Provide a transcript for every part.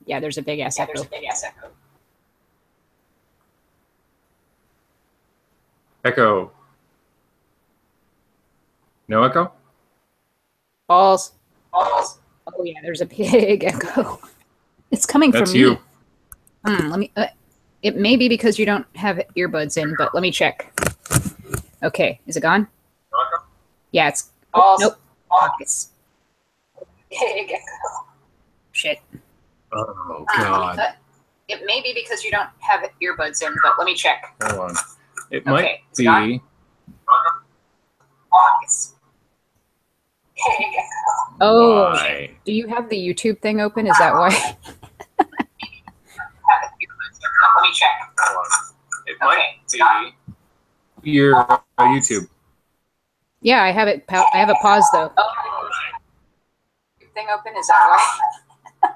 Yeah, there's a big ass echo. Echo. No echo? Balls. Oh yeah, there's a big echo. It's coming from That's me. you. Let me. It may be because you don't have earbuds in, but let me check. Okay, is it gone? Yeah, it's. Oh, nope. It's big echo. Shit. Oh God. It may be because you don't have earbuds in, but let me check. Hold on. It Okay, might is it gone? be. Oh, Why? do you have the YouTube thing open? Is that why? Let me check. Hold on. It might be your YouTube. Yeah, I have it. I have it paused though. Thing open? Is that why?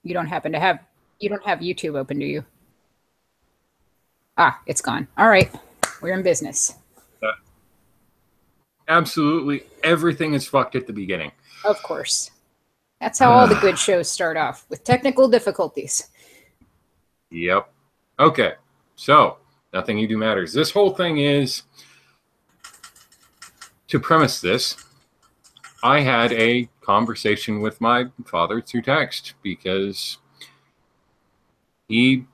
You don't happen to have. You don't have YouTube open, do you? Ah, it's gone. All right, we're in business. Absolutely everything is fucked at the beginning. Of course. That's how all the good shows start off, with technical difficulties. Yep. Okay. So, nothing you do matters. This whole thing is, to premise this, I had a conversation with my father through text because he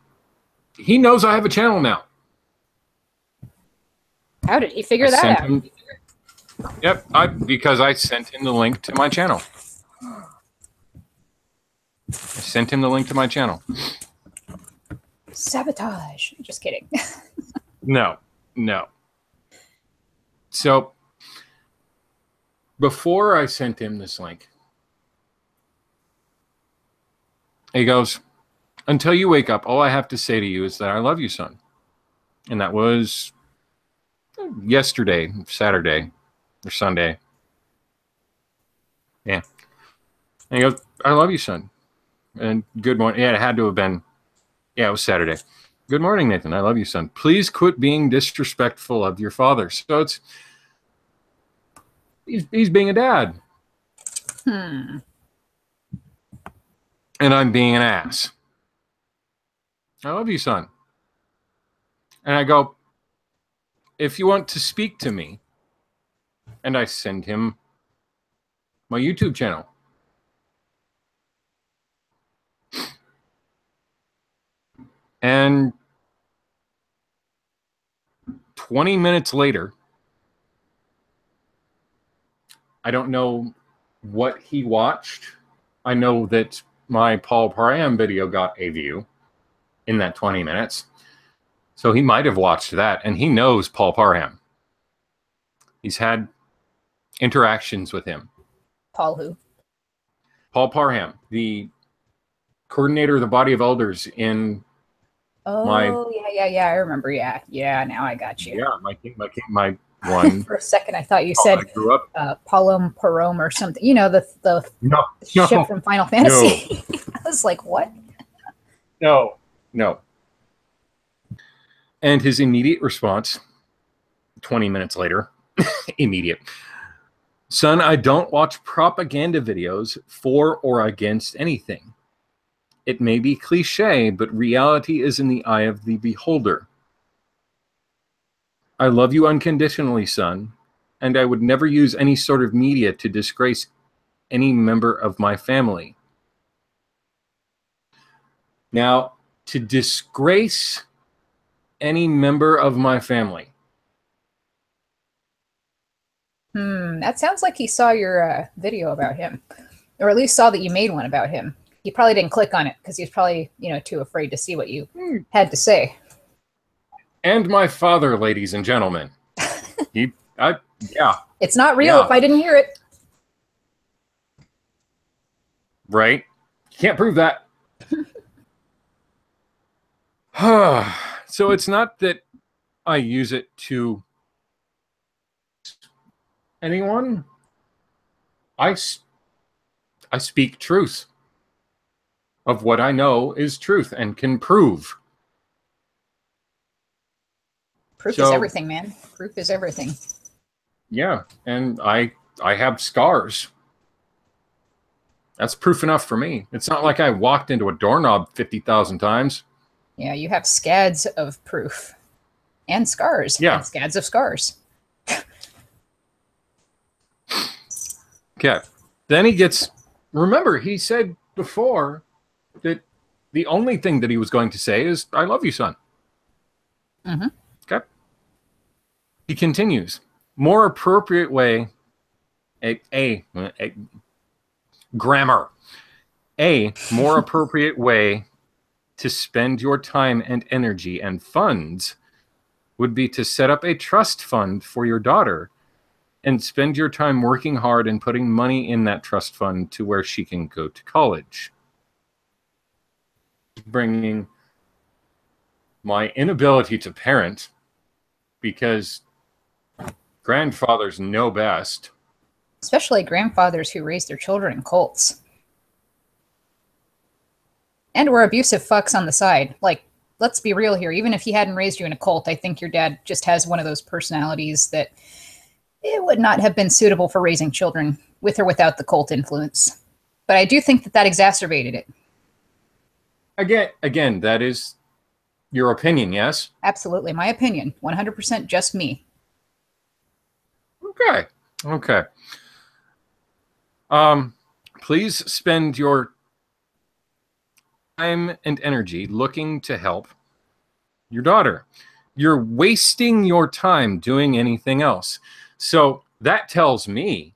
knows I have a channel now. How did he figure that out? Yep, because I sent him the link to my channel. I sent him the link to my channel. Sabotage. Just kidding. No. So, before I sent him this link, he goes, "Until you wake up, all I have to say to you is that I love you, son." And that was yesterday, Saturday or Sunday. Yeah. And he goes, "I love you, son." And good morning. Yeah, it had to have been. Yeah, it was Saturday. "Good morning, Nathan. I love you, son. Please quit being disrespectful of your father." So it's he's being a dad. And I'm being an ass. "I love you, son." And I go, "If you want to speak to me," and I send him my YouTube channel. And 20 minutes later, I don't know what he watched. I know that my Paul Parham video got a view in that 20 minutes. So he might have watched that, and he knows Paul Parham. He's had interactions with him. Paul who? Paul Parham, the coordinator of the Body of Elders in yeah, I remember. Yeah, now I got you. Yeah, my one. For a second, I thought you said Palom Parom or something. You know, the ship from Final Fantasy. I was like, what? No. And his immediate response, 20 minutes later, immediate. "Son, I don't watch propaganda videos for or against anything. It may be cliche, but reality is in the eye of the beholder. I love you unconditionally, son, and I would never use any sort of media to disgrace any member of my family." Now, to disgrace any member of my family. That sounds like he saw your video about him, or at least saw that you made one about him. He probably didn't click on it because he was probably, too afraid to see what you had to say. And my father, ladies and gentlemen. Yeah. It's not real if I didn't hear it. Right? Can't prove that. So it's not that I use it to anyone. I speak truth of what I know is truth and can prove. Proof is everything, man. Proof is everything. Yeah, and I have scars. That's proof enough for me. It's not like I walked into a doorknob 50,000 times. Yeah, you have scads of proof and scars. Yeah. And scads of scars. Okay. Then he gets, remember, he said before that the only thing that he was going to say is, I love you, son. Mm-hmm. Okay. He continues, more appropriate way, a grammar, a more appropriate way to spend your time and energy and funds would be to set up a trust fund for your daughter and spend your time working hard and putting money in that trust fund to where she can go to college. Bringing my inability to parent because grandfathers know best. Especially grandfathers who raise their children in cults. And were abusive fucks on the side. Like, let's be real here. Even if he hadn't raised you in a cult, I think your dad just has one of those personalities that it would not have been suitable for raising children with or without the cult influence. But I do think that exacerbated it. Again, that is your opinion, yes? Absolutely. My opinion. 100% just me. Okay. Please spend your time and energy looking to help your daughter. You're wasting your time doing anything else. So that tells me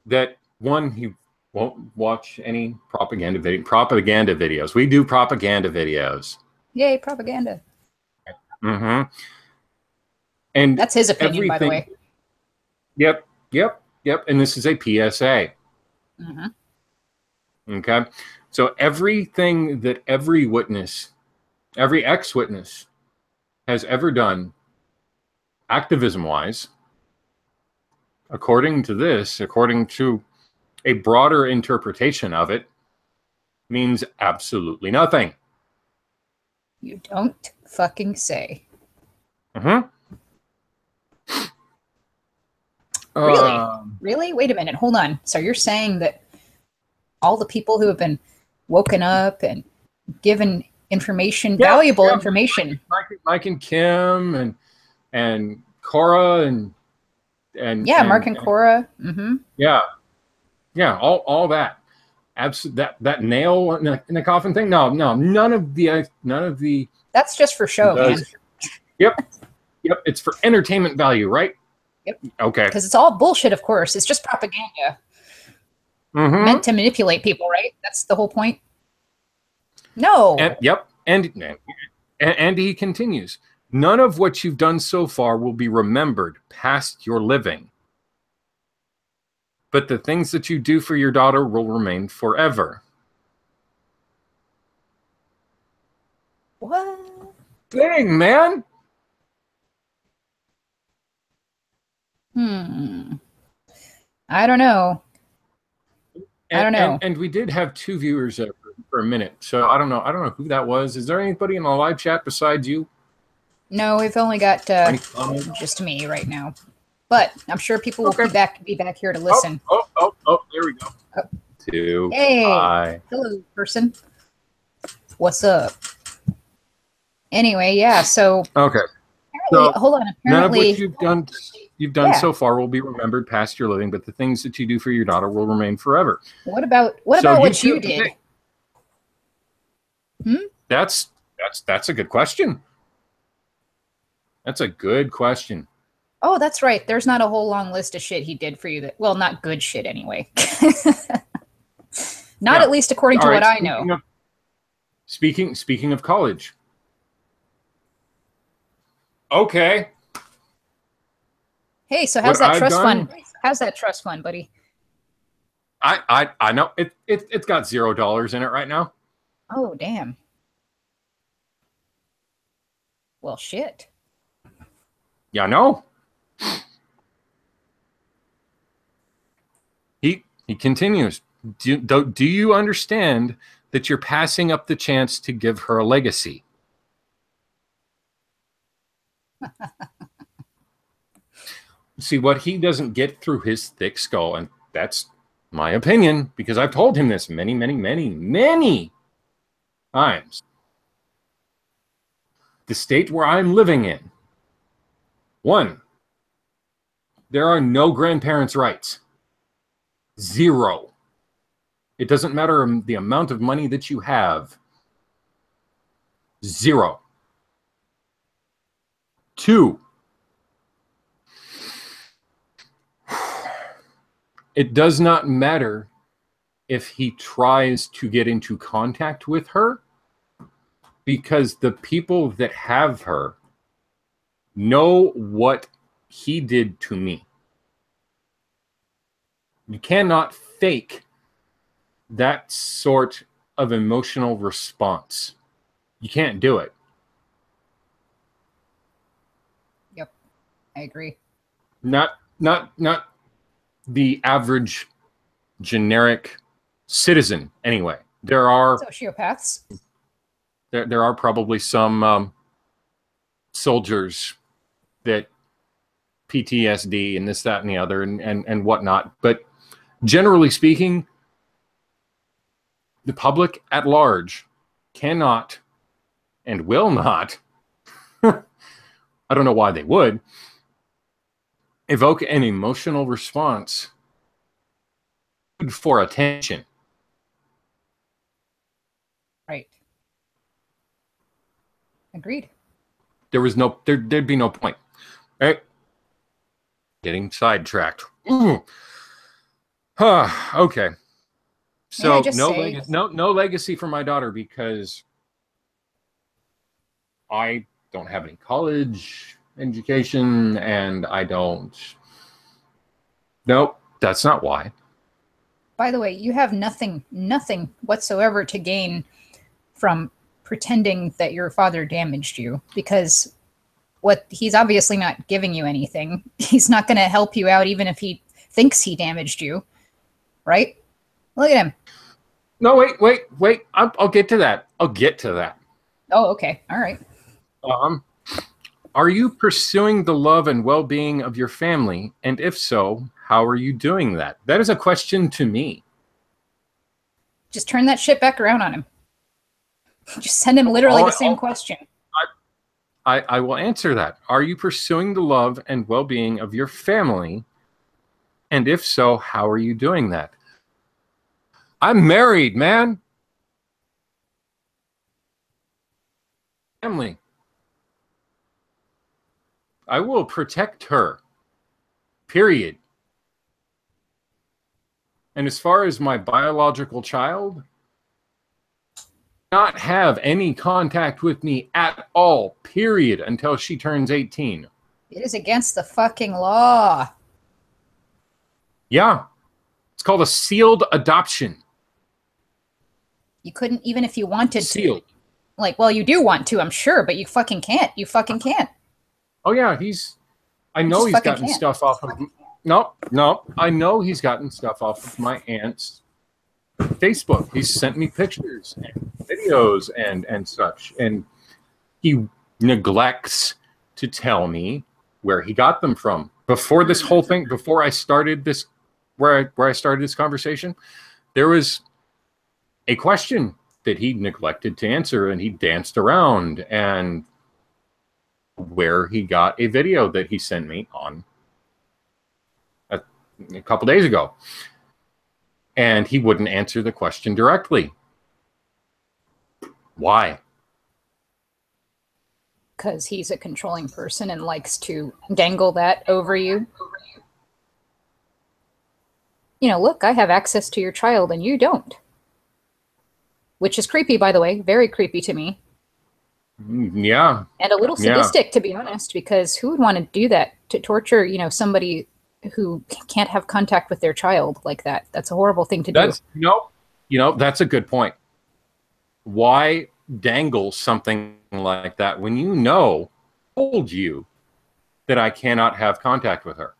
that, one, he won't watch any propaganda videos. We do propaganda videos. Yay, propaganda. Mm-hmm. And that's his opinion, by the way. Yep. And this is a PSA. Mm-hmm. Okay. So everything that every ex-witness has ever done, activism-wise, according to a broader interpretation of it, means absolutely nothing. You don't fucking say. Mm-hmm. Really? Really? Wait a minute. Hold on. So you're saying that all the people who have been woken up and given information, valuable information. Mike and Kim and Cora and Mark and Cora. Mm-hmm. Yeah, all that. That nail in the coffin thing. No, none of the. That's just for show, man. Yep. It's for entertainment value, right? Yep. Okay. Because it's all bullshit, of course. It's just propaganda. Mm-hmm. Meant to manipulate people, right? That's the whole point. No. And he continues. None of what you've done so far will be remembered past your living. But the things that you do for your daughter will remain forever. What? Dang, man. I don't know. And we did have 2 viewers for a minute, so I don't know who that was. Is there anybody in the live chat besides you? No, we've only got just me right now. But I'm sure people will be back here to listen. Oh, there we go. Oh. 2. Hey, Hi. Hello, person. What's up? Anyway, yeah. So okay. Hold on. Apparently, none of what you've done so far will be remembered past your living, but the things that you do for your daughter will remain forever. What about what you did? That's a good question. That's a good question. Oh, that's right. There's not a whole long list of shit he did for you. Not good shit anyway. Not at least according to what I know. Speaking of college. Okay. Hey, so how's that trust fund? How's that trust fund, buddy? I know it's got $0 in it right now. Oh, damn. Well, shit. Yeah, I know. He continues. Do you understand that you're passing up the chance to give her a legacy? See, what he doesn't get through his thick skull, and that's my opinion, because I've told him this many, many, many, many times. The state where I'm living in, one, there are no grandparents' rights. Zero. It doesn't matter the amount of money that you have. Zero. Two, it does not matter if he tries to get into contact with her, because the people that have her know what he did to me. You cannot fake that sort of emotional response. You can't do it. Yep, I agree. Not the average generic citizen, anyway. There are sociopaths. There are probably some soldiers that PTSD and this, that, and the other, and whatnot. But generally speaking, the public at large cannot and will not, I don't know why they would, evoke an emotional response for attention. Right. Agreed. There'd be no point. Right? Getting sidetracked. Okay. So no legacy for my daughter, because I don't have any college education, and I don't. Nope, that's not why. By the way, you have nothing whatsoever to gain from pretending that your father damaged you, because he's obviously not giving you anything. He's not going to help you out, even if he thinks he damaged you, right? Look at him. No, wait. I'll get to that. Oh, okay. All right. Are you pursuing the love and well-being of your family? And if so, how are you doing that? That is a question to me. Just turn that shit back around on him. Just send him literally the same question. I will answer that. Are you pursuing the love and well-being of your family? And if so, how are you doing that? I'm married, man. Family. I will protect her. Period. And as far as my biological child, not have any contact with me at all, period, until she turns 18. It is against the fucking law. Yeah. It's called a sealed adoption. You couldn't, even if you wanted sealed. To. Like, well, you do want to, I'm sure, but you fucking can't. You fucking can't. Oh, yeah, I know he's gotten stuff off of... No, I know he's gotten stuff off of my aunt's Facebook. He's sent me pictures and videos and such, and he neglects to tell me where he got them from. Before this whole thing, before I started this, where I started this conversation, there was a question that he neglected to answer, and he danced around, and where he got a video that he sent me on a couple days ago. And he wouldn't answer the question directly. Why? Because he's a controlling person and likes to dangle that over you. You know, look, I have access to your child and you don't. Which is creepy, by the way. Very creepy to me. Yeah. And a little sadistic, to be honest, because who would want to do that? To torture, you know, somebody who can't have contact with their child like that. That's a horrible thing to do. That's a good point. Why dangle something like that when you know, told you that I cannot have contact with her?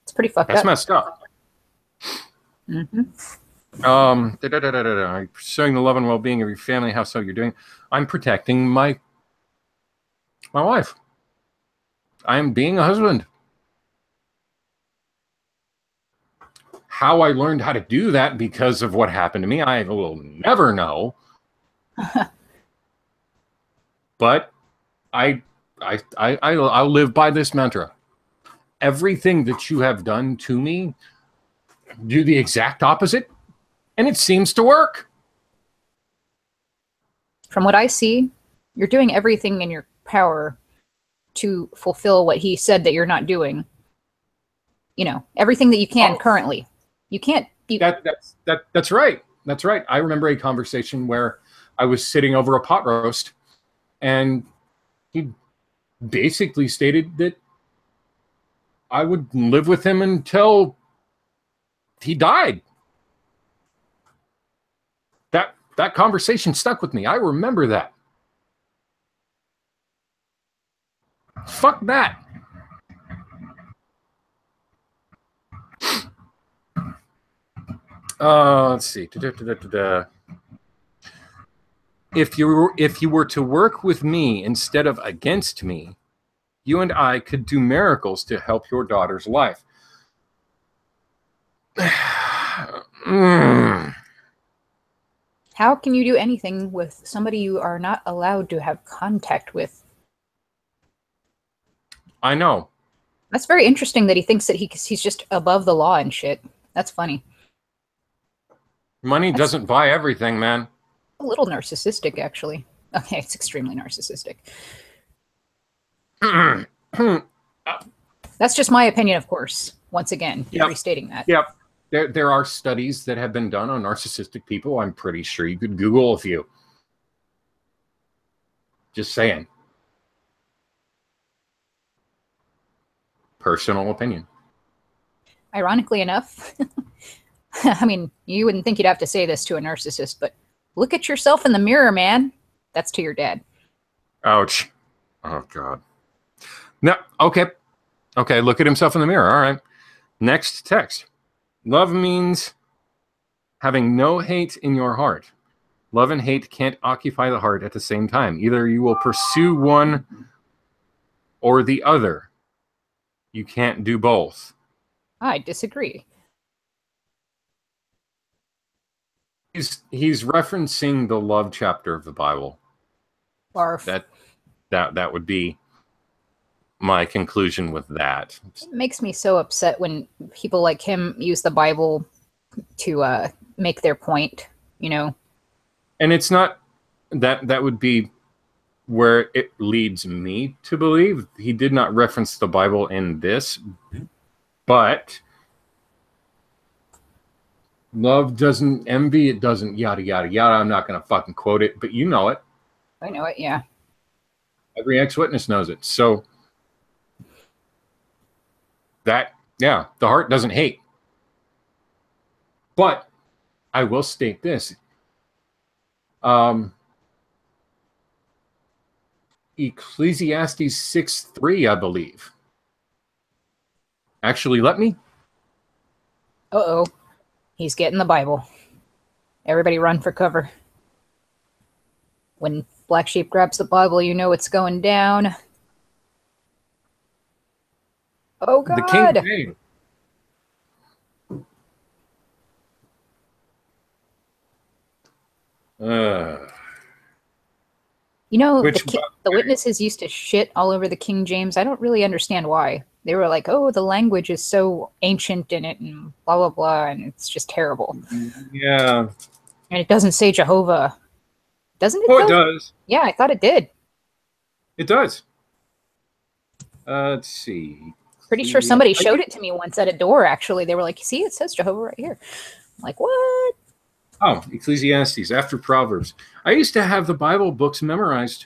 It's pretty fucked up. That's messed up. Mm-hmm. Pursuing the love and well-being of your family. How so you're doing? I'm protecting my wife. I'm being a husband. how I learned how to do that because of what happened to me, I will never know. But I'll live by this mantra. Everything that you have done to me, do the exact opposite, and it seems to work. From what I see, you're doing everything in your power to fulfill what he said that you're not doing. You know, everything that you can currently. You can't. That's right. That's right. I remember a conversation where I was sitting over a pot roast, and he basically stated that I would live with him until he died. That conversation stuck with me. I remember that. Fuck that. Let's see. If you were to work with me instead of against me, you and I could do miracles to help your daughter's life. How can you do anything with somebody you are not allowed to have contact with? I know. That's very interesting that he thinks that he's just above the law and shit. That's funny. Money doesn't buy everything, man. A little narcissistic, actually. Okay, it's extremely narcissistic. That's just my opinion, of course. Once again, restating that. Yep. There are studies that have been done on narcissistic people. I'm pretty sure you could Google a few. Just saying. Personal opinion. Ironically enough, I mean, you wouldn't think you'd have to say this to a narcissist, but look at yourself in the mirror, man. That's to your dad. Ouch. Oh, God. No, okay. Okay, look at himself in the mirror. All right. Next text. Love means having no hate in your heart. Love and hate can't occupy the heart at the same time. Either you will pursue one or the other. You can't do both. I disagree. He's referencing the love chapter of the Bible. Barf. That would be my conclusion with that. It makes me so upset when people like him use the Bible to make their point, you know. And it's not that would be where it leads me to believe. He did not reference the Bible in this, but love doesn't envy, it doesn't yada yada yada. I'm not gonna fucking quote it, but you know it. I know it, yeah. Every ex-witness knows it. So that, yeah, the heart doesn't hate. But I will state this. Ecclesiastes 6:3, I believe. Actually, let me. Uh-oh. He's getting the Bible. Everybody run for cover. When Black Sheep grabs the Bible, you know it's going down. Oh, God. The King James. You know, the witnesses used to shit all over the King James. I don't really understand why. They were like, oh, the language is so ancient in it and blah, blah, blah, and it's just terrible. Yeah. And it doesn't say Jehovah. Doesn't it? Oh, it does. Yeah, I thought it did. It does. Let's see. Pretty sure somebody showed it to me once at a door, actually. They were like, see, it says Jehovah right here. I'm like, what? Oh, Ecclesiastes, after Proverbs. I used to have the Bible books memorized.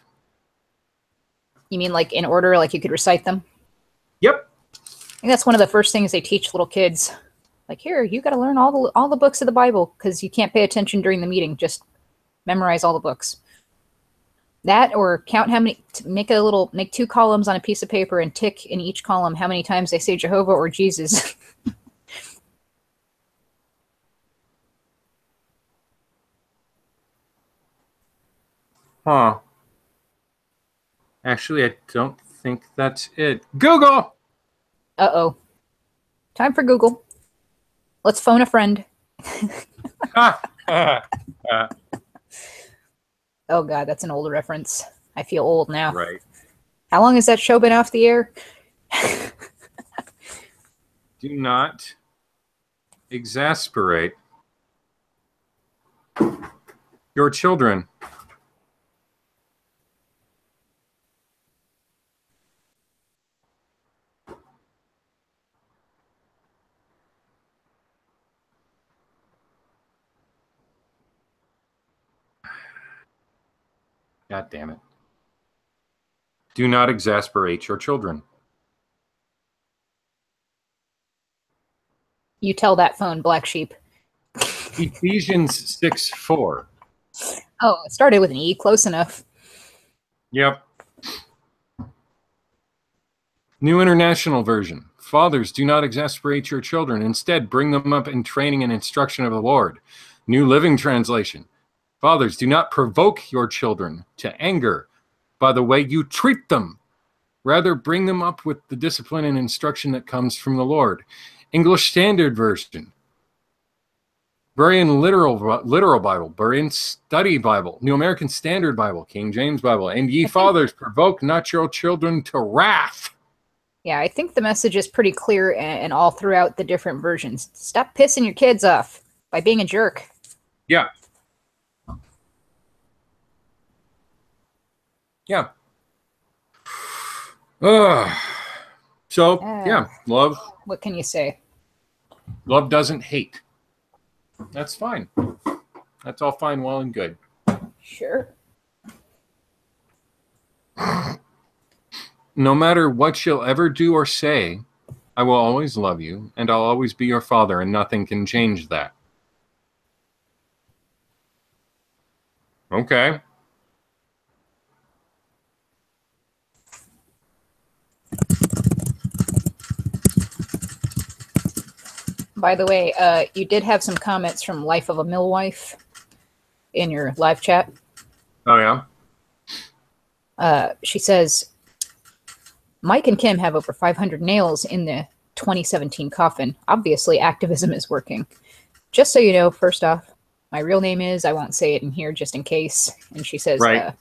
You mean like in order, like you could recite them? Yep. I think that's one of the first things they teach little kids. Like, here, you got to learn all the books of the Bible because you can't pay attention during the meeting. Just memorize all the books. That, or count how many, make 2 columns on a piece of paper and tick in each column how many times they say Jehovah or Jesus. Huh. Actually, I don't think that's it. Google! Uh-oh. Time for Google. Let's phone a friend. Oh God, that's an old reference. I feel old now. Right. How long has that show been off the air? Do not exasperate your children. God damn it. Do not exasperate your children. You tell that phone, black sheep. Ephesians 6:4. Oh, it started with an E. Close enough. Yep. New International Version. Fathers, do not exasperate your children. Instead, bring them up in training and instruction of the Lord. New Living Translation. Fathers, do not provoke your children to anger by the way you treat them. Rather, bring them up with the discipline and instruction that comes from the Lord. English Standard Version. Berean Literal Bible, Berean Study Bible, New American Standard Bible, King James Bible. And ye fathers, provoke not your children to wrath. Yeah, I think the message is pretty clear and all throughout the different versions. Stop pissing your kids off by being a jerk. Yeah. Yeah. So, yeah, love. What can you say? Love doesn't hate. That's fine. That's all fine, well, and good. Sure. No matter what you'll ever do or say, I will always love you, and I'll always be your father, and nothing can change that. Okay. By the way, you did have some comments from Life of a Millwife in your live chat. Oh, yeah? She says, Mike and Kim have over 500 nails in the 2017 coffin. Obviously, activism is working. Just so you know, first off, my real name is, I won't say it in here just in case. And she says, right.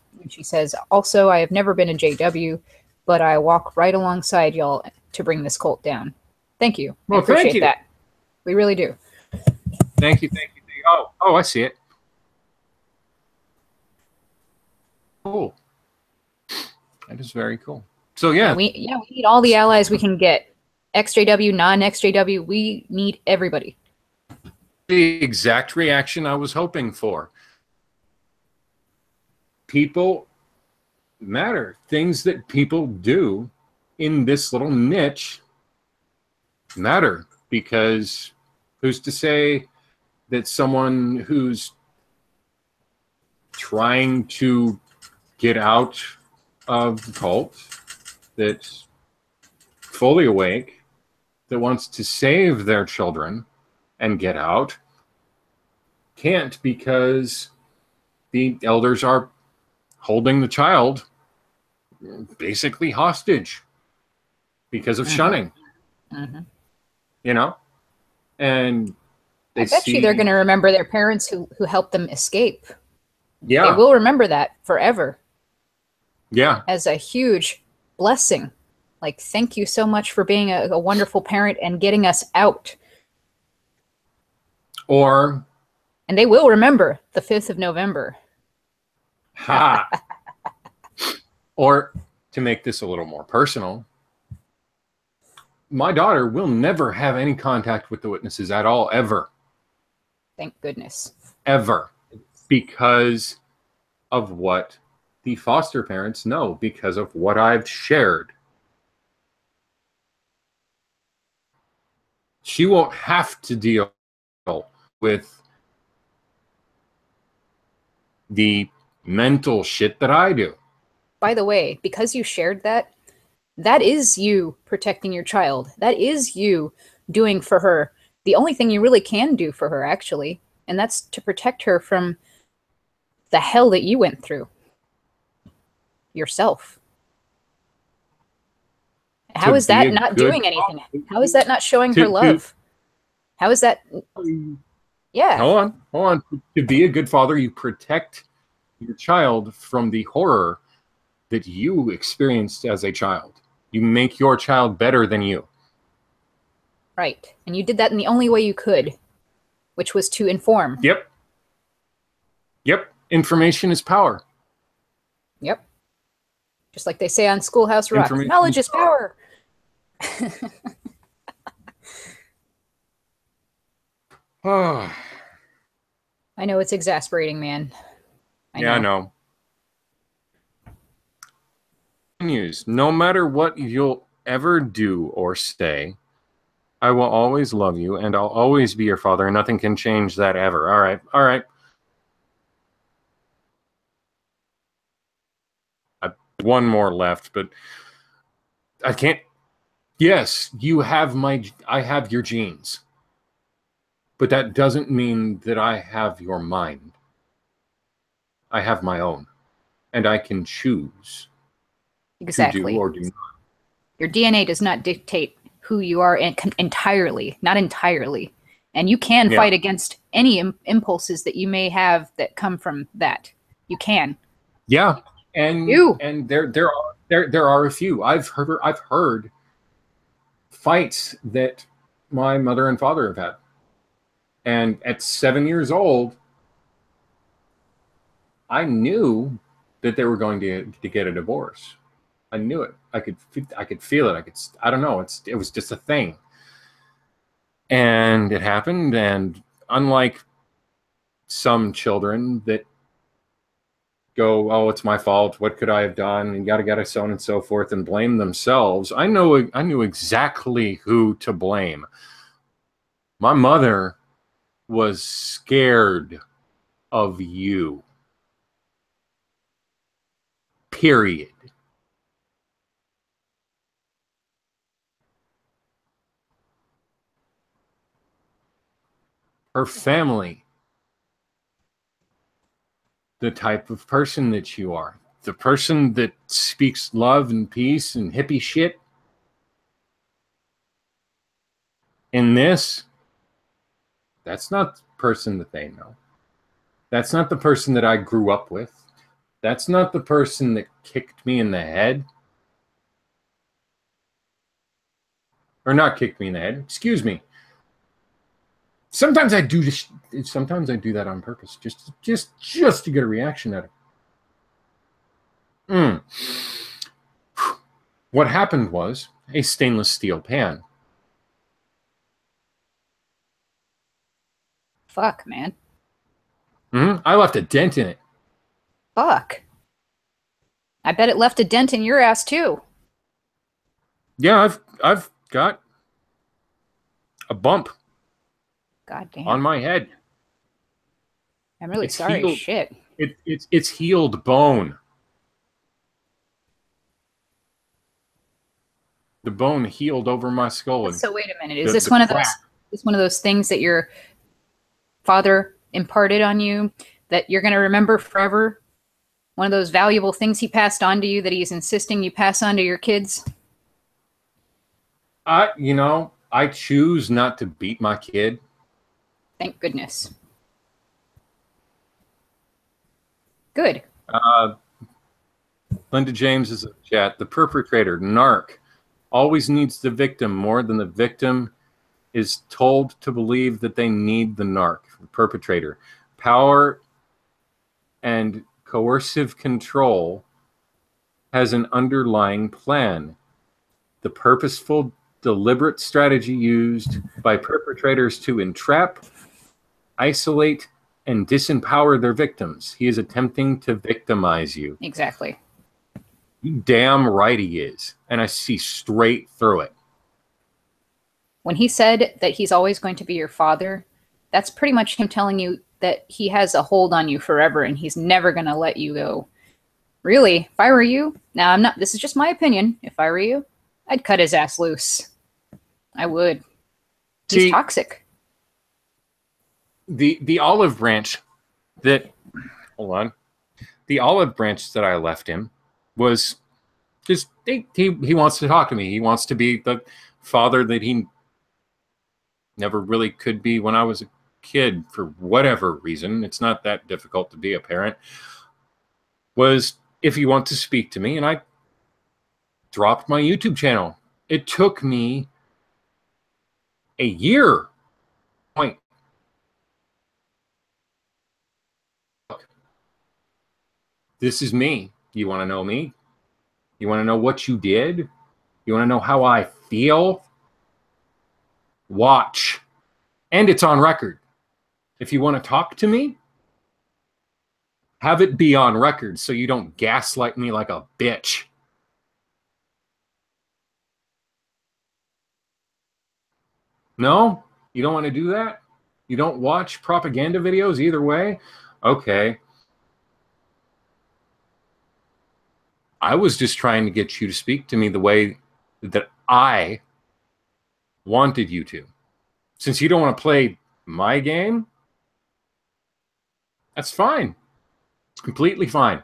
Also, I have never been a JW, but I walk right alongside y'all to bring this cult down. Thank you. Well, I appreciate thank you. that. We really do. Thank you. Oh, I see it. Cool. That is very cool. So, yeah. We need all the allies we can get. XJW, non-XJW, we need everybody. The exact reaction I was hoping for. People matter. Things that people do in this little niche matter, because who's to say that someone who's trying to get out of the cult, that's fully awake, that wants to save their children and get out, can't, because the elders are holding the child basically hostage because of shunning. You know? And I bet you they're going to remember their parents who helped them escape. Yeah. They will remember that forever. Yeah. As a huge blessing. Like, thank you so much for being a wonderful parent and getting us out. And they will remember the 5th of November. Ha! Or, to make this a little more personal, my daughter will never have any contact with the witnesses at all, ever. Thank goodness. Ever. Because of what the foster parents know, because of what I've shared. She won't have to deal with the mental shit that I do. By the way, because you shared that, that is you protecting your child. That is you doing for her the only thing you really can do for her, actually. And that's to protect her from the hell that you went through yourself. How is that not doing anything? How is that not showing her love? How is that? Yeah. Hold on. To be a good father, you protect your child from the horror that you experienced as a child. You make your child better than you. Right. And you did that in the only way you could, which was to inform. Yep. Information is power. Yep. Just like they say on Schoolhouse Rock, knowledge is power. I know it's exasperating, man. I know. No matter what you'll ever do or say, I will always love you, and I'll always be your father, and nothing can change that ever. All right. One more left, but I can't. Yes, I have your genes, but that doesn't mean that I have your mind. I have my own, and I can choose exactly to do or do not. Your DNA does not dictate who you are entirely, not entirely. And you can fight against any impulses that you may have that come from that. You can. Yeah. And there are a few. I've heard fights that my mother and father have had. And at 7 years old, I knew that they were going to get a divorce. I knew it. I could feel it. I don't know. It was just a thing. And it happened. And unlike some children that go, oh, it's my fault, what could I have done, and yada, so on and so forth, and blame themselves, I knew exactly who to blame. My mother was scared of you. Period. Her family, the type of person that you are, the person that speaks love and peace and hippie shit. In this, that's not the person that they know. That's not the person that I grew up with. That's not the person that kicked me in the head. Or not kicked me in the head, excuse me. Sometimes I do that on purpose, just to get a reaction out of it. What happened was a stainless steel pan. Fuck, man. I left a dent in it. Fuck. I bet it left a dent in your ass too. Yeah, I've got a bump. God damn. On my head. I'm really sorry. Healed. Shit. It's healed bone. The bone healed over my skull. So wait a minute. Is this one of those things that your father imparted on you that you're going to remember forever? One of those valuable things he passed on to you that he's insisting you pass on to your kids? I choose not to beat my kid. Thank goodness. Good. Linda James is in the chat. The perpetrator, narc, always needs the victim more than the victim is told to believe that they need the narc, the perpetrator. Power and coercive control has an underlying plan. The purposeful, deliberate strategy used by perpetrators to entrap, isolate, and disempower their victims. He is attempting to victimize you. Exactly. You damn right he is. And I see straight through it. When he said that he's always going to be your father, that's pretty much him telling you that he has a hold on you forever and he's never going to let you go. Really, if I were you, now this is just my opinion. If I were you, I'd cut his ass loose. I would. He's toxic. The olive branch that, hold on, the olive branch that I left him was just, he wants to talk to me. He wants to be the father that he Never really could be when I was a kid for whatever reason. It's not that difficult to be a parent. Was if you want to speak to me, and I dropped my YouTube channel. It took me a year. Point. Look, this is me. You want to know me? You want to know what you did? You want to know how I feel? Watch. And it's on record. If you want to talk to me, have it be on record so you don't gaslight me like a bitch. No? You don't want to do that? You don't watch propaganda videos either way? Okay. I was just trying to get you to speak to me the way that I wanted you to. Since you don't want to play my game, that's fine. It's completely fine.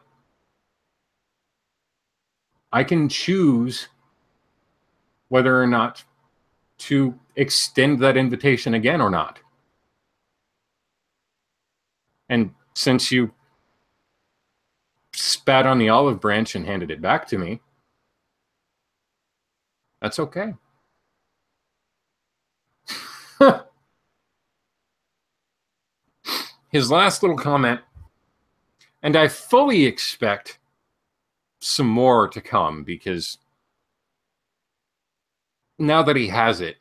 I can choose whether or not to extend that invitation again or not. And since you spat on the olive branch and handed it back to me, that's okay. His last little comment, and I fully expect some more to come, because now that he has it,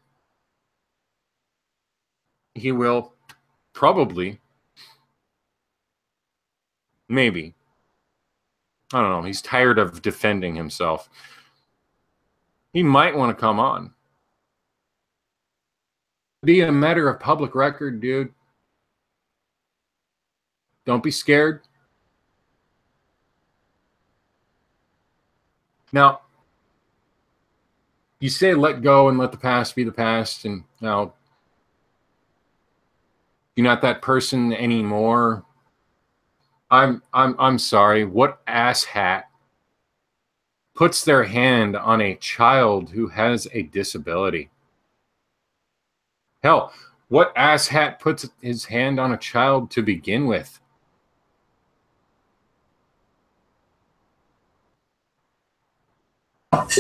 he will probably, maybe, I don't know, he's tired of defending himself. He might want to come on. Be a matter of public record, dude. Don't be scared. Now, you say let go and let the past be the past, and now you're not that person anymore. I'm sorry. What asshat puts their hand on a child who has a disability? Hell, what asshat puts his hand on a child to begin with?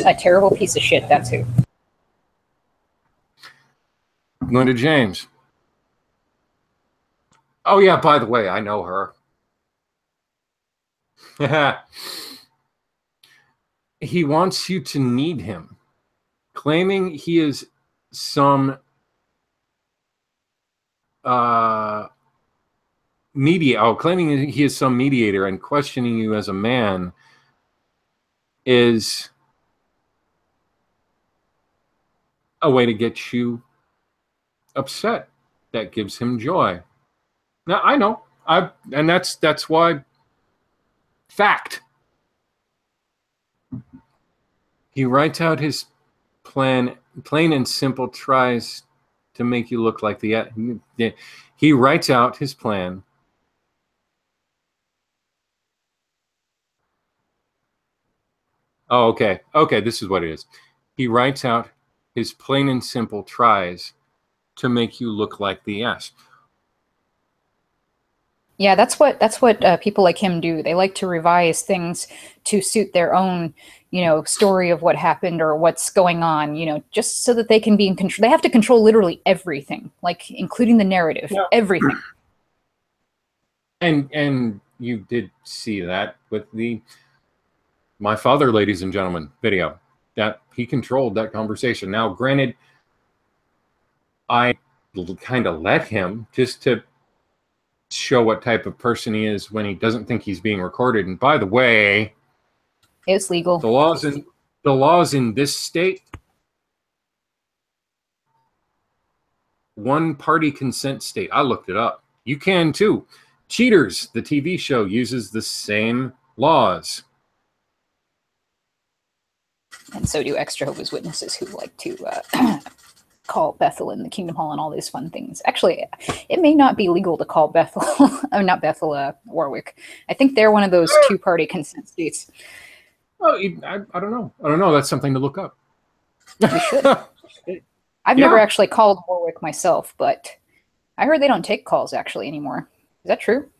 A terrible piece of shit, that's who. Linda James. Oh, yeah, by the way, I know her. He wants you to need him, claiming he is some claiming he is some mediator and questioning you as a man is a way to get you upset. That gives him joy. Now, I know, and that's why, fact. He writes out his plan, plain and simple, tries to make you look like he writes out his plan. Oh, okay. Okay, this is what it is. He writes out his plain and simple tries to make you look like the S. Yeah, that's what people like him do. They like to revise things to suit their own, story of what happened or what's going on, just so that they can be in control. They have to control literally everything, like including the narrative, everything. And you did see that with the My Father, Ladies and Gentlemen video, that he controlled that conversation. Now, granted, I kind of let him just to show what type of person he is when he doesn't think he's being recorded. And by the way, it's legal. The laws in this state, one-party consent state. I looked it up. You can too. Cheaters, the TV show, uses the same laws. And so do Extra Jehovah's Witnesses, who like to call Bethel in the Kingdom Hall and all these fun things. Actually, it may not be legal to call Bethel, not Bethel, Warwick. I think they're one of those two-party consent states. Well, I don't know. I don't know. That's something to look up. You should. I've never actually called Warwick myself, but I heard they don't take calls actually anymore. Is that true?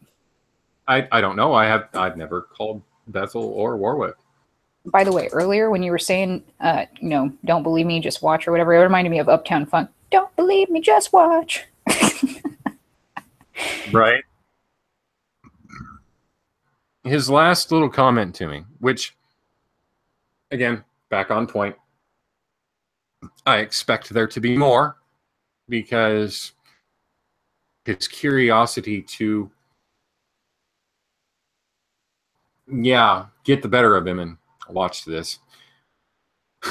I don't know. I've never called Bethel or Warwick. By the way, earlier when you were saying, don't believe me, just watch or whatever, it reminded me of Uptown Funk. Don't believe me, just watch. Right. His last little comment to me, which, again, back on point. I expect there to be more because his curiosity to, get the better of him and watch this.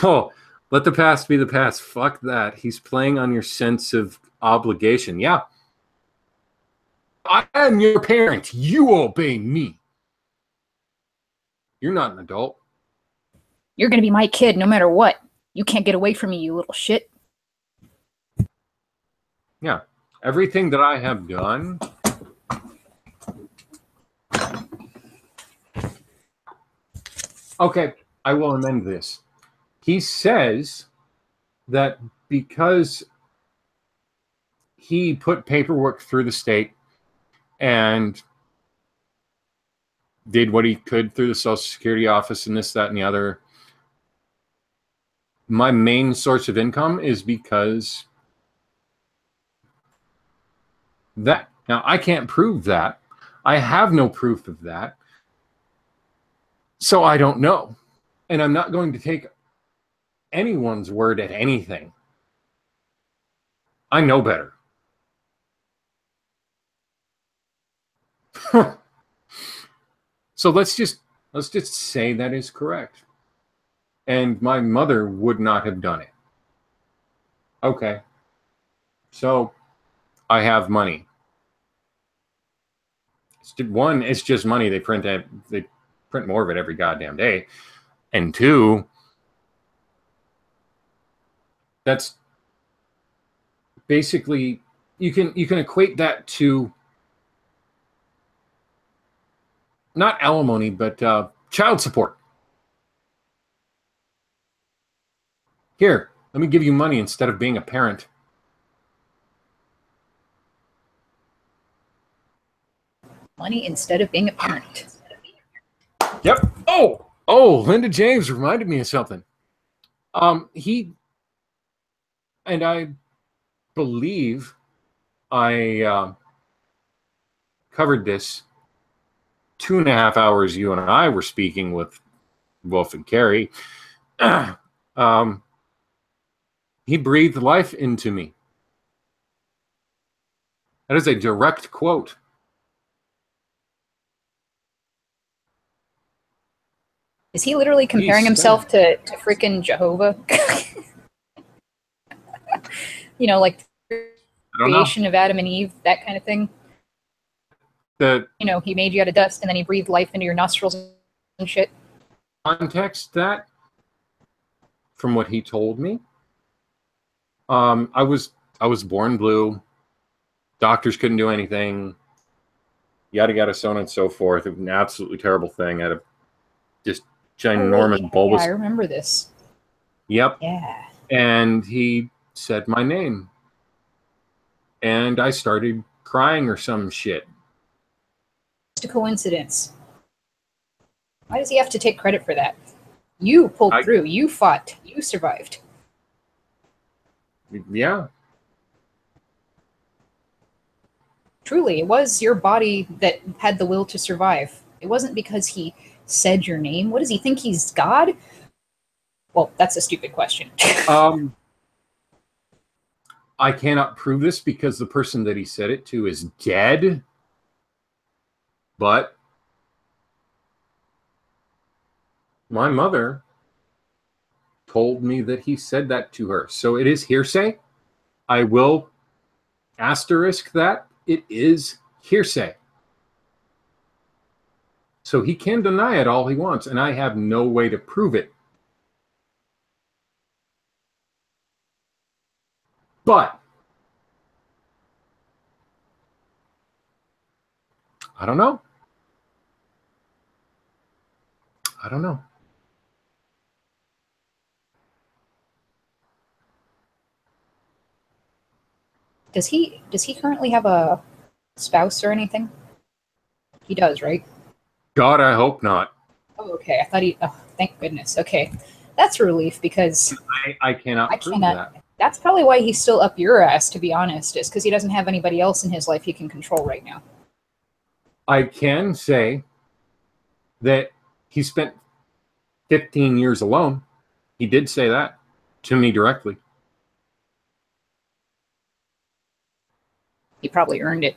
Oh, let the past be the past. Fuck that. He's playing on your sense of obligation. Yeah. I am your parent. You obey me. You're not an adult. You're going to be my kid no matter what. You can't get away from me, you little shit. Yeah. Everything that I have done. Okay, I will amend this. He says that because he put paperwork through the state and did what he could through the Social Security office and this, that, and the other, my main source of income is because that. Now, I can't prove that. I have no proof of that. So I don't know. And I'm not going to take anyone's word at anything. I know better. So let's just say that is correct. And my mother would not have done it. Okay. So I have money. One, it's just money. They print more of it every goddamn day. And two, that's basically you can equate that to not alimony, but child support. Here, let me give you money instead of being a parent. Money instead of being a parent. Yep. Oh, Linda James reminded me of something. He and I believe I covered this 2.5 hours you and I were speaking with Wolf and Carrie. He breathed life into me. That is a direct quote. Is he literally comparing himself to freaking Jehovah? Like the creation of Adam and Eve, that kind of thing. He made you out of dust and then he breathed life into your nostrils and shit. Context that from what he told me. I was born blue. Doctors couldn't do anything. Yada yada, so on and so forth. An absolutely terrible thing. I had a just ginormous bulbous. Yeah, I remember this. Yep. Yeah. And he said my name, and I started crying or some shit. Just a coincidence. Why does he have to take credit for that? You pulled through. You fought. You survived. Yeah. Truly, it was your body that had the will to survive. It wasn't because he said your name. What does he think? He's God? Well, that's a stupid question. I cannot prove this because the person that he said it to is dead. But my mother told me that he said that to her. So it is hearsay. I will asterisk that. It is hearsay. So he can deny it all he wants, and I have no way to prove it. But I don't know. I don't know. Does he currently have a spouse or anything? He does, right? God, I hope not. Oh, okay. I thought he. Oh, thank goodness. Okay, that's a relief because I cannot I prove cannot. that. That's probably why he's still up your ass, to be honest, is because he doesn't have anybody else in his life he can control right now. I can say that he spent 15 years alone. He did say that to me directly. He probably earned it.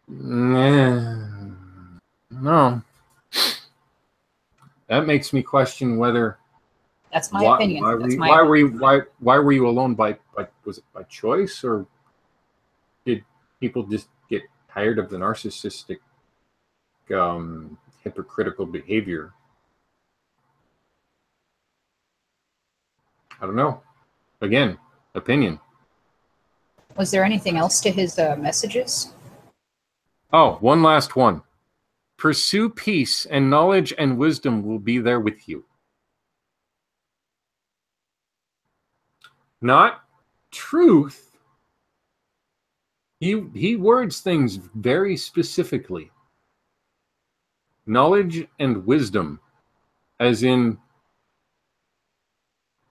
No. That makes me question whether That's my opinion. why were you alone by was it by choice, or did people just get tired of the narcissistic hypocritical behavior? I don't know. Again, opinion. Was there anything else to his messages? Oh, one last one. Pursue peace, and knowledge and wisdom will be there with you. Not truth. He words things very specifically. Knowledge and wisdom, as in,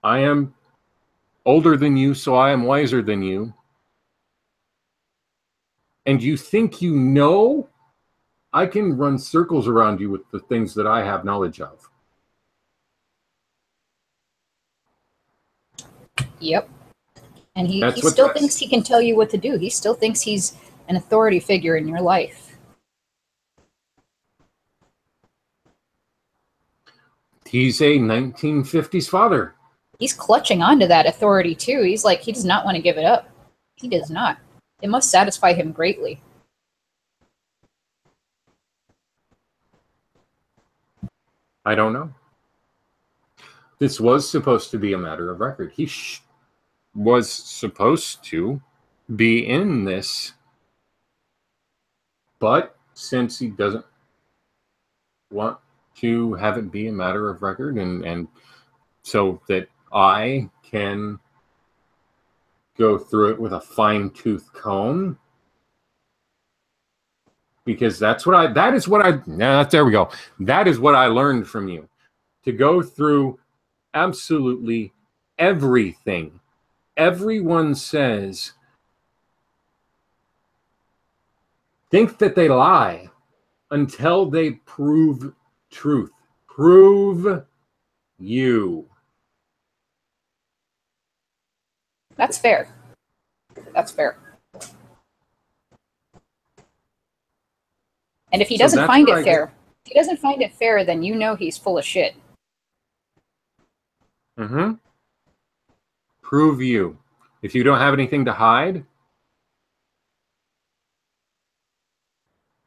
I am older than you, so I am wiser than you. And you think you know? I can run circles around you with the things that I have knowledge of. Yep. And he still thinks he can tell you what to do. He still thinks he's an authority figure in your life. He's a 1950s father. He's clutching onto that authority too. He's like, he does not want to give it up. He does not. It must satisfy him greatly. I don't know. This was supposed to be a matter of record. He was supposed to be in this, but since he doesn't want to have it be a matter of record, and so that I can go through it with a fine-tooth comb, because there we go. That is what I learned from you, to go through absolutely everything everyone says. Think that they lie until they prove truth. Prove you. That's fair. That's fair. And if he doesn't find it fair, if he doesn't find it fair, then you know he's full of shit. Mm-hmm. Prove you. If you don't have anything to hide,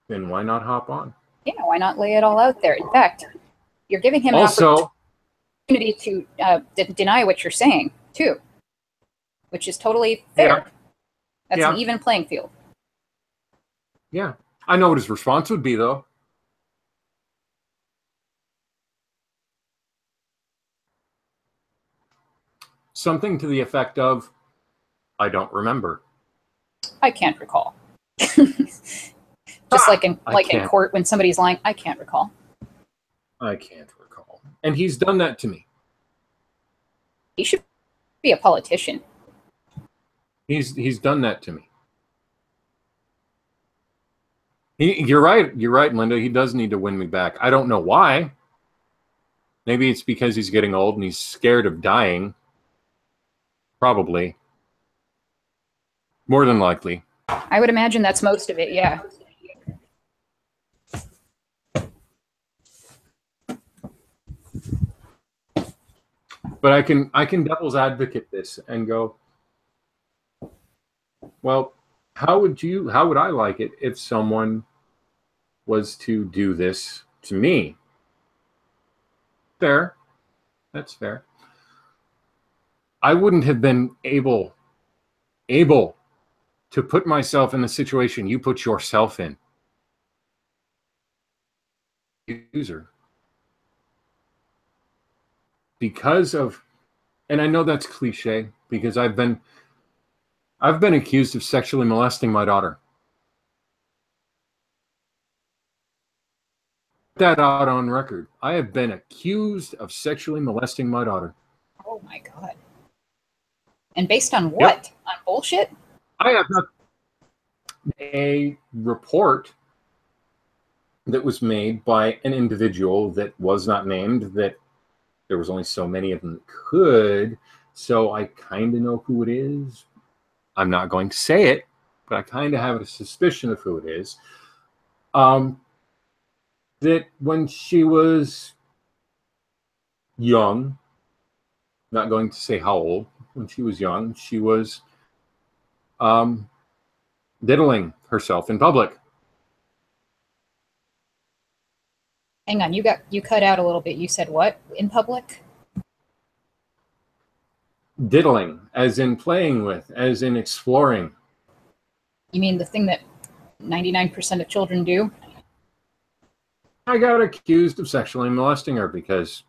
then why not hop on? Yeah, why not lay it all out there? In fact, you're giving him an opportunity to deny what you're saying, too, which is totally fair. Yeah. That's an even playing field. Yeah. I know what his response would be, though. Something to the effect of, I don't remember. I can't recall. Just like in court when somebody's lying, I can't recall. I can't recall. And he's done that to me. He should be a politician. He's done that to me. You're right, Linda. He does need to win me back. I don't know why. Maybe it's because he's getting old and he's scared of dying. Probably. More than likely. I would imagine that's most of it, yeah. But I can devil's advocate this and go, well, how would I like it if someone was to do this to me? Fair. That's fair. I wouldn't have been able to put myself in the situation you put yourself in. User. Because of And I know that's cliche because I've been accused of sexually molesting my daughter. Put that out on record. I have been accused of sexually molesting my daughter. Oh my God. And based on what? Yep. On bullshit? I have not. A report that was made by an individual that was not named, that there was only so many of them that could, so I kind of know who it is. I'm not going to say it, but I kind of have a suspicion of who it is. That when she was young, not going to say how old, when she was young, she was diddling herself in public. Hang on, you cut out a little bit. You said what? In public? Diddling, as in playing with, as in exploring. You mean the thing that 99% of children do? I got accused of sexually molesting her because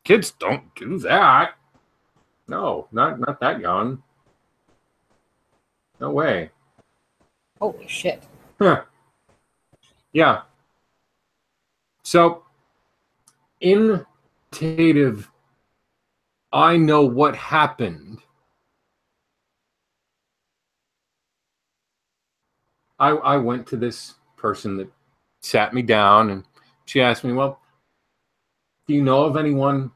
kids don't do that. No, not that young. No way. Holy shit. Huh. Yeah. So, in quantitative, I know what happened. I went to this person that sat me down and she asked me, well, do you know of anyone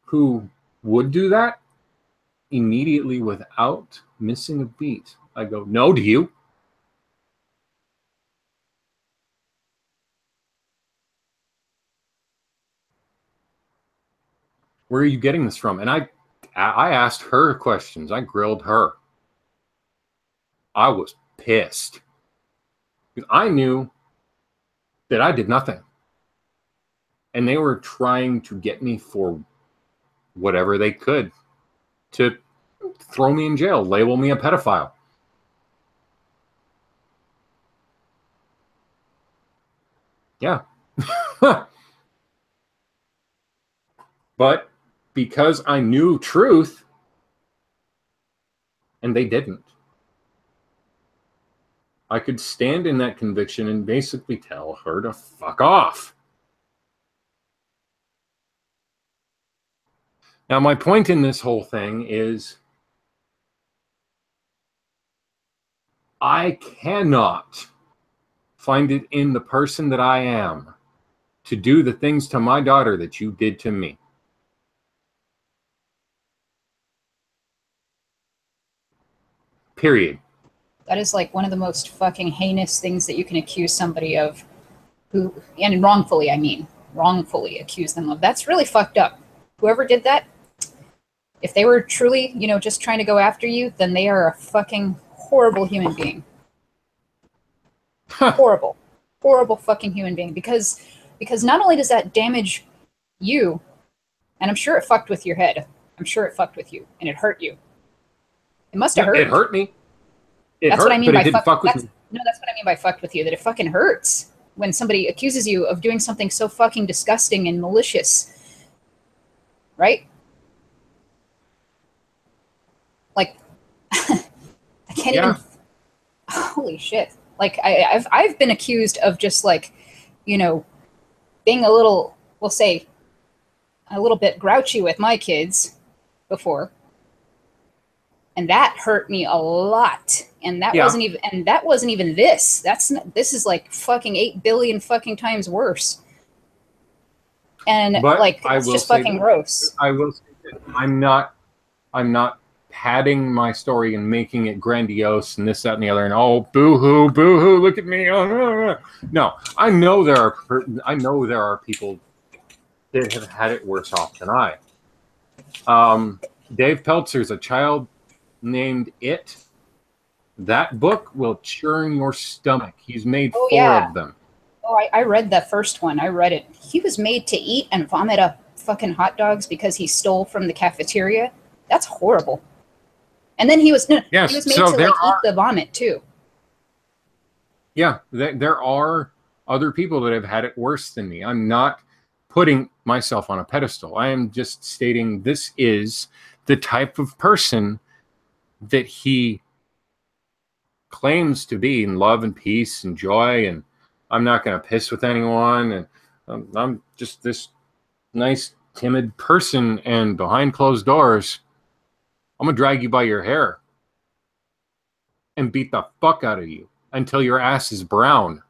who would do that? Immediately, without missing a beat, I go, no, do you? Where are you getting this from? And I asked her questions. I grilled her. I was pissed because I knew that I did nothing. And they were trying to get me for whatever they could to throw me in jail, label me a pedophile. Yeah. But because I knew truth, and they didn't, I could stand in that conviction and basically tell her to fuck off. Now, my point in this whole thing is I cannot find it in the person that I am to do the things to my daughter that you did to me. Period. That is like one of the most fucking heinous things that you can accuse somebody of, who, and wrongfully, I mean, wrongfully accuse them of. That's really fucked up. Whoever did that, if they were truly, just trying to go after you, then they are a fucking horrible human being. Horrible. Horrible fucking human being. Because not only does that damage you, and I'm sure it fucked with your head. I'm sure it fucked with you, and it hurt you. It must have hurt. It hurt me. That's what I mean by fuck with me. No, that's what I mean by fucked with you, that it fucking hurts when somebody accuses you of doing something so fucking disgusting and malicious. Right? Like, I can't even... Holy shit. Like, I've been accused of just, like, being a little, we'll say, a little bit grouchy with my kids before. And that hurt me a lot. And that wasn't even this. This is like fucking 8 billion fucking times worse. And but it's just fucking gross. I will say that I'm not padding my story and making it grandiose and this, that, and the other, and oh, boo-hoo, boo-hoo, look at me. No, I know there are people that have had it worse off than I. Dave Peltzer's A Child Named It. That book will churn your stomach. He's made 4 of them. Oh, I read the first one. I read it. He was made to eat and vomit up fucking hot dogs because he stole from the cafeteria. That's horrible. And then he was made to eat the vomit too. Yeah, there are other people that have had it worse than me. I'm not putting myself on a pedestal. I am just stating this is the type of person that he claims to be, in love and peace and joy, and I'm not going to piss with anyone, and I'm just this nice, timid person, and behind closed doors, I'm going to drag you by your hair and beat the fuck out of you until your ass is brown.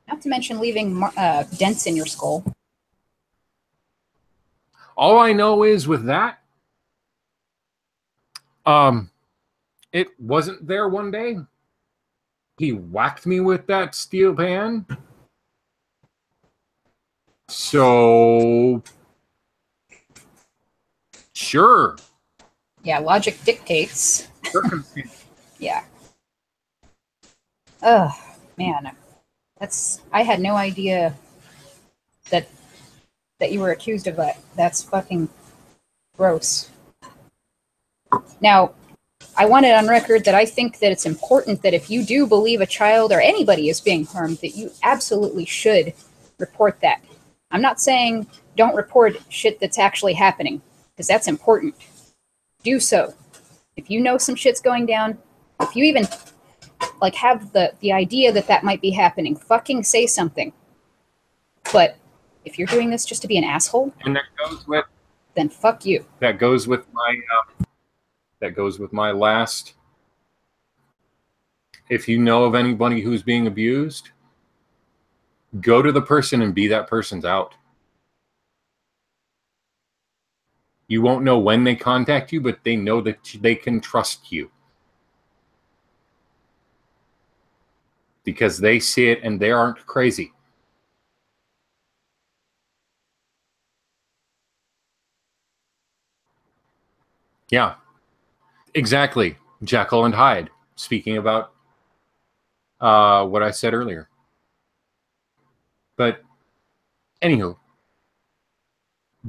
Not to mention leaving dents in your skull. All I know is with that, it wasn't there one day. He whacked me with that steel pan. So, sure. Yeah, logic dictates. Yeah. Oh, man. I had no idea that you were accused of that. That's fucking gross. Now, I want it on record that I think that it's important that if you do believe a child or anybody is being harmed, that you absolutely should report that. I'm not saying don't report shit that's actually happening, because that's important. Do so. If you know some shit's going down, if you even like have the idea that that might be happening, fucking say something. But if you're doing this just to be an asshole, and that goes with, then fuck you. That goes with my last. If you know of anybody who's being abused, go to the person and be that person's out. You won't know when they contact you, but they know that they can trust you. Because they see it and they aren't crazy. Yeah, exactly. Jekyll and Hyde. Speaking about what I said earlier. But anywho,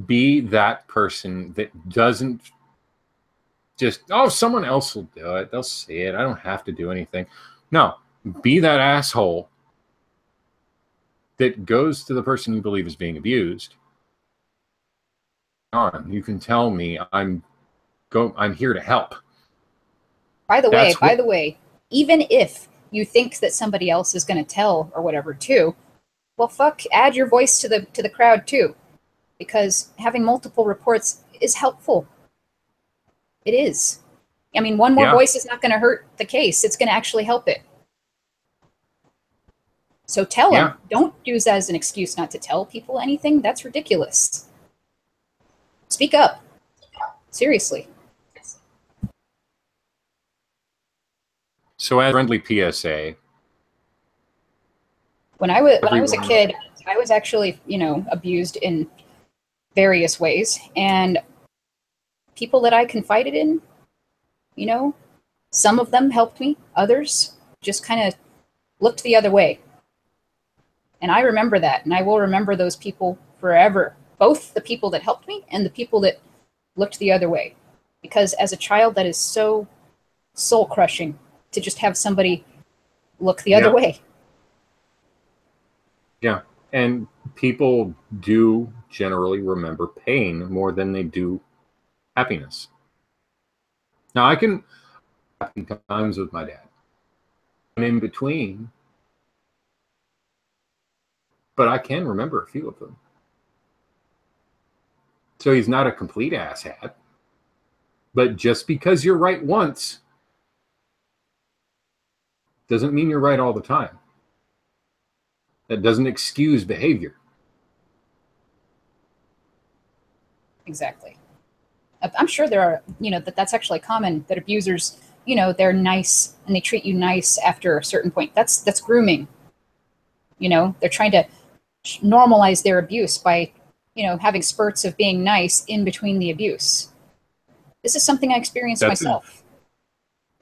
be that person that doesn't just, oh, someone else will do it. They'll see it. I don't have to do anything. No, be that asshole that goes to the person you believe is being abused. You can tell me I'm here to help. By the way, even if you think that somebody else is going to tell or whatever too, well, fuck, add your voice to the crowd too, because having multiple reports is helpful. It is. I mean, one more voice is not going to hurt the case. It's going to actually help it. So tell them. Don't use that as an excuse not to tell people anything. That's ridiculous. Speak up. Seriously. So, as a friendly PSA, when I was a kid, I was actually, abused in various ways, and people that I confided in, some of them helped me, others just kind of looked the other way. And I remember that, and I will remember those people forever, both the people that helped me and the people that looked the other way. Because as a child, that is so soul-crushing to just have somebody look the other way. Yeah, and people do generally remember pain more than they do happiness. Now, I can happy times with my dad, and in between, but I can remember a few of them. So he's not a complete asshat. But just because you're right once doesn't mean you're right all the time. That doesn't excuse behavior. Exactly. I'm sure there are, that's actually common, that abusers, they're nice and they treat you nice after a certain point. That's grooming. They're trying to normalize their abuse by, having spurts of being nice in between the abuse. This is something I experienced myself.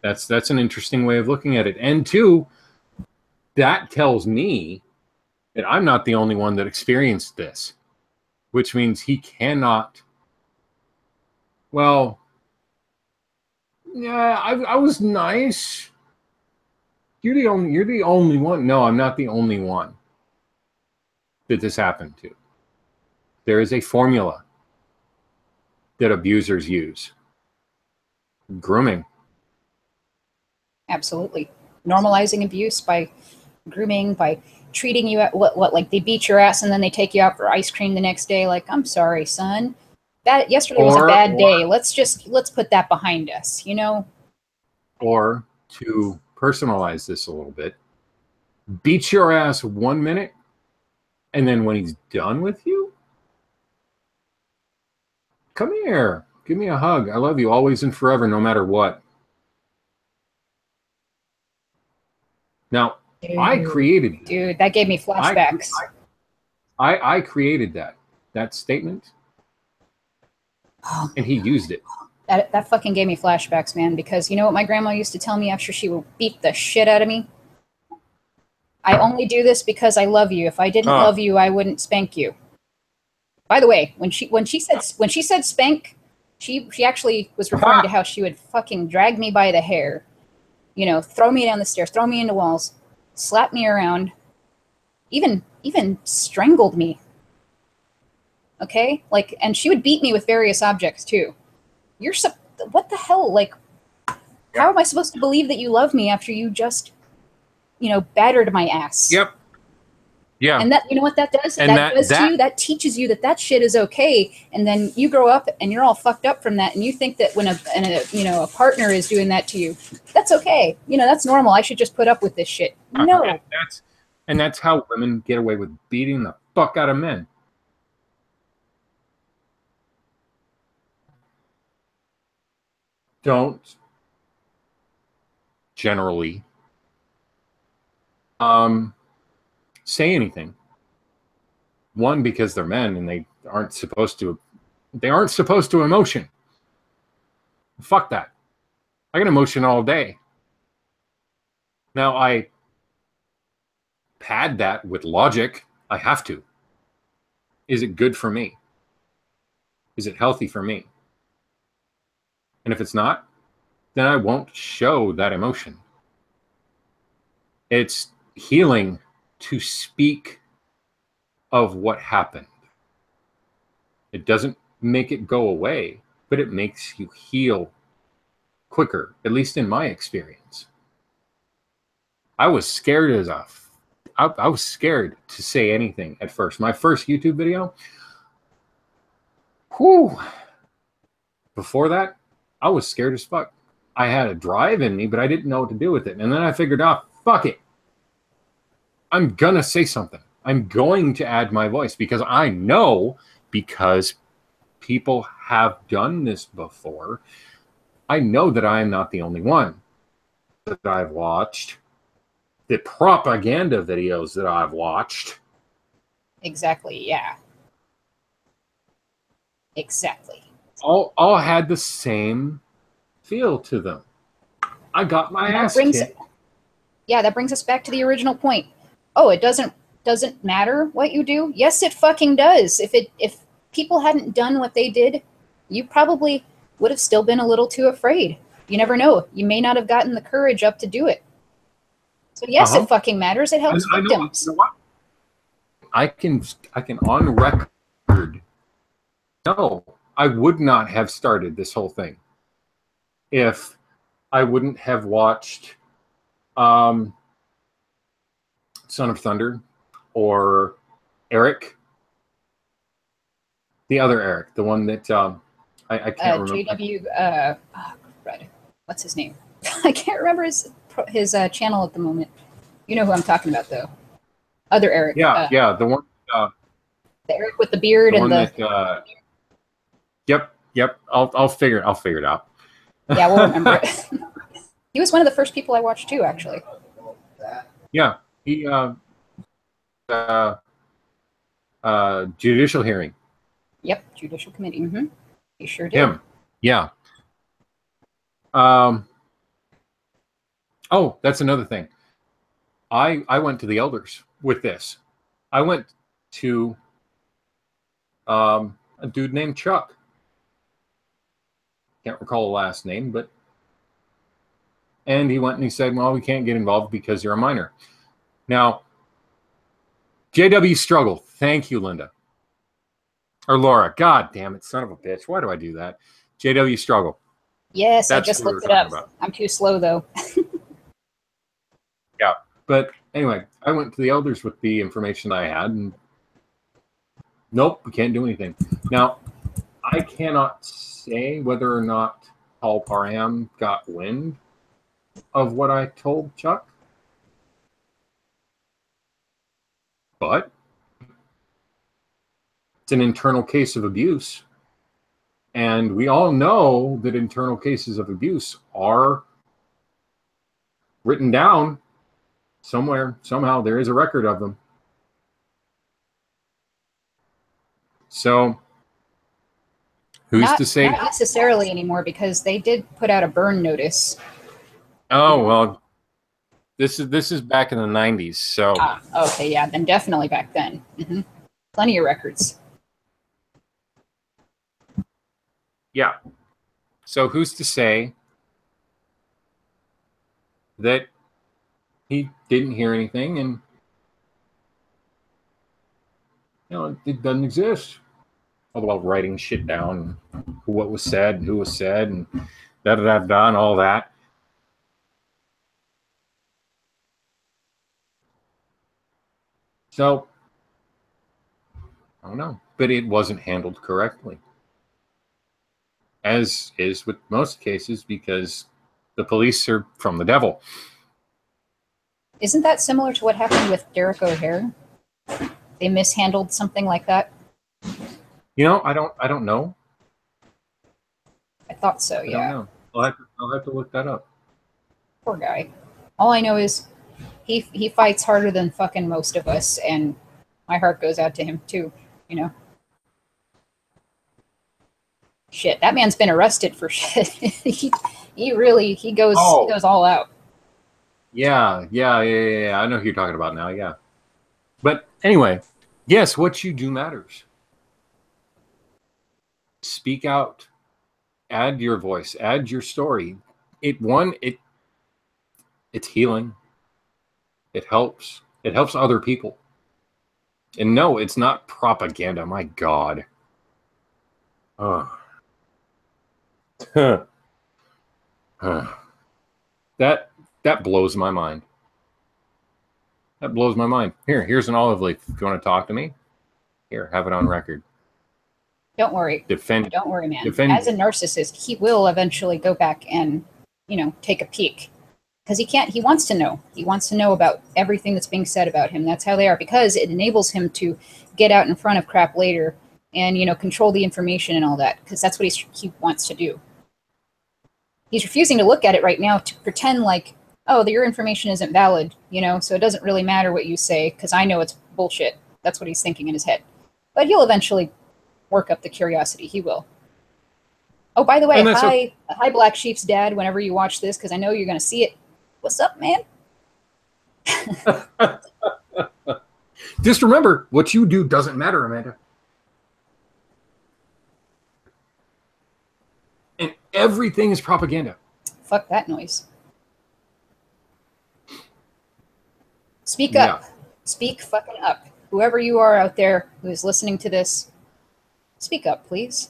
That's an interesting way of looking at it. And two, that tells me that I'm not the only one that experienced this, which means he cannot. Well, yeah, I was nice. You're the only one. No, I'm not the only one that this happened to. There is a formula that abusers use. Grooming. Absolutely. Normalizing abuse by grooming, by treating you at what like they beat your ass and then they take you out for ice cream the next day. Like, I'm sorry, son. That yesterday was a bad day. Let's put that behind us, you know? Or to personalize this a little bit, beats your ass 1 minute, and then when he's done with you, come here, give me a hug. I love you always and forever, no matter what. Now, I created that. Dude, that gave me flashbacks. I created that statement, and he used it. That fucking gave me flashbacks, man, because you know what my grandma used to tell me after she would beat the shit out of me? I only do this because I love you. If I didn't love you, I wouldn't spank you. By the way, when she said spank, she actually was referring to how she would fucking drag me by the hair, you know, throw me down the stairs, throw me into walls, slap me around, even strangled me. Okay? Like, and she would beat me with various objects too. What the hell? Like, how am I supposed to believe that you love me after you just, you know, battered my ass? Yep. Yeah. And that, you know what that does? And that does to you? That teaches you that shit is okay. And then you grow up and you're all fucked up from that. And you think that when a partner is doing that to you, that's okay. You know, that's normal. I should just put up with this shit. No. And that's how women get away with beating the fuck out of men. Don't generally say anything. One, because they're men and they aren't supposed to emotion. Fuck that. I get emotion all day. Now I pad that with logic. I have to. Is it good for me? Is it healthy for me? And if it's not, then I won't show that emotion. It's healing to speak of what happened. It doesn't make it go away, but it makes you heal quicker, at least in my experience. I was scared I was scared to say anything at first. My first YouTube video, before that, I was scared as fuck. I had a drive in me, but I didn't know what to do with it. And then I figured out, fuck it. I'm gonna say something. I'm going to add my voice because I know, because people have done this before, I know that I am not the only one that I've watched. The propaganda videos that I've watched. Exactly, yeah. Exactly. All had the same feel to them. I got my ass kicked. Yeah, that brings us back to the original point. Oh, it doesn't matter what you do? Yes, it fucking does. If people hadn't done what they did, you probably would have still been a little too afraid. You never know. You may not have gotten the courage up to do it. So yes, it fucking matters. It helps victims. You know what? I can on record. No, I would not have started this whole thing if I wouldn't have watched Son of Thunder or Eric, the other Eric, the one that I can't remember. JW, what's his name? I can't remember his channel at the moment. You know who I'm talking about, though. Other Eric. Yeah, the one. The Eric with the beard and the. Yep. I'll figure it out. Yeah, we'll remember it. He was one of the first people I watched too, actually. Yeah, he judicial hearing. Yep, judicial committee. Mm-hmm. He sure did. Him. Yeah. Oh, that's another thing. I went to the elders with this. I went to a dude named Chuck. Can't recall the last name, but And he went and he said, well, we can't get involved because you're a minor. Now, JW Struggle. Thank you, Linda. Or Laura. God damn it, son of a bitch. Why do I do that? JW Struggle. Yes, that's I just looked it up. About. I'm too slow, though. Yeah. But anyway, I went to the elders with the information I had, and nope, we can't do anything. Now, I cannot say whether or not Paul Parham got wind of what I told Chuck. But it's an internal case of abuse. And we all know that internal cases of abuse are written down somewhere. Somehow there is a record of them. So who's to say? Not necessarily anymore, because they did put out a burn notice. Oh, well, this is back in the 90s. So okay, yeah, then definitely back then. Mm-hmm. Plenty of records. Yeah. So who's to say that he didn't hear anything and it doesn't exist? All while writing shit down, what was said, and who was said, and da da da da, and all that. So I don't know, but it wasn't handled correctly, as is with most cases, because the police are from the devil. Isn't that similar to what happened with Derek O'Hare? They mishandled something like that. You know, I don't know. I thought so. Yeah. I don't know. I'll have to look that up. Poor guy. All I know is he fights harder than fucking most of us, and my heart goes out to him too. You know. Shit, that man's been arrested for shit. he goes all out. Yeah. I know who you're talking about now. Yeah. But anyway, yes, what you do matters. Speak out. Add your voice. Add your story. It's healing. It helps. It helps other people. And no, it's not propaganda. My God. Oh. That blows my mind. That blows my mind. Here's an olive leaf. If you want to talk to me, here, have it on record. Don't worry. Don't worry, man. As a narcissist, he will eventually go back and, take a peek. Because he wants to know. He wants to know about everything that's being said about him. That's how they are. Because it enables him to get out in front of crap later and, control the information and all that. Because that's what he wants to do. He's refusing to look at it right now to pretend like, oh, your information isn't valid, so it doesn't really matter what you say because I know it's bullshit. That's what he's thinking in his head. But he'll eventually work up the curiosity. He will. Oh, by the way, hi, Black Sheep's dad, whenever you watch this, because I know you're going to see it. What's up, man? Just remember, what you do doesn't matter, Amanda. And everything is propaganda. Fuck that noise. Speak up. Yeah. Speak fucking up. Whoever you are out there who is listening to this, speak up, please.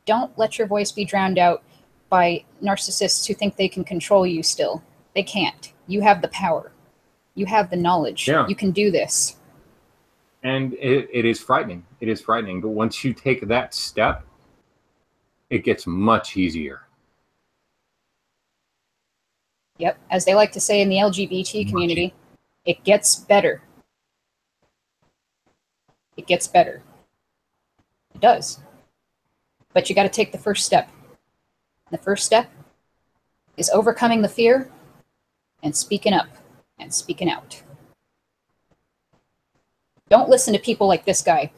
Don't let your voice be drowned out by narcissists who think they can control you still. They can't. You have the power. You have the knowledge. Yeah. You can do this. And it is frightening. It is frightening. But once you take that step, it gets much easier. Yep. As they like to say in the LGBT community, it gets better. It gets better. It does. But you got to take the first step. The first step is overcoming the fear and speaking up and speaking out. Don't listen to people like this guy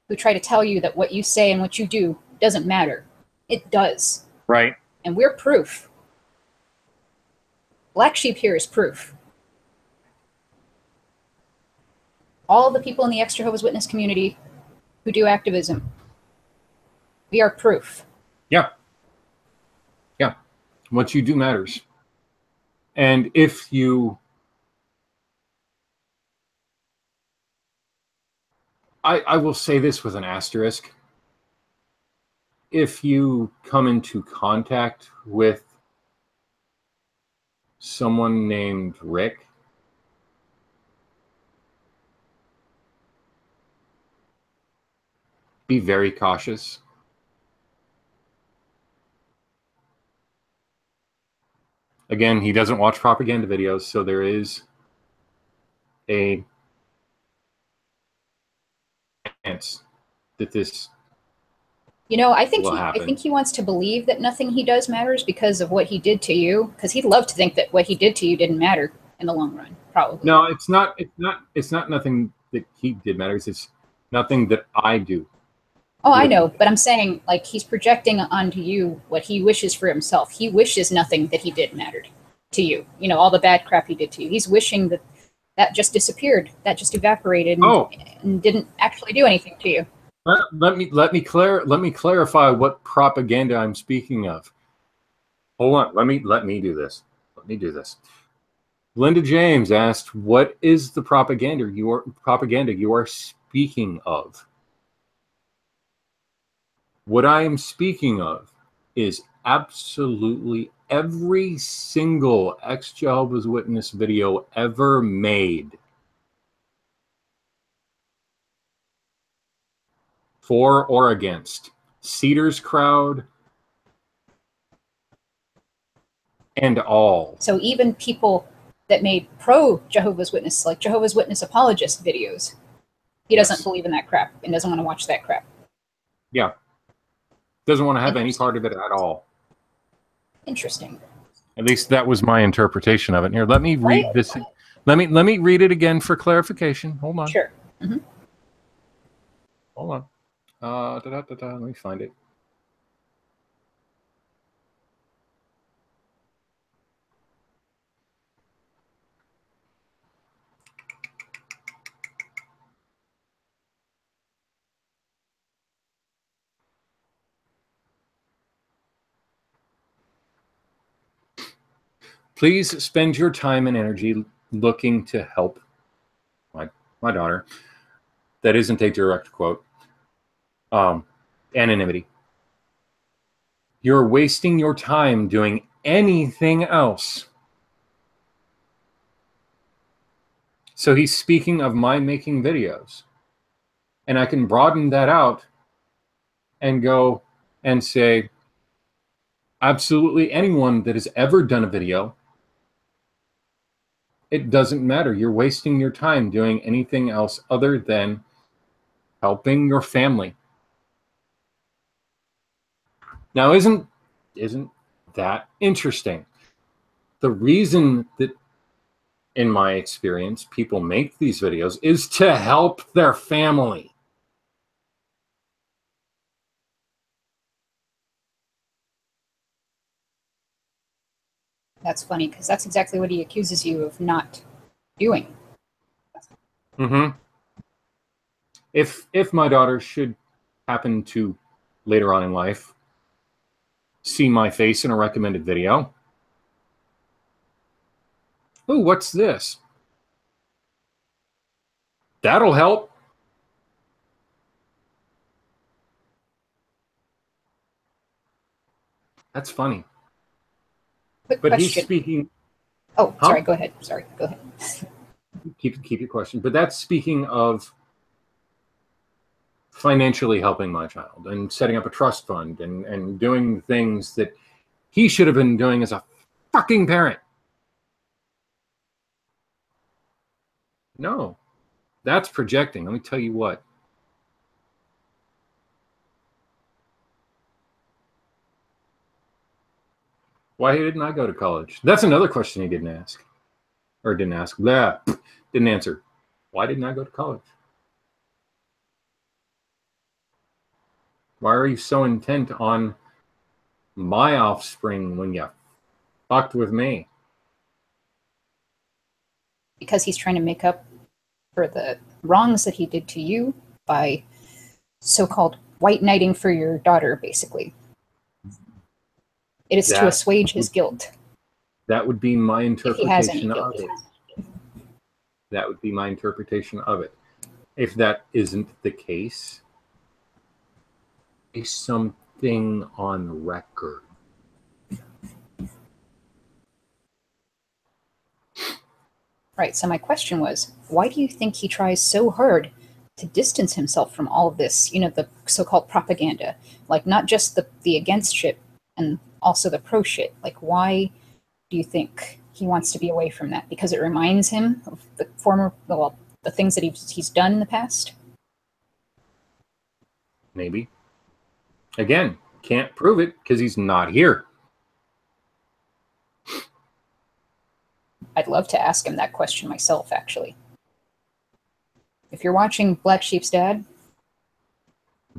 who try to tell you that what you say and what you do doesn't matter. It does. Right. And we're proof. Black Sheep here is proof. All the people in the ex-Jehovah's Witness community who do activism, we are proof. Yeah. Yeah. What you do matters. And if you, I will say this with an asterisk, if you come into contact with someone named Rick, be very cautious. Again, he doesn't watch propaganda videos, so there is a chance that this I think he wants to believe that nothing he does matters because of what he did to you. Because he'd love to think that what he did to you didn't matter in the long run, probably. No, it's not nothing that he did matters. It's nothing that I do. Oh, I know, but I'm saying, like, he's projecting onto you what he wishes for himself. He wishes nothing that he did mattered to you. All the bad crap he did to you. He's wishing that just disappeared, that just evaporated, and didn't actually do anything to you. Let me clarify what propaganda I'm speaking of. Hold on. Let me do this. Linda James asked, "What is the propaganda you are speaking of?" What I am speaking of is absolutely every single ex-Jehovah's Witness video ever made. For or against. Cedars crowd and all. So even people that made pro-Jehovah's Witness, like Jehovah's Witness apologist videos, he doesn't believe in that crap and doesn't want to watch that crap. Yeah. Doesn't want to have any part of it at all. Interesting. At least that was my interpretation of it. Here, let me read this. Let me read it again for clarification. Hold on. Sure. Mm-hmm. Hold on. Let me find it. Please spend your time and energy looking to help my daughter. That isn't a direct quote. Anonymity. You're wasting your time doing anything else. So he's speaking of my making videos. And I can broaden that out and go and say, absolutely anyone that has ever done a video, it doesn't matter. You're wasting your time doing anything else other than helping your family. Now, isn't that interesting? The reason that, in my experience, people make these videos is to help their family. That's funny because that's exactly what he accuses you of not doing. Mm-hmm. If my daughter should happen to later on in life see my face in a recommended video, oh, what's this? That'll help. That's funny. Quick but question. He's speaking. Oh, sorry. Go ahead. Sorry. Go ahead. Keep your question. But that's speaking of financially helping my child and setting up a trust fund and doing things that he should have been doing as a fucking parent. No, that's projecting. Let me tell you what. Why didn't I go to college? That's another question he didn't ask. Or didn't ask. Blah. Didn't answer. Why didn't I go to college? Why are you so intent on my offspring when you fucked with me? Because he's trying to make up for the wrongs that he did to you by so-called white knighting for your daughter, basically. It is to assuage his guilt. That would be my if he has any interpretation of guilt. it. That would be my interpretation of it. If that isn't the case, is something on record. Right, so my question was, why do you think he tries so hard to distance himself from all of this, you know, the so-called propaganda? Like, not just the against shit, and also the pro shit. Like, why do you think he wants to be away from that? Because it reminds him of the former, well, the things that he's done in the past? Maybe. Again, can't prove it because he's not here. I'd love to ask him that question myself, actually. If you're watching Black Sheep's dad,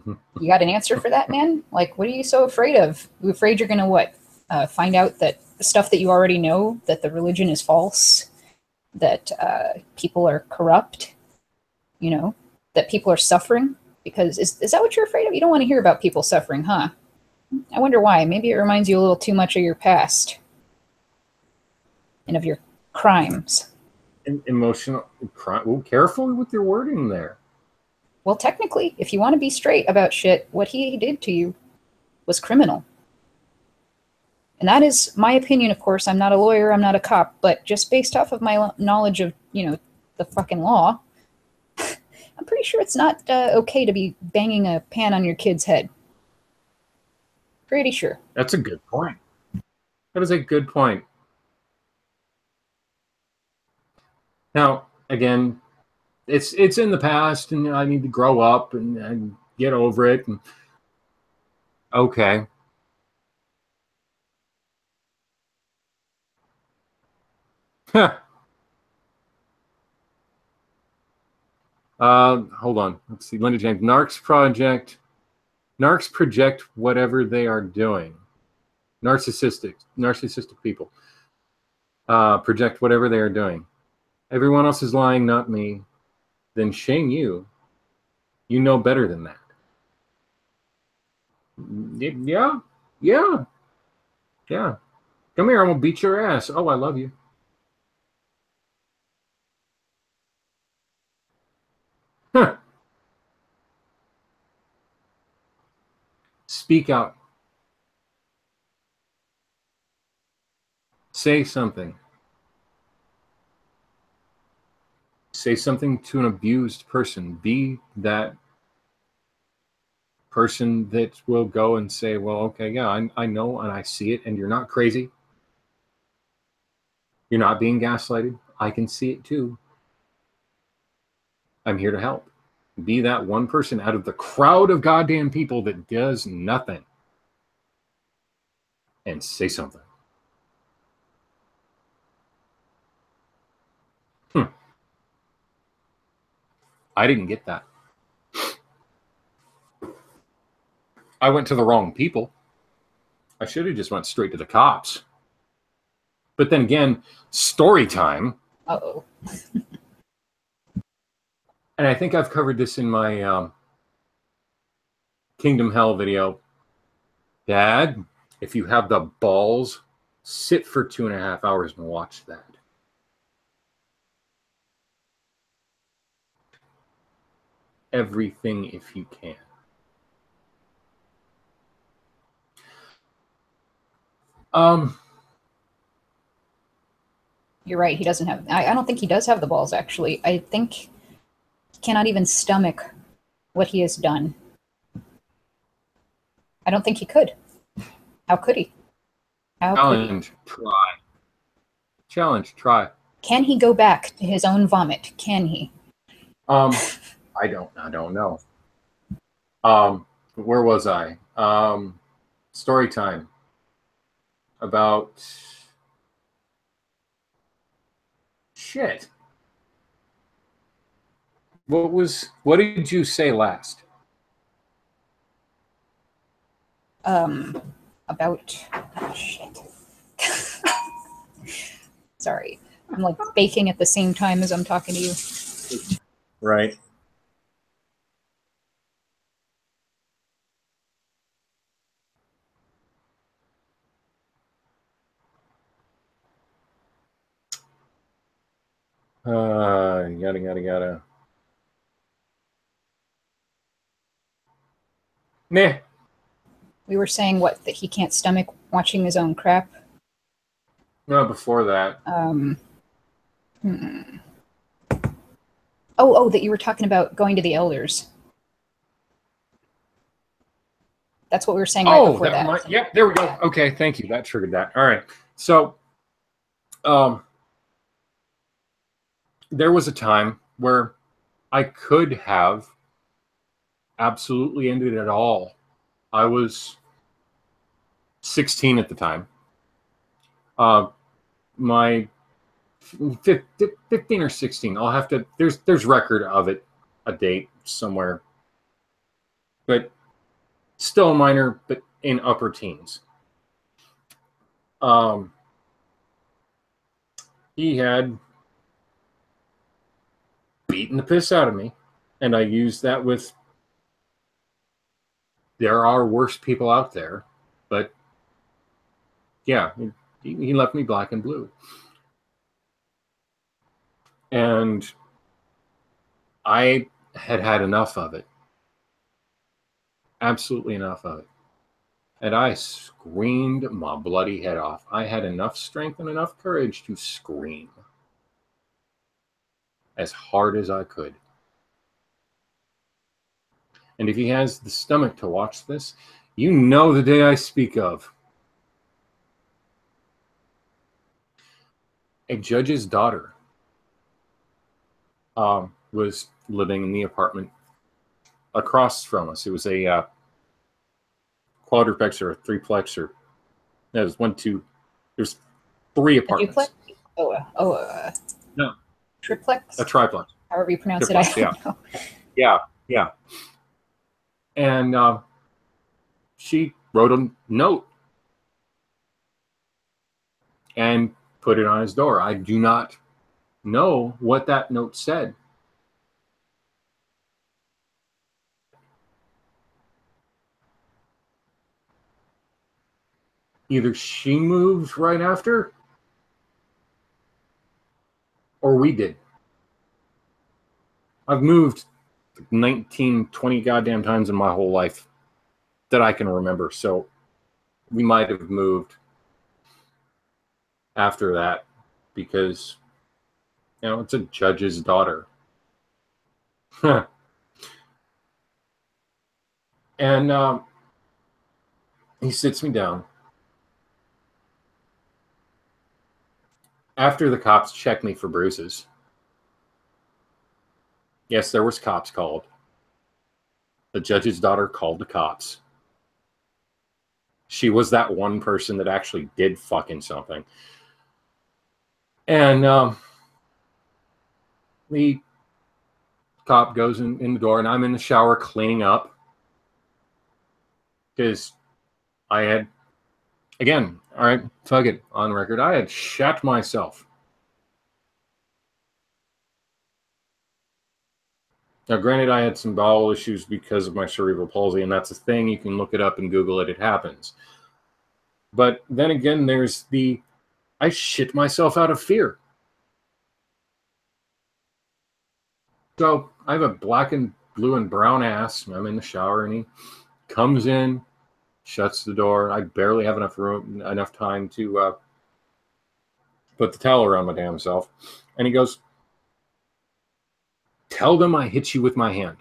you got an answer for that, man? Like, what are you so afraid of? You afraid you're going to what? Find out that the stuff that you already know, that the religion is false, that people are corrupt, you know, that people are suffering? Because is that what you're afraid of? You don't want to hear about people suffering, huh? I wonder why. Maybe it reminds you a little too much of your past and of your crimes. Emotional crime. Well, careful with your wording there. Well, technically, if you want to be straight about shit, what he did to you was criminal. And that is my opinion, of course. I'm not a lawyer, I'm not a cop, but just based off of my knowledge of, you know, the fucking law, I'm pretty sure it's not okay to be banging a pan on your kid's head. Pretty sure. That's a good point. That is a good point. Now, again, it's in the past, and I need to grow up and get over it. And, okay. Hold on. Let's see. Linda James. Narcs project whatever they are doing. Narcissistic people project whatever they are doing. Everyone else is lying, not me. Then shame you. You know better than that. Yeah. Yeah. Yeah. Come here. I'm going to beat your ass. Oh, I love you. Huh. Speak out. Say something. Say something to an abused person. Be that person that will go and say, well, okay, yeah, I know and I see it, and you're not crazy. You're not being gaslighted. I can see it too. I'm here to help. Be that one person out of the crowd of goddamn people that does nothing. And say something. I didn't get that. I went to the wrong people. I should have just went straight to the cops. But then again, story time. Uh-oh. And I think I've covered this in my Kingdom Hell video. Dad, if you have the balls, sit for 2.5 hours and watch that. Everything if you can. You're right, he doesn't have... I don't think he does have the balls, actually. I think he cannot even stomach what he has done. I don't think he could. How could he? How Challenge, try. Challenge, try. Can he go back to his own vomit? Can he? I don't know. Where was I? Story time about shit. What did you say last? About shit. Sorry. I'm like baking at the same time as I'm talking to you. Right. Yada. Meh. We were saying what, that he can't stomach watching his own crap. No, before that. Oh, that you were talking about going to the elders. That's what we were saying right before that. Yeah, there we go. Okay, thank you. That triggered that. All right. So, there was a time where I could have absolutely ended it all. I was 16 at the time. My 15 or 16. I'll have to. There's record of it, a date somewhere, but still minor, but in upper teens. He had beaten the piss out of me, and I used that with. There are worse people out there, but yeah, he left me black and blue. And I had enough of it. Absolutely enough of it. And I screamed my bloody head off. I had enough strength and enough courage to scream as hard as I could. And if he has the stomach to watch this, you know the day I speak of. A judge's daughter was living in the apartment across from us. It was a quadruplex or a threeplex, or that was there's 3 apartments. No. Triplex? A triplex. However you pronounce triplex, it, I don't know. Yeah. And she wrote a note and put it on his door. I do not know what that note said. Either she moved right after, or we did. I've moved 19, 20 goddamn times in my whole life that I can remember. So we might have moved after that because, it's a judge's daughter. And he sits me down. After the cops checked me for bruises. Yes, there was cops called. The judge's daughter called the cops. She was that one person that actually did fucking something. And the cop goes in the door, and I'm in the shower cleaning up. Because I had, again, all right, fuck it, on record, I had shat myself. Now, granted, I had some bowel issues because of my cerebral palsy, and that's a thing. You can look it up and Google it. It happens. But then again, there's I shit myself out of fear. So I have a black and blue and brown ass. I'm in the shower, and he comes in, shuts the door. I barely have enough time to put the towel around my damn self. And he goes, "Tell them I hit you with my hand."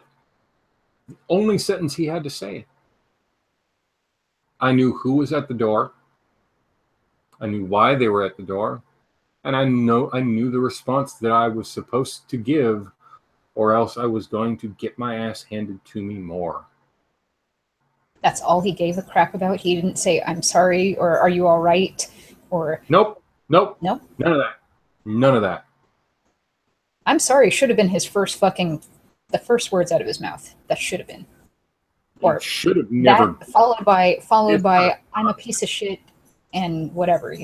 The only sentence he had to say. I knew who was at the door. I knew why they were at the door. And I knew the response that I was supposed to give, or else I was going to get my ass handed to me more. That's all he gave a crap about? He didn't say, "I'm sorry," or "Are you all right?" Or Nope. Nope? None of that. "I'm sorry" should have been his the first words out of his mouth. That should have been. Or should have never. That, followed by "I'm a piece of shit" and whatever,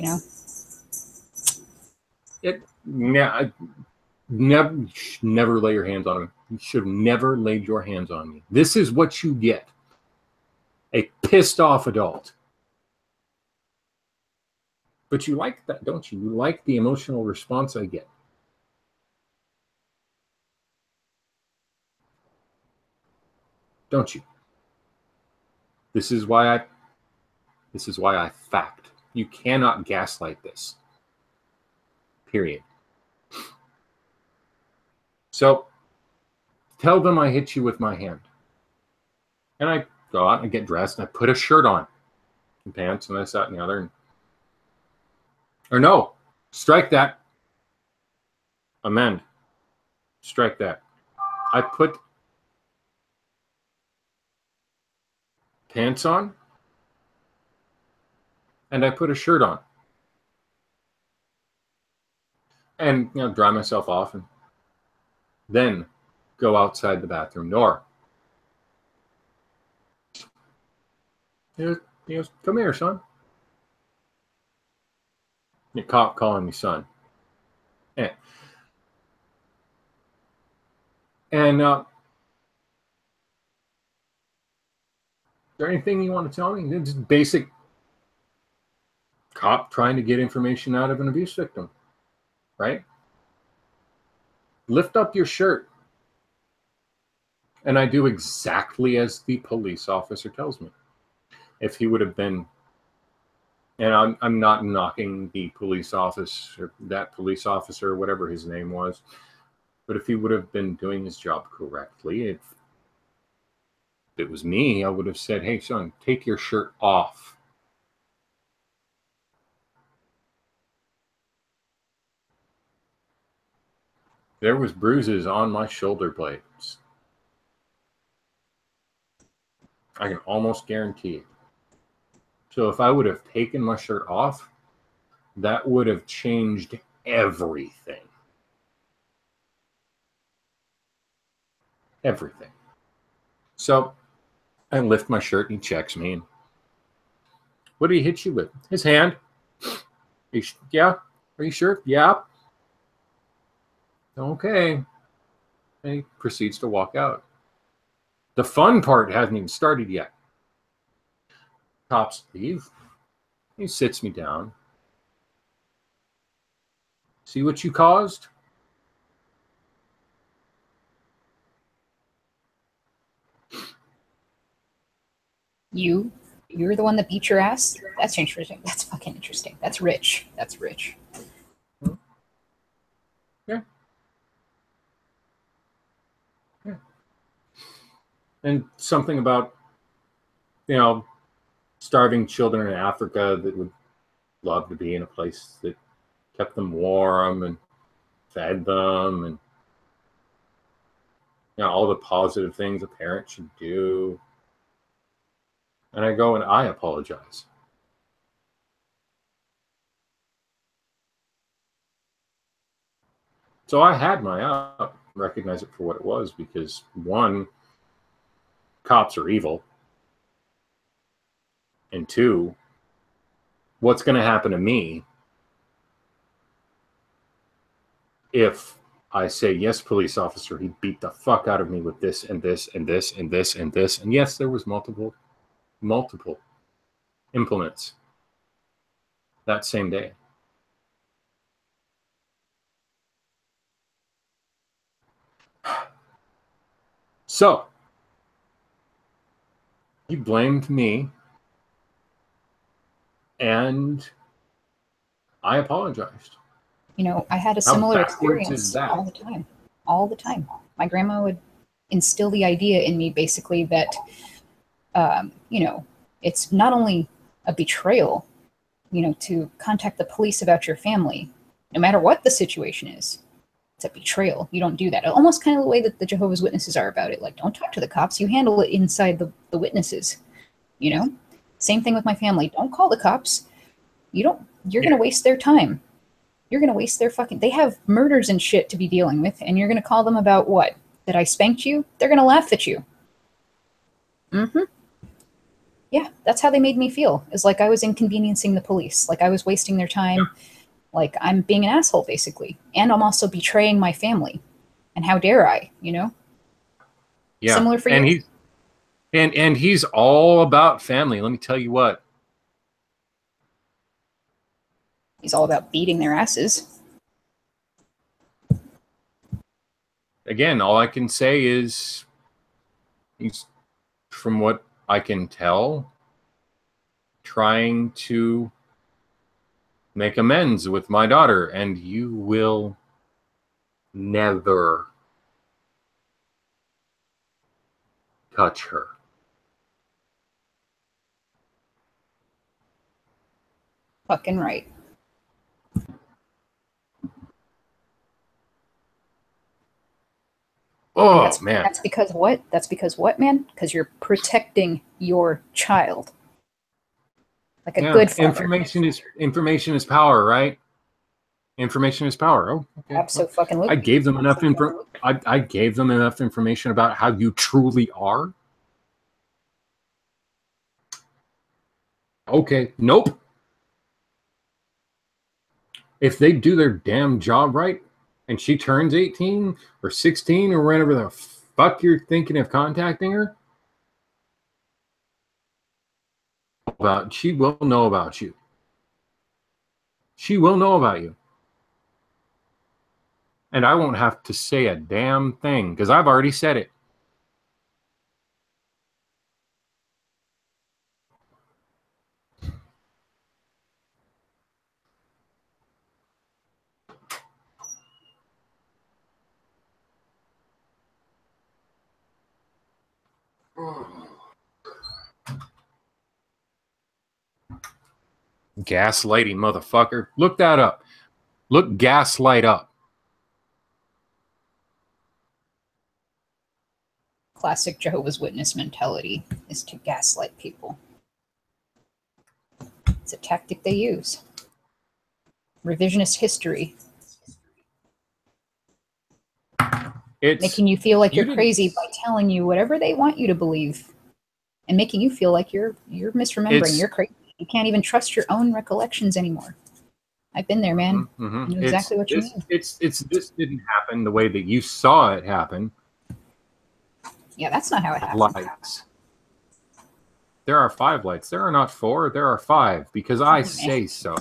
Never lay your hands on him. You should have never laid your hands on me. This is what you get. A pissed off adult. But you like that, don't you? You like the emotional response I get. Don't you? This is why I fact. You cannot gaslight this. Period. So tell them I hit you with my hand. And I go out and I get dressed and I put a shirt on and pants and this, that, and the other. Or no, strike that. Amend. Strike that. I put pants on and I put a shirt on. And, dry myself off and then go outside the bathroom door. He goes, come here, son. The cop calling me son. And is there anything you want to tell me? Just basic cop trying to get information out of an abuse victim, right? Lift up your shirt. And I do exactly as the police officer tells me. If he would have been, and I'm not knocking the police officer, that police officer, whatever his name was, but if he would have been doing his job correctly, if it was me, I would have said, hey, son, take your shirt off. There was bruises on my shoulder blades. I can almost guarantee it. So if I would have taken my shirt off, that would have changed everything. Everything. So I lift my shirt and he checks me. And what did he hit you with? His hand. Yeah. Are you sure? Yeah. Okay. And he proceeds to walk out. The fun part hasn't even started yet. Cops leave. He sits me down. See what you caused? You're the one that beat your ass? That's interesting. That's fucking interesting. That's rich. That's rich. Yeah. Yeah. And something about, starving children in Africa that would love to be in a place that kept them warm and fed them, and all the positive things a parent should do. And I go and I apologize. So I had my up, recognize it for what it was, because one, cops are evil. And two, what's going to happen to me if I say, yes, police officer, he beat the fuck out of me with this and this and this and this and this. And yes, there was multiple implements that same day. So he blamed me and I apologized. I had a similar experience all the time. All the time. My grandma would instill the idea in me basically that, it's not only a betrayal, to contact the police about your family, no matter what the situation is. It's a betrayal. You don't do that. Almost kind of the way that the Jehovah's Witnesses are about it. Like, don't talk to the cops. You handle it inside the witnesses, Same thing with my family. Don't call the cops. You're going to waste their time. You're going to waste their they have murders and shit to be dealing with, and you're going to call them about what? That I spanked you? They're going to laugh at you. Mm-hmm. Yeah, that's how they made me feel. It's like I was inconveniencing the police, like I was wasting their time, like I'm being an asshole, basically. And I'm also betraying my family. And how dare I, Yeah. Similar for you. And he's all about family. Let me tell you what. He's all about beating their asses. Again, all I can say is he's from what I can tell, trying to make amends with my daughter, and you will never touch her. Fucking right. Oh, man. That's because what? That's because what, man? Because you're protecting your child. Like a good father. Information is power, right? Information is power. Oh, okay. Absolutely. I gave them enough I gave them enough information about how you truly are. Okay, nope. If they do their damn job right, and she turns 18 or 16 or whenever the fuck you're thinking of contacting her, she will know about you. She will know about you. And I won't have to say a damn thing because I've already said it. Gaslighting motherfucker. Look that up. Look gaslight up. Classic Jehovah's Witness mentality is to gaslight people. It's a tactic they use. Revisionist history. It's making you feel like you're crazy by telling you whatever they want you to believe and making you feel like you're misremembering. You're crazy. You can't even trust your own recollections anymore. I've been there, man. Mm-hmm. I know exactly what you mean. This didn't happen the way that you saw it happen. Yeah, that's not how it happened. Lights. There are 5 lights. There are not 4. There are 5 because I say so.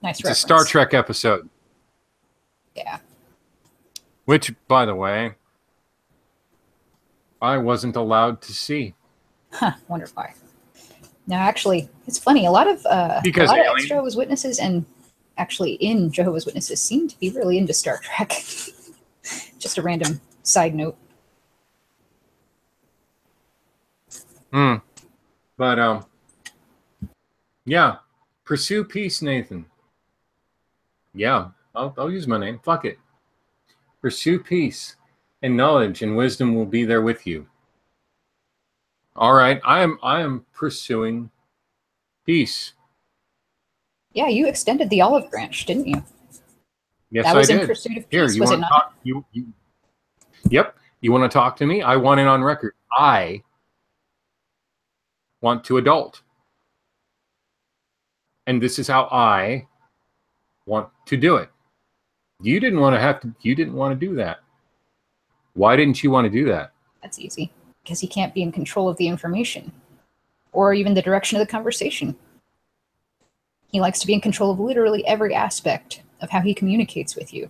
Nice it's reference. A Star Trek episode. Yeah. Which, by the way, I wasn't allowed to see. Huh. Wonder why. Now, actually, it's funny. A lot of Jehovah's Witnesses and actually in Jehovah's Witnesses seem to be really into Star Trek. Just a random side note. But yeah, pursue peace, Nathan. Yeah, I'll use my name. Fuck it. Pursue peace, and knowledge and wisdom will be there with you. All right, I am pursuing peace. Yeah, you extended the olive branch, didn't you? Yes, that was I did. In pursuit of peace, Here, you was want it not? Talk, yep. You want to talk to me? I want it on record. I want to adult. And this is how I want to do it. You didn't want to do that. Why didn't you want to do that? That's easy. Because he can't be in control of the information or even the direction of the conversation. He likes to be in control of literally every aspect of how he communicates with you.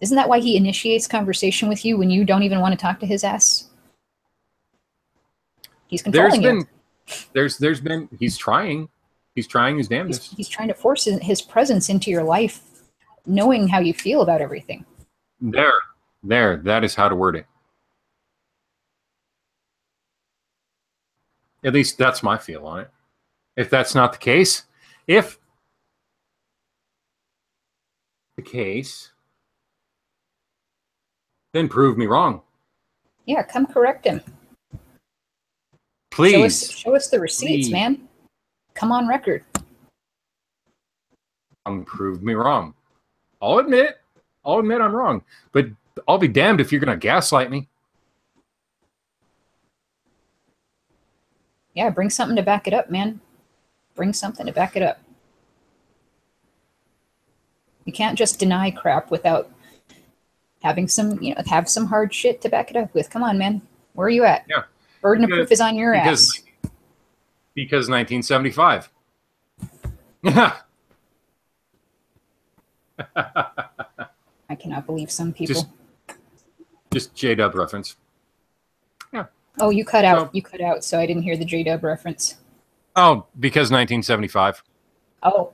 Isn't that why he initiates conversation with you when you don't even want to talk to his ass? He's controlling you. He's trying his damnedest. He's trying to force his presence into your life, knowing how you feel about everything. That is how to word it. At least that's my feel on it. If that's not the case, then prove me wrong. Yeah, come correct him. Please. Show us the receipts, man. Come on record. Prove me wrong. I'll admit I'm wrong. But I'll be damned if you're going to gaslight me. Yeah, bring something to back it up, man. Bring something to back it up. You can't just deny crap without having some hard shit to back it up with. Come on, man. Where are you at? Yeah. Burden of proof is on your ass. Because 1975. I cannot believe some people. Just J-Dub reference. Yeah. Oh, you cut out. You cut out, so I didn't hear the J-Dub reference. Oh, because 1975. Oh,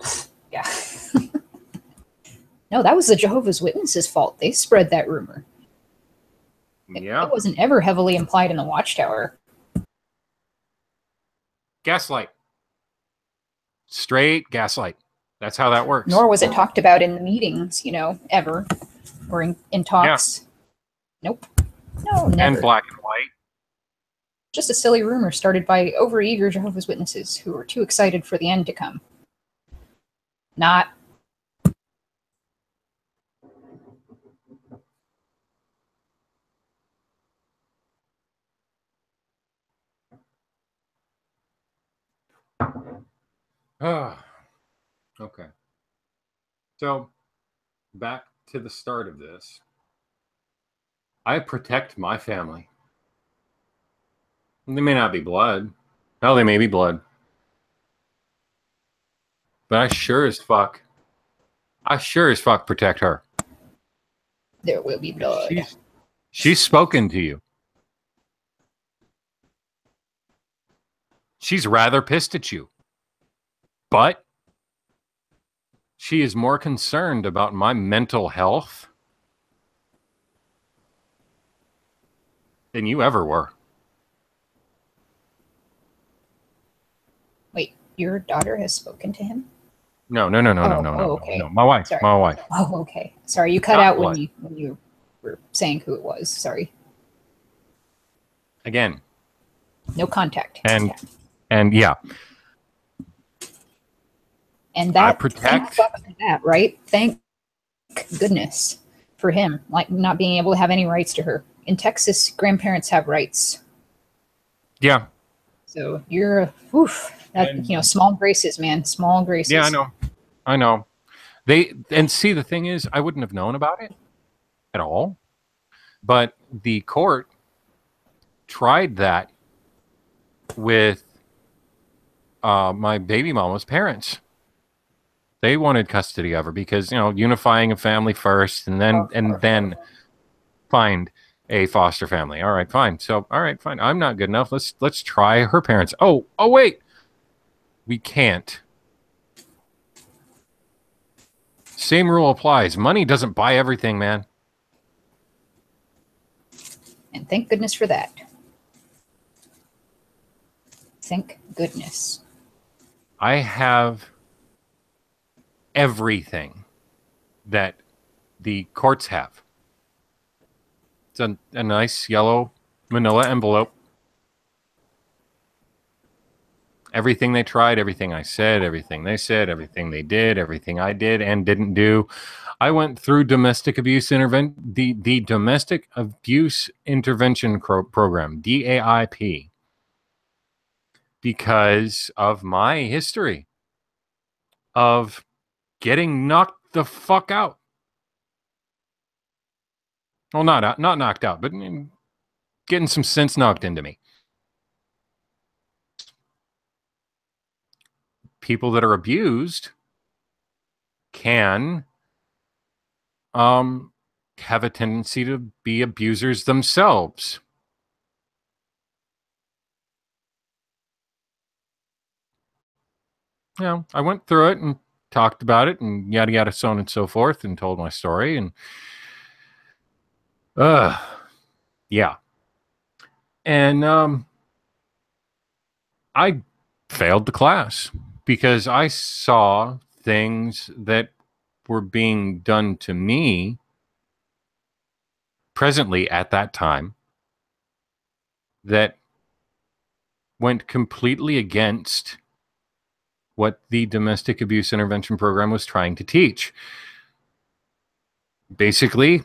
yeah. No, that was the Jehovah's Witnesses' fault. They spread that rumor. Yeah. It wasn't ever heavily implied in the Watchtower. Gaslight. Straight gaslight. That's how that works. Nor was it talked about in the meetings, ever. Or in talks. Yeah. Nope. No, never. And black and white. Just a silly rumor started by overeager Jehovah's Witnesses who were too excited for the end to come. Not. Okay. So, back to the start of this. I protect my family. They may not be blood. Hell, they may be blood. But I sure as fuck protect her. There will be blood. She's spoken to you. She's rather pissed at you. But she is more concerned about my mental health than you ever were. Wait, your daughter has spoken to him? No. Okay. No, my wife. Sorry. My wife. Oh, okay. Sorry, you cut out when you were saying who it was. Sorry. Again. No contact. And yeah. And that I protect that, right? Thank goodness for him, like not being able to have any rights to her. In Texas, grandparents have rights. Yeah. So you're small graces, man. Small graces. Yeah, I know. See, the thing is, I wouldn't have known about it at all. But the court tried that with my baby mama's parents. They wanted custody of her because, unifying a family first and then find a foster family. All right, fine. So, all right, fine. I'm not good enough. Let's try her parents. Oh, wait. We can't. Same rule applies. Money doesn't buy everything, man. And thank goodness for that. Thank goodness. I have everything that the courts have. It's a nice yellow manila envelope. Everything they tried, everything I said, everything they said, everything they did, everything I did and didn't do. I went through domestic abuse the Domestic Abuse Intervention Program, DAIP, because of my history of getting knocked the fuck out. Well, not knocked out, but getting some sense knocked into me. People that are abused can have a tendency to be abusers themselves. I went through it and talked about it and yada yada, so on and so forth, and told my story, and yeah. And I failed the class because I saw things that were being done to me presently at that time that went completely against what the Domestic Abuse Intervention Program was trying to teach. Basically,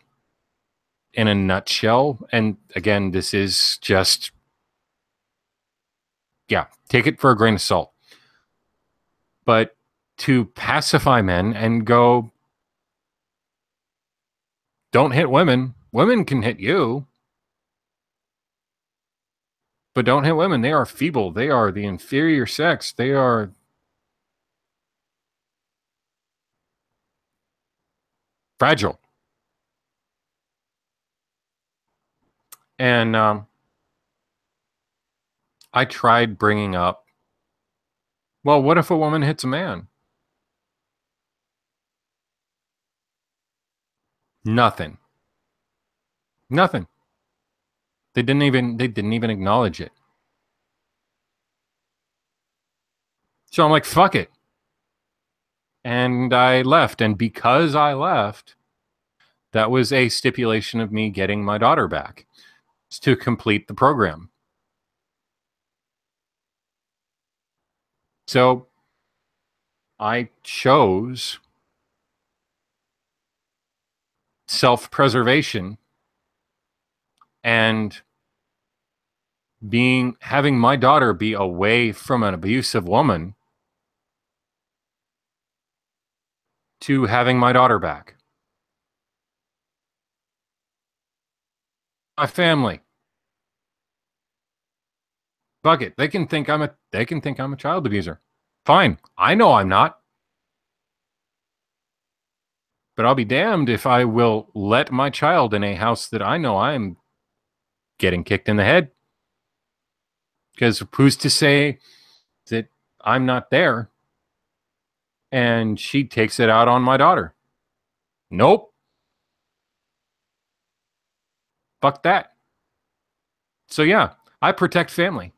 in a nutshell, and again, this is just, take it for a grain of salt. But to pacify men and go, don't hit women. Women can hit you. But don't hit women. They are feeble. They are the inferior sex. They are fragile. And I tried bringing up, well, what if a woman hits a man? Nothing. Nothing. They didn't even acknowledge it. So I'm like, fuck it. And I left. And because I left, that was a stipulation of me getting my daughter back to complete the program. So I chose self-preservation and having my daughter be away from an abusive woman to having my daughter back. My family. Fuck it. They can think I'm a child abuser. Fine. I know I'm not. But I'll be damned if I will let my child in a house that I know I'm getting kicked in the head. Because who's to say that I'm not there and she takes it out on my daughter? Nope. Fuck that. So yeah, I protect family.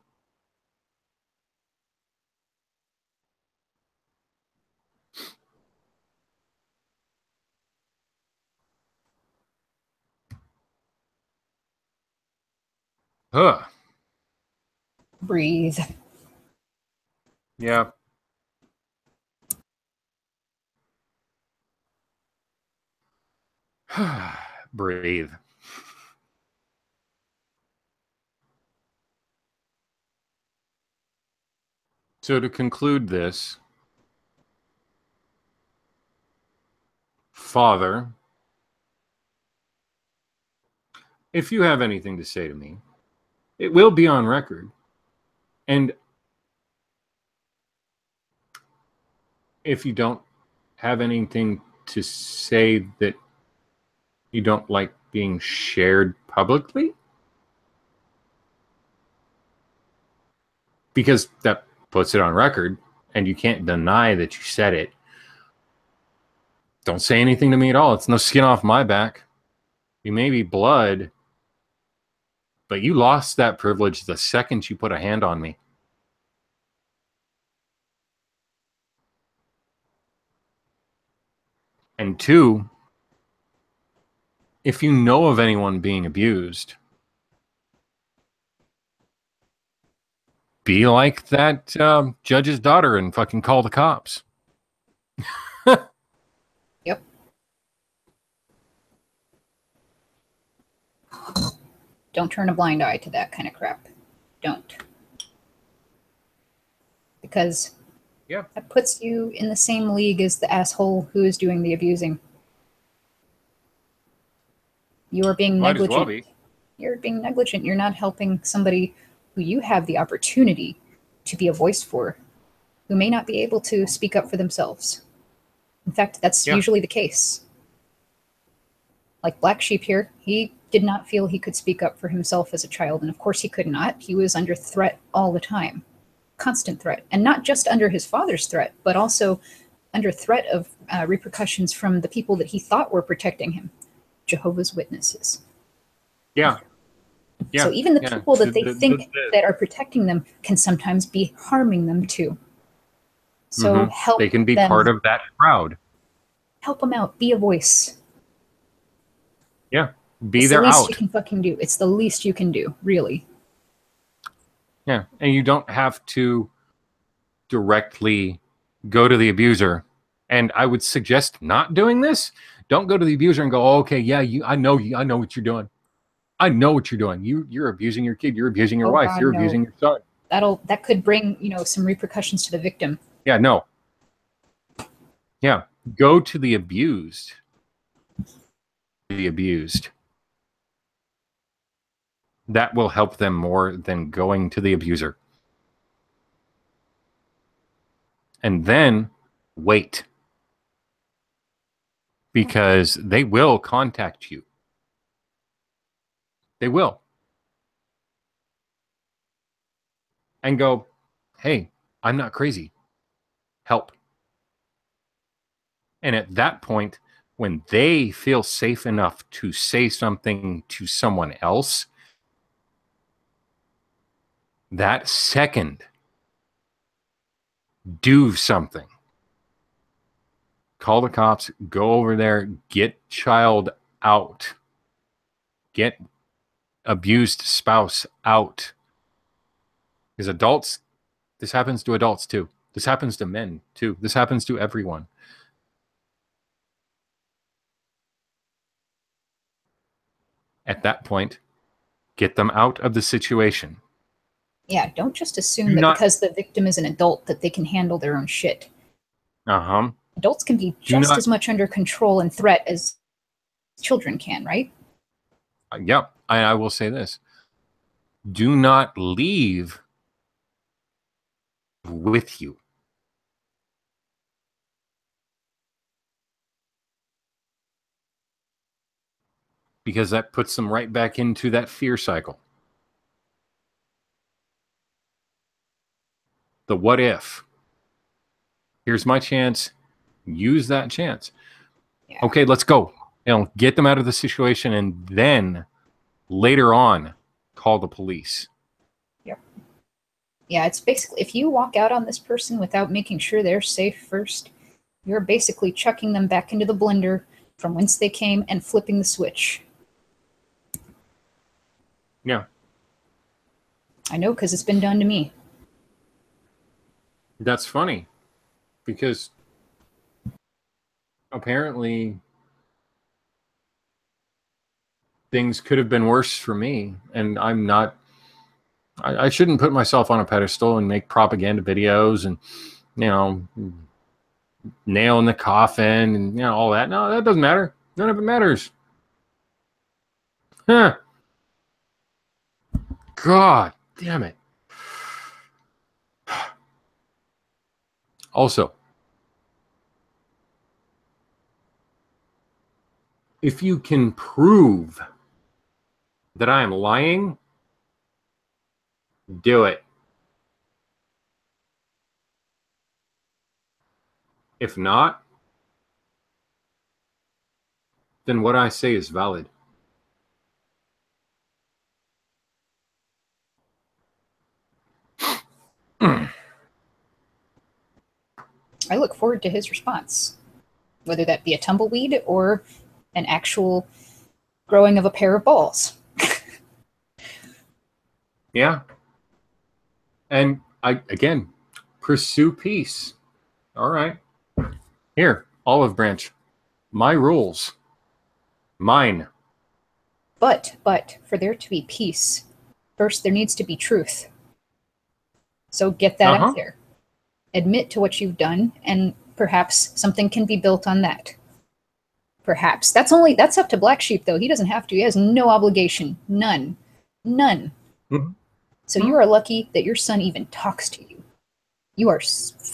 Huh. Breathe. Yeah. Breathe. So to conclude this, Father, if you have anything to say to me, it will be on record. And if you don't have anything to say that you don't like being shared publicly, because that puts it on record and you can't deny that you said it, don't say anything to me at all. It's no skin off my back. You may be blood, but you lost that privilege the second you put a hand on me. And two, if you know of anyone being abused, be like that judge's daughter and fucking call the cops. Yep. Don't turn a blind eye to that kind of crap. Don't. Because that puts you in the same league as the asshole who is doing the abusing. You are being negligent. Might as well be. You're being negligent. You're not helping somebody who you have the opportunity to be a voice for, who may not be able to speak up for themselves. In fact, that's usually the case. Like Black Sheep here, he did not feel he could speak up for himself as a child, and of course he could not. He was under threat all the time. Constant threat. And not just under his father's threat, but also under threat of repercussions from the people that he thought were protecting him. Jehovah's Witnesses. Yeah. So even the people that they think that are protecting them can sometimes be harming them too. So help them. They can be part of that crowd. Help them out. Be a voice. Yeah. Be their out. It's the least you can fucking do. It's the least you can do, really. Yeah. And you don't have to directly go to the abuser. And I would suggest not doing this. Don't go to the abuser and go, oh, okay, yeah, I know what you're doing. I know what you're doing. You're abusing your kid. You're abusing your wife. God, you're abusing your son. That could bring, some repercussions to the victim. Yeah, no. Yeah. Go to the abused. The abused. That will help them more than going to the abuser. And then wait. Because they will contact you. They will. and go, hey, I'm not crazy. Help. And at that point, when they feel safe enough to say something to someone else, that second, do something. Call the cops, go over there, get child out, get abused spouse out. Because adults, this happens to adults too. This happens to men too. This happens to everyone. At that point, get them out of the situation. Yeah, don't just assume that because the victim is an adult that they can handle their own shit. Uh-huh. Adults can be just as much under control and threat as children can, right? Yep. I will say this. Do not leave with you. Because that puts them right back into that fear cycle. The what if. Here's my chance. Use that chance. Yeah. Okay, let's go. Get them out of the situation, and then later on, call the police. Yep. Yeah, it's basically, if you walk out on this person without making sure they're safe first, you're basically chucking them back into the blender from whence they came and flipping the switch. Yeah. I know, because it's been done to me. That's funny, because apparently things could have been worse for me, and I'm not. I shouldn't put myself on a pedestal and make propaganda videos and, nail in the coffin and, all that. No, that doesn't matter. None of it matters. Huh. God damn it. Also, if you can prove that I am lying, do it. If not, then what I say is valid. I look forward to his response, whether that be a tumbleweed or an actual growing of a pair of balls. Yeah. And again, pursue peace. All right. Here, olive branch. My rules. Mine. But for there to be peace, first there needs to be truth. So get that out there. Admit to what you've done, and perhaps something can be built on that. Perhaps. That's up to Black Sheep, though. He doesn't have to. He has no obligation. None. Mm-hmm. So you are lucky that your son even talks to you.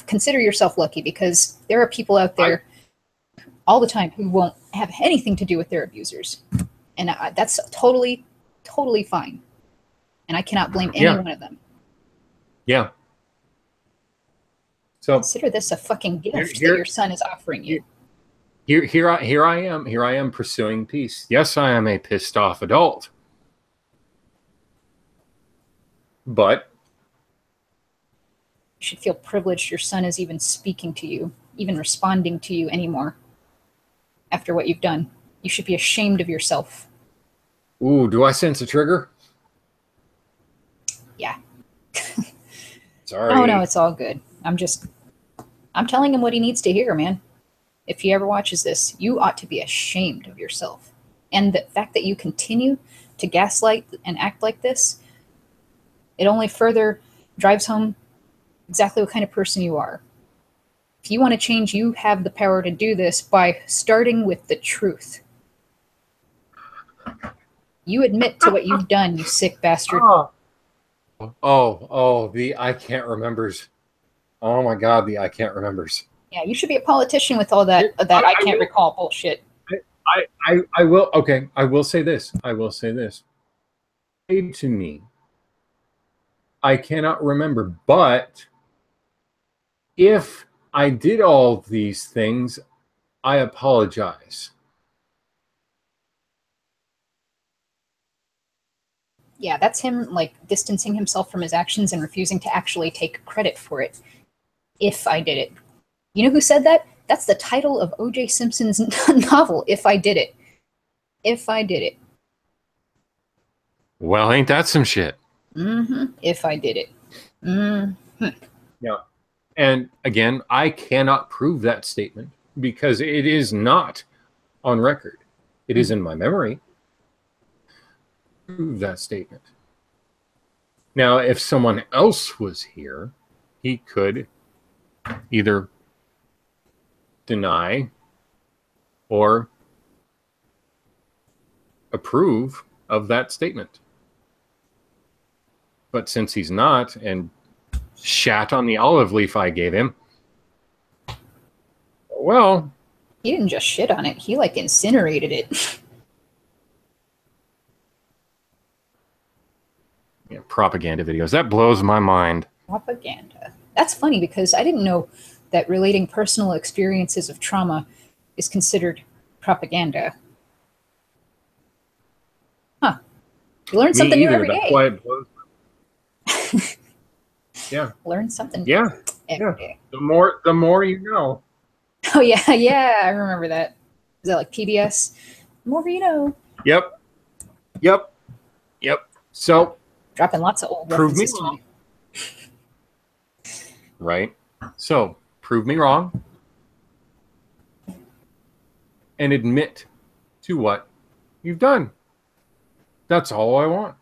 Consider yourself lucky, because there are people out there all the time who won't have anything to do with their abusers. And that's totally, totally fine. And I cannot blame any one of them. Yeah. So consider this a fucking gift that your son is offering you. Here I am pursuing peace. Yes, I am a pissed off adult. But you should feel privileged your son is even speaking to you, even responding to you anymore after what you've done. You should be ashamed of yourself. Ooh, do I sense a trigger? Yeah. Sorry. Oh, no, it's all good. I'm telling him what he needs to hear, man. If he ever watches this, you ought to be ashamed of yourself. And the fact that you continue to gaslight and act like this, it only further drives home exactly what kind of person you are. If you want to change, you have the power to do this by starting with the truth. You admit to what you've done, you sick bastard. The I can't remembers. Oh my God, the I can't remembers. Yeah, you should be a politician with all that I can't recall bullshit. I will. Okay, I will say this. To me, I cannot remember. But if I did all these things, I apologize. Yeah, that's him, like, distancing himself from his actions and refusing to actually take credit for it. If I did it. You know who said that? That's the title of O.J. Simpson's novel, If I Did It. If I Did It. Well, ain't that some shit? Mm-hmm. If I did it. Mm-hmm. Yeah. And again, I cannot prove that statement because it is not on record. It is in my memory. Prove that statement. Now, if someone else was here, he could either deny or approve of that statement. But since he's not and shat on the olive leaf I gave him, well, He didn't just shit on it, he, like, incinerated it. yeah, propaganda videos. That blows my mind. Propaganda. That's funny because I didn't know that relating personal experiences of trauma is considered propaganda. Huh. You learn something new every day. That's why it blows. Yeah. Learn something Yeah. every day. The more you know. Oh yeah, yeah, I remember that. Is that like PBS? The more you know. Yep. So Dropping lots of old prove me references to wrong. me. Right. So prove me wrong and admit to what you've done. That's all I want.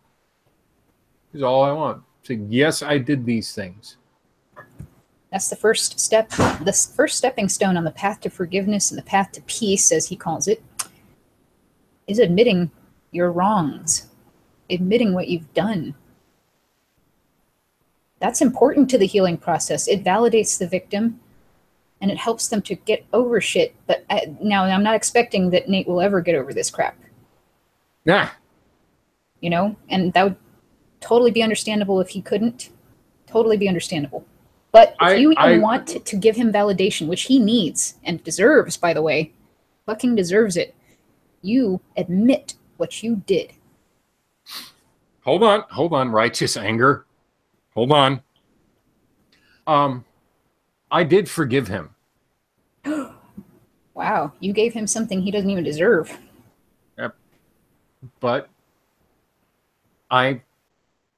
Is all I want. So yes, I did these things. That's the first step, the first stepping stone on the path to forgiveness and the path to peace, as he calls it, is admitting your wrongs, admitting what you've done. That's important to the healing process. It validates the victim and it helps them to get over shit. But now I'm not expecting that Nate will ever get over this crap. Yeah. You know, and that would totally be understandable if he couldn't. Totally be understandable. But if you even want to give him validation, which he needs and deserves, by the way, fucking deserves it, you admit what you did. Hold on, righteous anger. Hold on. I did forgive him. Wow, you gave him something he doesn't even deserve. Yep. But I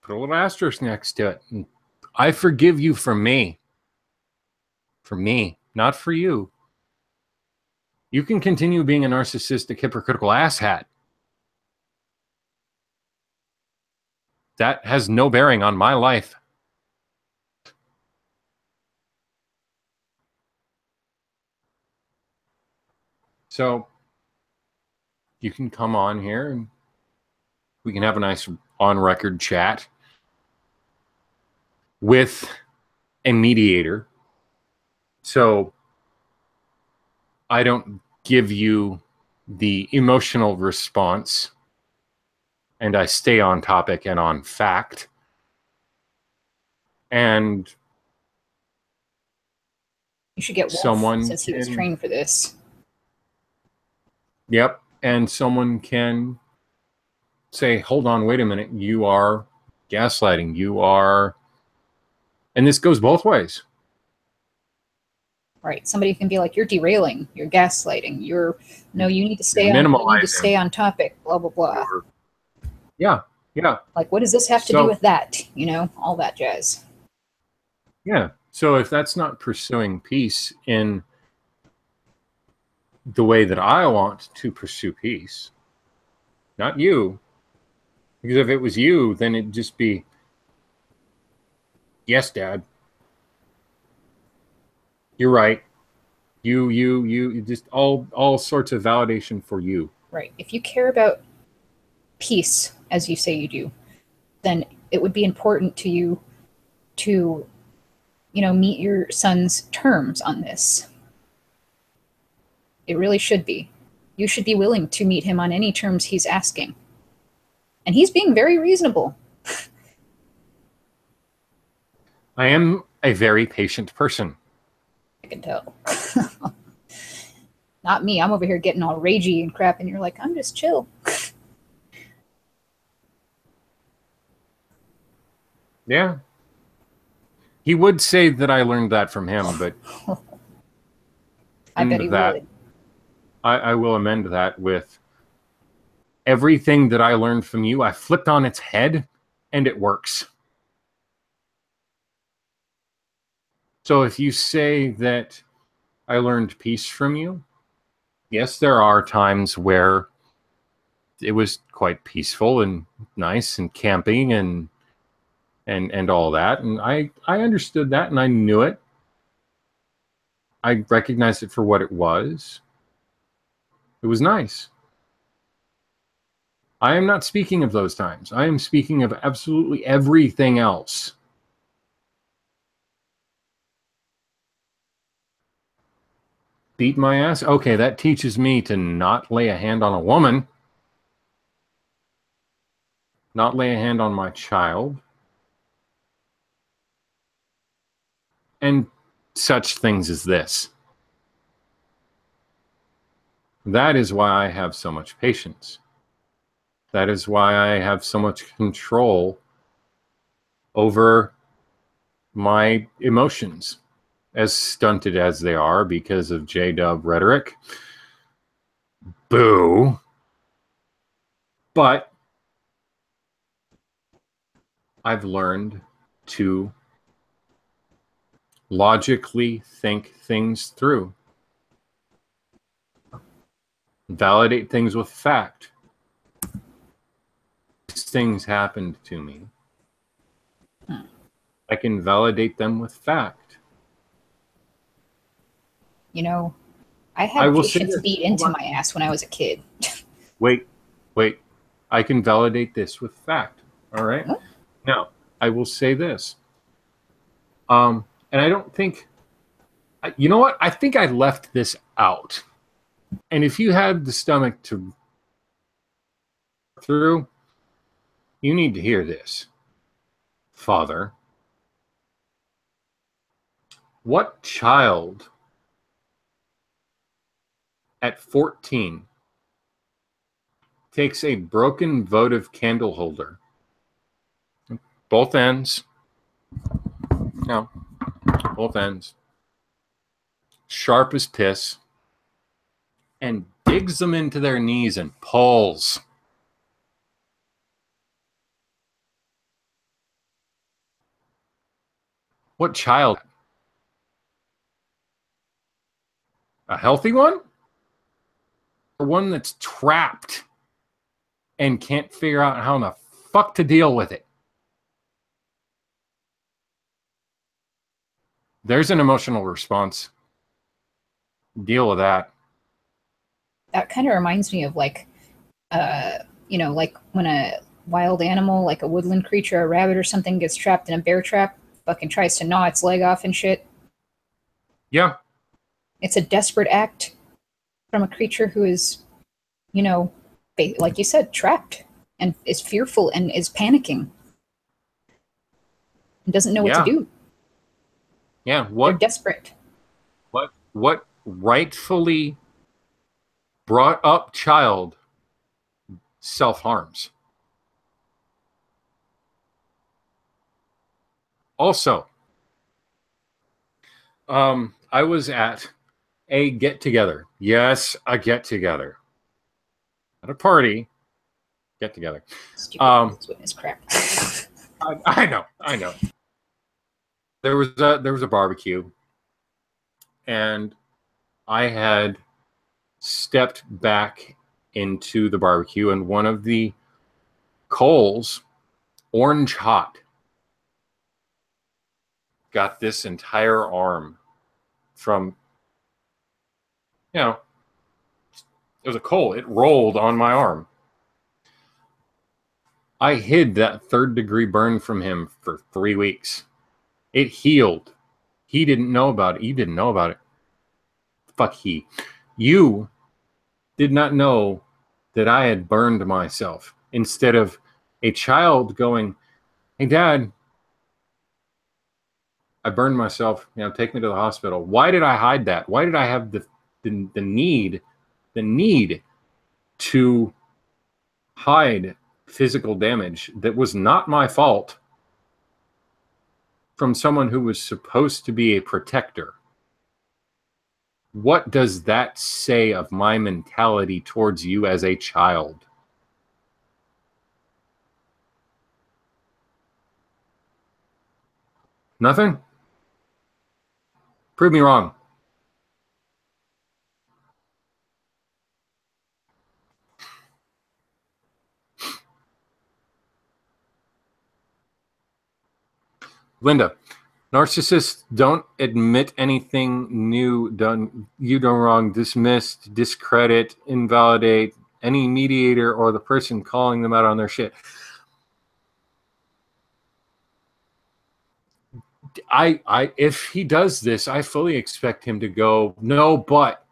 put a little asterisk next to it. I forgive you for me. For me, not for you. You can continue being a narcissistic, hypocritical asshat. That has no bearing on my life. So you can come on here and we can have a nice on-record chat with a mediator. So I don't give you the emotional response and I stay on topic and on fact. And you should get Wolf, someone since he was trained for this. Yep. And someone can say, hold on, wait a minute. You are gaslighting. You are. And this goes both ways. Right. Somebody can be like, you're derailing, you're gaslighting, you need to stay on, you need to stay on topic, blah, blah, blah. Yeah. Like, what does this have to do with that? You know, all that jazz. Yeah. So if that's not pursuing peace in the way that I want to pursue peace, not you, because if it was you, then it'd just be, yes, Dad, you're right. You just all sorts of validation for you. Right. If you care about peace, as you say you do, then it would be important to you to, meet your son's terms on this. It really should be. You should be willing to meet him on any terms he's asking. And he's being very reasonable. I am a very patient person. I can tell. Not me. I'm over here getting all ragey and crap, and you're like, I'm just chill. Yeah. He would say that I learned that from him, but I bet he would. I will amend that with everything that I learned from you, I flipped on its head, and it works. So if you say that I learned peace from you, yes, there are times where it was quite peaceful and nice and camping and all that, and I understood that and I knew it. I recognized it for what it was. It was nice. I am not speaking of those times. I am speaking of absolutely everything else. Beat my ass? Okay, that teaches me to not lay a hand on a woman, not lay a hand on my child, and such things as this. That is why I have so much patience. That is why I have so much control over my emotions, as stunted as they are because of J-Dub rhetoric. Boo. But I've learned to logically think things through, validate things with fact. These things happened to me. I can validate them with fact. You know, I had patience beat into my ass when I was a kid. Wait. I can validate this with fact. All right. Huh? Now, I will say this. And I don't think, you know what? I think I left this out. And if you had the stomach to through, you need to hear this. Father, what child at 14 takes a broken votive candle holder, both ends, no, both ends, sharp as piss, and digs them into their knees and pulls? What child? A healthy one? Or one that's trapped and can't figure out how the fuck to deal with it? There's an emotional response. Deal with that. That kind of reminds me of like, like when a wild animal, like a woodland creature, a rabbit or something, gets trapped in a bear trap, fucking tries to gnaw its leg off and shit. Yeah. It's a desperate act from a creature who is, like you said, trapped and is fearful and is panicking and doesn't know what to do. Yeah. They're desperate. What rightfully brought up child self-harms? Also, I was at a get-together. Yes, a get-together. At a party. Get-together. Stupid witness crap. I know. There was a barbecue, and I had stepped back into the barbecue, and one of the coals, orange hot, got this entire arm from, it was a coal. It rolled on my arm. I hid that 3rd-degree burn from him for 3 weeks. It healed. He didn't know about it. You didn't know about it. Fuck he. You did not know that I had burned myself. Instead of a child going, hey, Dad, I burned myself, take me to the hospital. Why did I hide that? Why did I have the need to hide physical damage that was not my fault from someone who was supposed to be a protector? What does that say of my mentality towards you as a child? Nothing? Prove me wrong. Linda, narcissists don't admit anything new done wrong, dismissed, discredit, invalidate any mediator or the person calling them out on their shit. If he does this, I fully expect him to go, no, but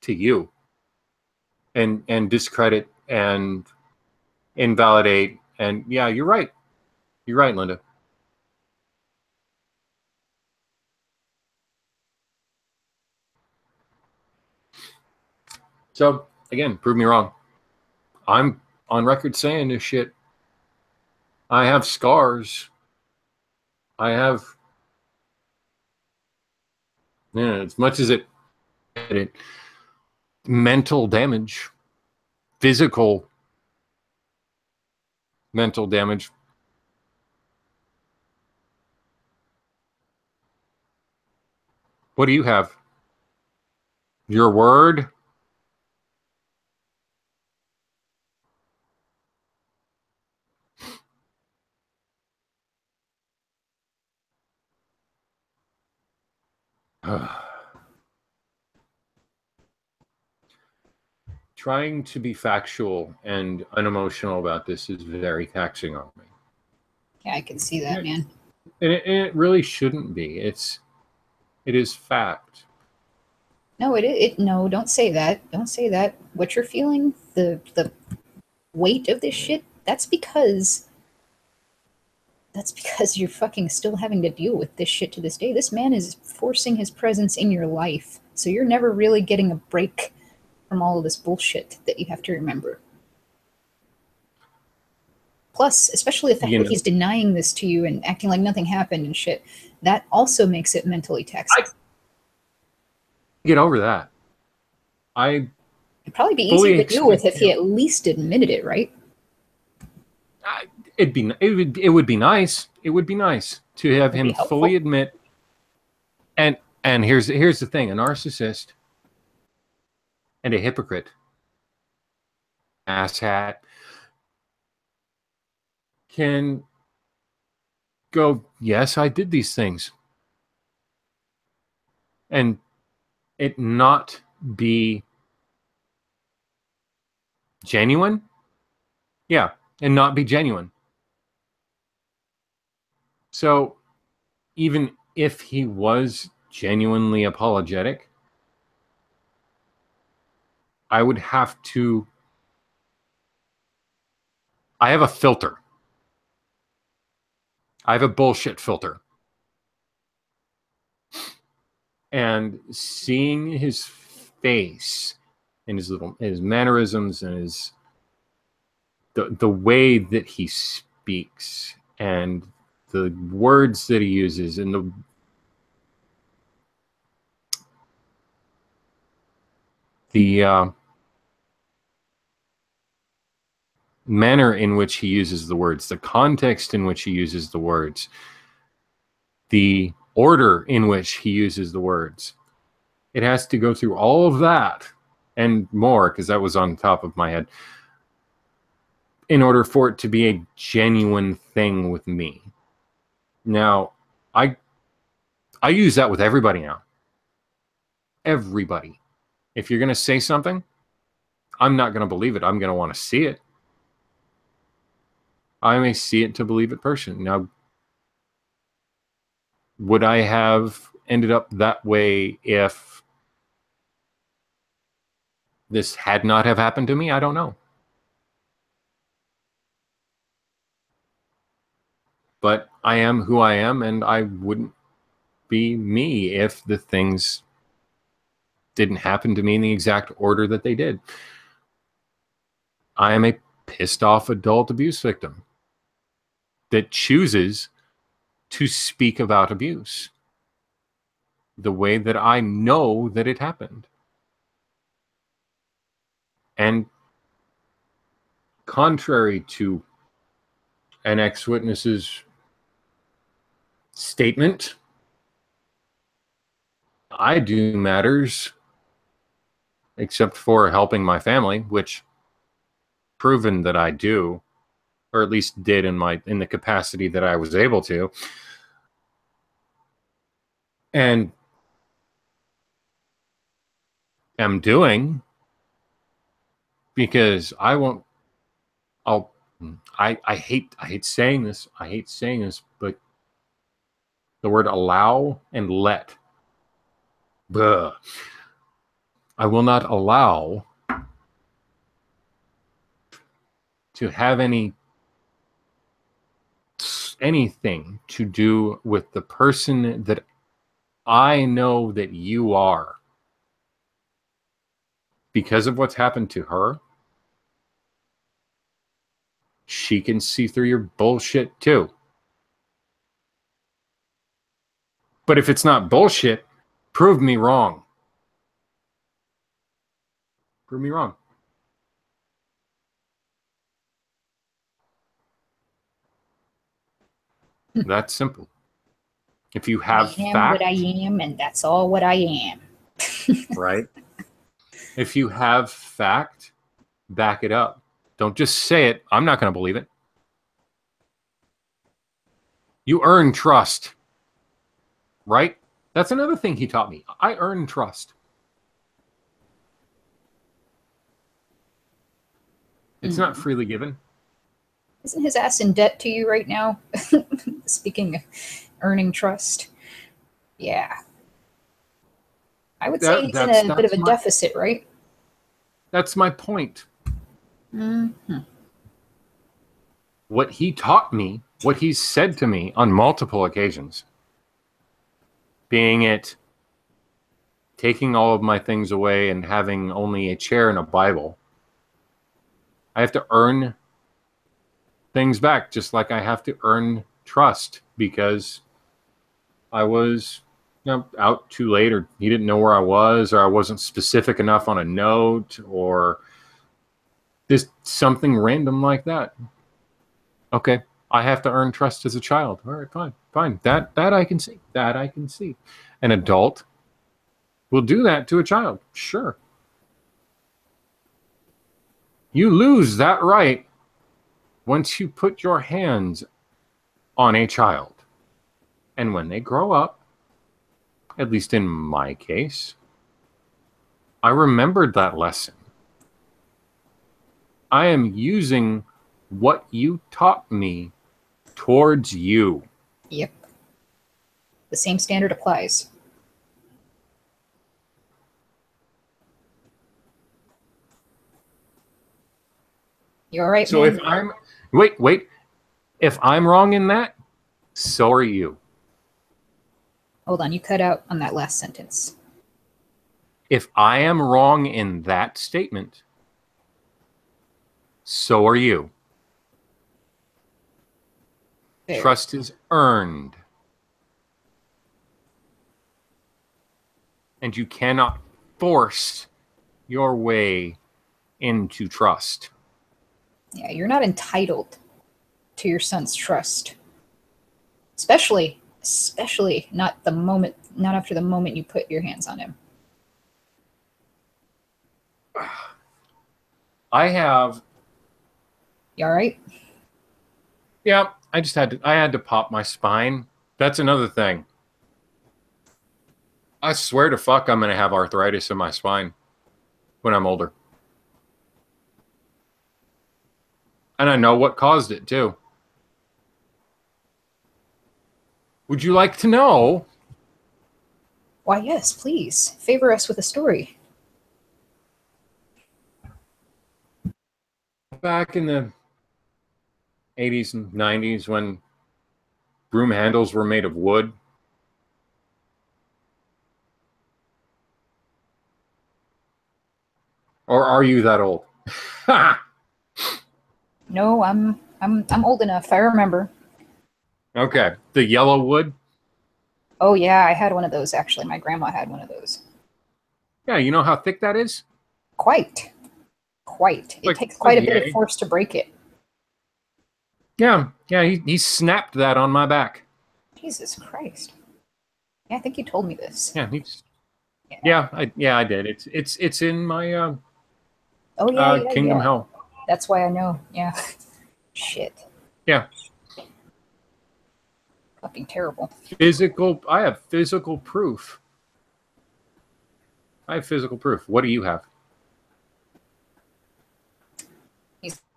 to you, and discredit and invalidate. And yeah, you're right. You're right, Linda. So again, prove me wrong. I'm on record saying this shit. I have scars. I have, as much as it mental damage, physical mental damage. What do you have? Your word? Trying to be factual and unemotional about this is very taxing on me. Yeah, I can see that, man. And it really shouldn't be. It is fact. No, no, don't say that. Don't say that. What you're feeling, the weight of this shit, that's because you're fucking still having to deal with this shit to this day. This man is forcing his presence in your life. So you're never really getting a break from all of this bullshit that you have to remember. Plus, especially the fact that he's denying this to you and acting like nothing happened and shit, that also makes it mentally taxing. Get over that. It'd probably be easier to deal with if he at least admitted it, right? It would be nice. It would be nice to have him fully admit. And here's the thing: a narcissist and a hypocrite, asshat, can go, yes, I did these things, and it not be genuine. Yeah, and not be genuine. So even if he was genuinely apologetic, I would have to, I have a filter. I have a bullshit filter. And seeing his face and his mannerisms and the way that he speaks and the words that he uses and the manner in which he uses the words, the context in which he uses the words, the order in which he uses the words. It has to go through all of that and more, because that was on top of my head, in order for it to be a genuine thing with me. Now, I use that with everybody now. Everybody. If you're going to say something, I'm not going to believe it. I'm going to want to see it. I'm a see it to believe it person. Now, would I have ended up that way if this had not have happened to me? I don't know. But I am who I am, and I wouldn't be me if the things didn't happen to me in the exact order that they did. I am a pissed off adult abuse victim that chooses to speak about abuse the way that I know that it happened. And contrary to an ex-witness's statement, I do matters except for helping my family, which proven that I do, or at least did in the capacity that I was able to. And am doing, because I hate saying this. I hate saying this, but the word allow and let. Buh. I will not allow to have anything to do with the person that I know that you are. Because of what's happened to her, she can see through your bullshit too. But if it's not bullshit, prove me wrong. Prove me wrong. That's simple. If you have I am fact, what I am, and that's all what I am. right? If you have fact, back it up. Don't just say it. I'm not going to believe it. You earn trust, right? That's another thing he taught me. I earn trust. It's not freely given. Isn't his ass in debt to you right now? Speaking of earning trust. Yeah. I would say he's in a bit of a deficit, right? That's my point. Mm-hmm. What he taught me, what he said to me on multiple occasions, being it taking all of my things away and having only a chair and a Bible, I have to earn things back, just like I have to earn trust, because I was out too late, or he didn't know where I was, or I wasn't specific enough on a note, or just something random like that. Okay, I have to earn trust as a child. All right, fine. That I can see. That I can see. An adult will do that to a child. Sure. You lose that right once you put your hands on a child. And when they grow up, at least in my case, I remembered that lesson. I am using what you taught me towards you. Yep. The same standard applies. You all right, so man? if I'm wait, if I'm wrong in that, so are you. Hold on, you cut out on that last sentence. If I am wrong in that statement, so are you. Fair. Trust is earned. And you cannot force your way into trust. Yeah, you're not entitled to your son's trust. Especially not after the moment you put your hands on him. I have. You all right? Yeah, I had to pop my spine. That's another thing. I swear to fuck I'm going to have arthritis in my spine when I'm older. And I know what caused it too. Would you like to know? Why, yes, please. Favor us with a story. Back in the 80s and 90s, when broom handles were made of wood. Or are you that old? No, I'm old enough. I remember. Okay. The yellow wood? Oh yeah, I had one of those actually. My grandma had one of those. Yeah, you know how thick that is? Quite. It takes quite a bit of force to break it. Yeah, he snapped that on my back. Jesus Christ. Yeah, I think you told me this. Yeah, I did. It's in my oh yeah, Kingdom Hell. That's why I know. Yeah. Shit. Yeah. Fucking terrible. I have physical proof. What do you have?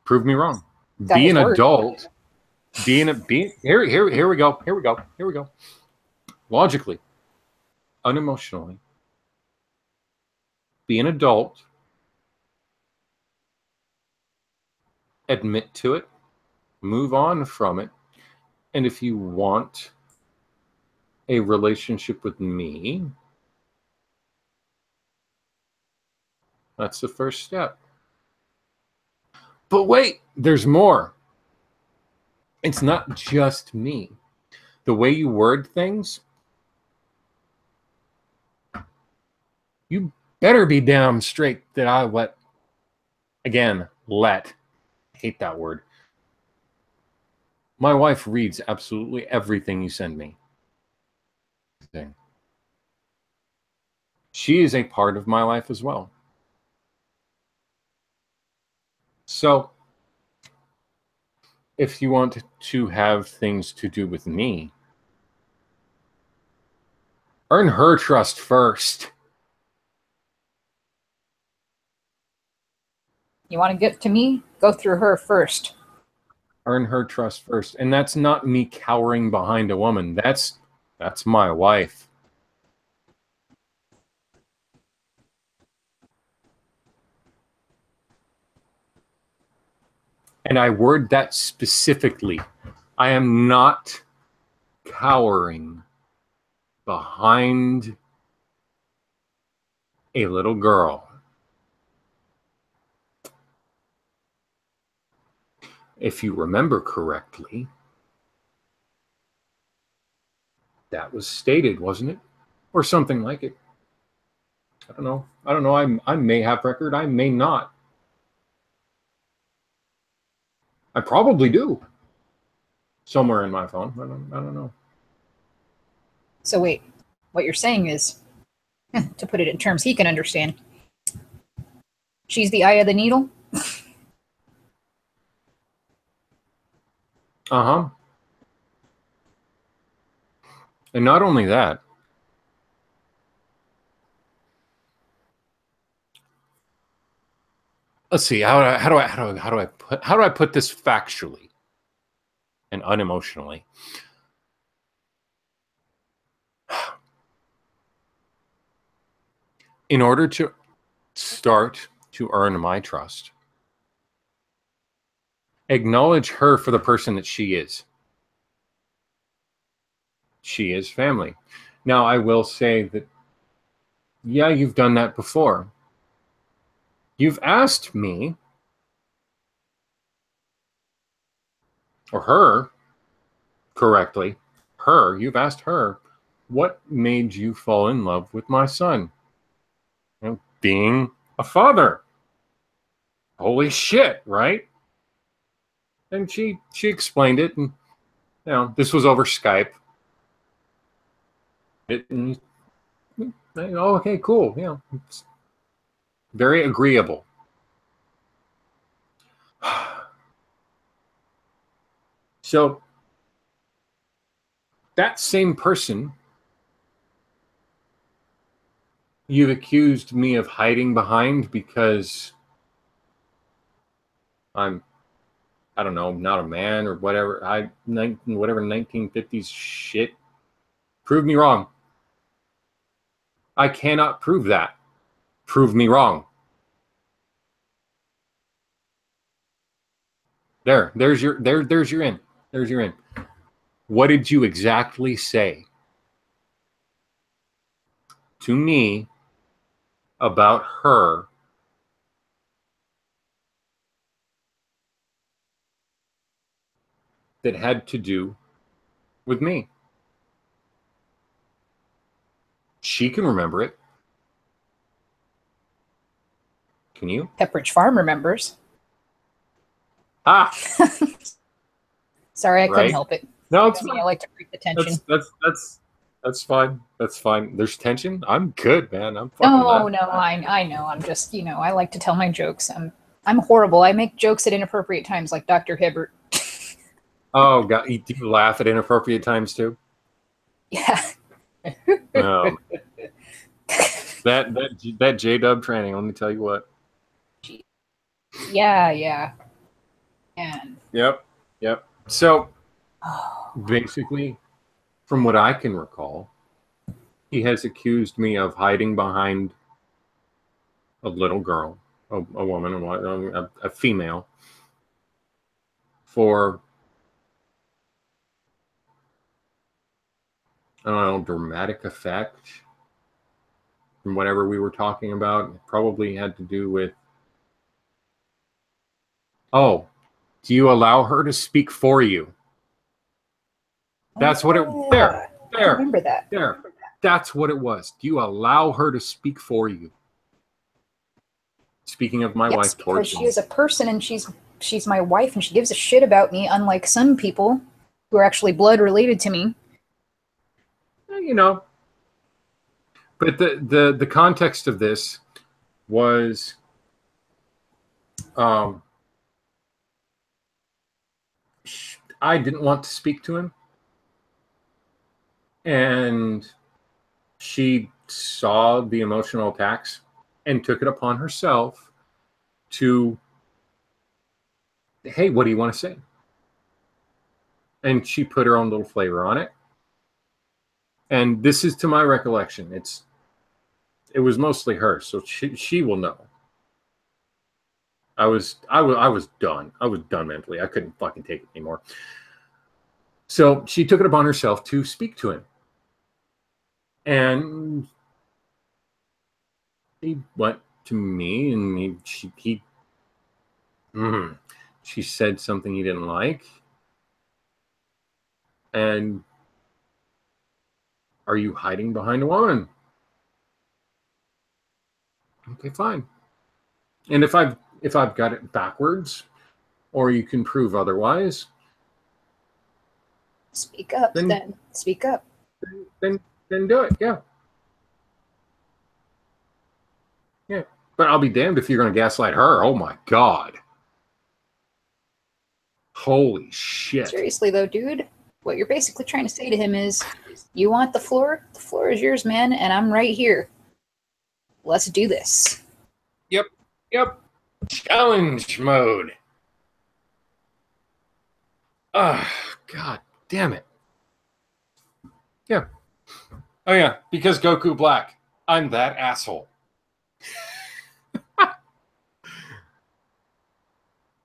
Prove me wrong. Be an adult. Here we go. Logically, unemotionally, be an adult. Admit to it. Move on from it. And if you want a relationship with me, that's the first step. But wait, there's more. It's not just me. The way you word things, you better be damn straight that I let, I hate that word. My wife reads absolutely everything you send me. She is a part of my life as well. So, if you want to have things to do with me, earn her trust first. You want to get to me? Go through her first. Earn her trust first. And that's not me cowering behind a woman. That's my wife. And I word that specifically. I am not cowering behind a little girl. If you remember correctly, that was stated, wasn't it? Or something like it. I don't know. I may have record. I may not. I probably do. Somewhere in my phone. I don't know. So wait, what you're saying is, to put it in terms he can understand, she's the eye of the needle? Uh-huh. And not only that, let's see, how do I put this factually and unemotionally? In order to start to earn my trust, acknowledge her for the person that she is. She is family. Now, I will say that, yeah, you've done that before. You've asked me, or her, correctly, you've asked her, what made you fall in love with my son? You know, being a father. Holy shit, right? And she explained it, and this was over Skype. Okay, cool. It's very agreeable. So that same person you've accused me of hiding behind because I don't know, not a man or whatever. Whatever 1950s shit. Prove me wrong. I cannot prove that. Prove me wrong. There's your in. There's your in. What did you exactly say to me about her that had to do with me? She can remember it. Can you? Pepperidge Farm remembers. Ah, Sorry, I couldn't right. help it. No, it's fine. I like to break the tension. That's fine. That's fine. There's tension. I'm good, man. I'm fucking No, that. I know. I'm just, I like to tell my jokes. I'm horrible. I make jokes at inappropriate times, like Dr. Hibbert. Oh God, do you laugh at inappropriate times too? Yeah. No. That J-Dub training. Let me tell you what. Yeah. And Yep. So basically, from what I can recall, he has accused me of hiding behind a little girl, a woman, a female, for, I don't know, dramatic effect from whatever we were talking about. It probably had to do with, oh, do you allow her to speak for you? That's what it, I remember that. there. That's what it was. Do you allow her to speak for you? Speaking of my Yes, wife, because towards she is a person and she's my wife and she gives a shit about me, unlike some people who are actually blood related to me. you know. But the context of this was, I didn't want to speak to him, and she saw the emotional attacks and took it upon herself to, hey, what do you want to say? And she put her own little flavor on it. And this is to my recollection. It was mostly her, so she will know. I was done. I was done mentally. I couldn't fucking take it anymore. So she took it upon herself to speak to him. And he went to me and she said something he didn't like. And, are you hiding behind a woman? Okay, fine. And if I've got it backwards, or you can prove otherwise, Speak up, then. Speak up. Then do it. Yeah. Yeah. But I'll be damned if you're going to gaslight her. Oh my God. Holy shit. Seriously though, dude, what you're basically trying to say to him is, you want the floor? The floor is yours, man, and I'm right here. Let's do this. Yep. Challenge mode. Ah, God damn it. Yeah. Oh yeah, because Goku Black. I'm that asshole.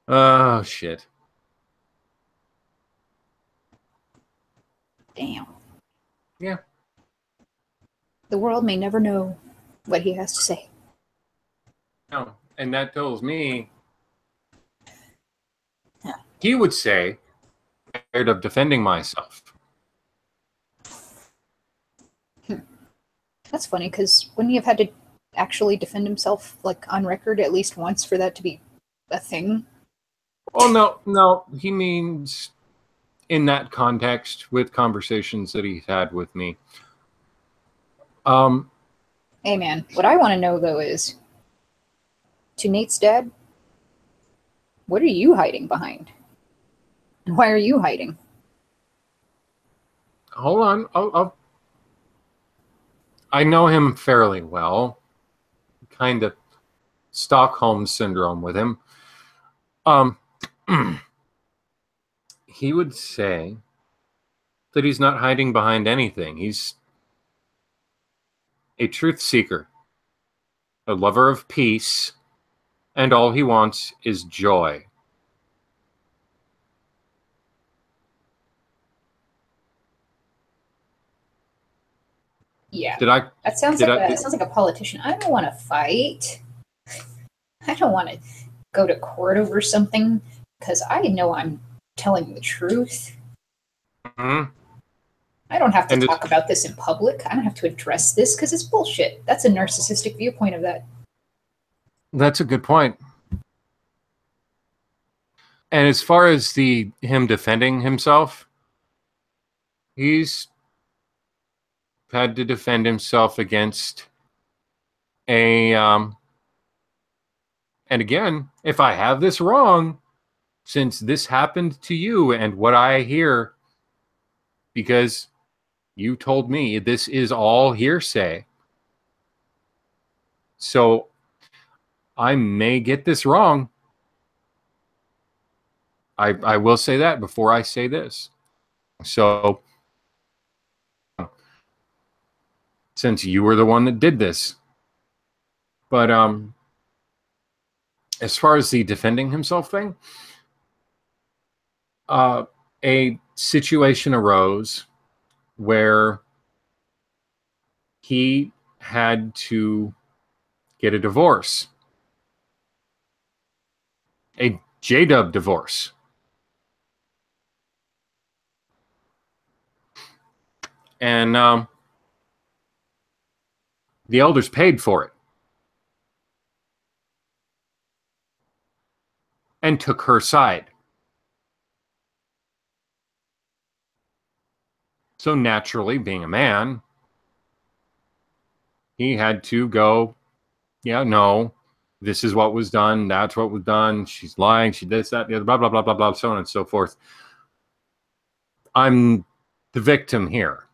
Oh shit. Damn. Yeah. The world may never know what he has to say. No. And that tells me, he would say, I'm tired of defending myself. That's funny, because wouldn't he have had to actually defend himself, like, on record at least once for that to be a thing? Oh, no. He means in that context with conversations that he's had with me. Hey, man, what I want to know, though, is, to Nate's dad, what are you hiding behind? And why are you hiding? Hold on. I know him fairly well. Kind of Stockholm syndrome with him. He would say that he's not hiding behind anything. He's a truth seeker, a lover of peace, and all he wants is joy. Yeah. Did I? That sounds like a politician. I don't want to fight. I don't want to go to court over something because I know I'm telling the truth. Mm-hmm. I don't have to talk about this in public. I don't have to address this because it's bullshit. That's a narcissistic viewpoint of that. That's a good point. And as far as him defending himself, he's had to defend himself against and again, if I have this wrong, since this happened to you and what I hear, because you told me this is all hearsay. So I may get this wrong. I will say that before I say this. So since you were the one that did this. But as far as the defending himself thing, a situation arose where he had to get a divorce, a J-dub divorce. And the elders paid for it and took her side. So naturally, being a man, he had to go, yeah, no, this is what was done. That's what was done. She's lying. She did this, that, the other, blah, blah, blah, blah, blah, so on and so forth. I'm the victim here.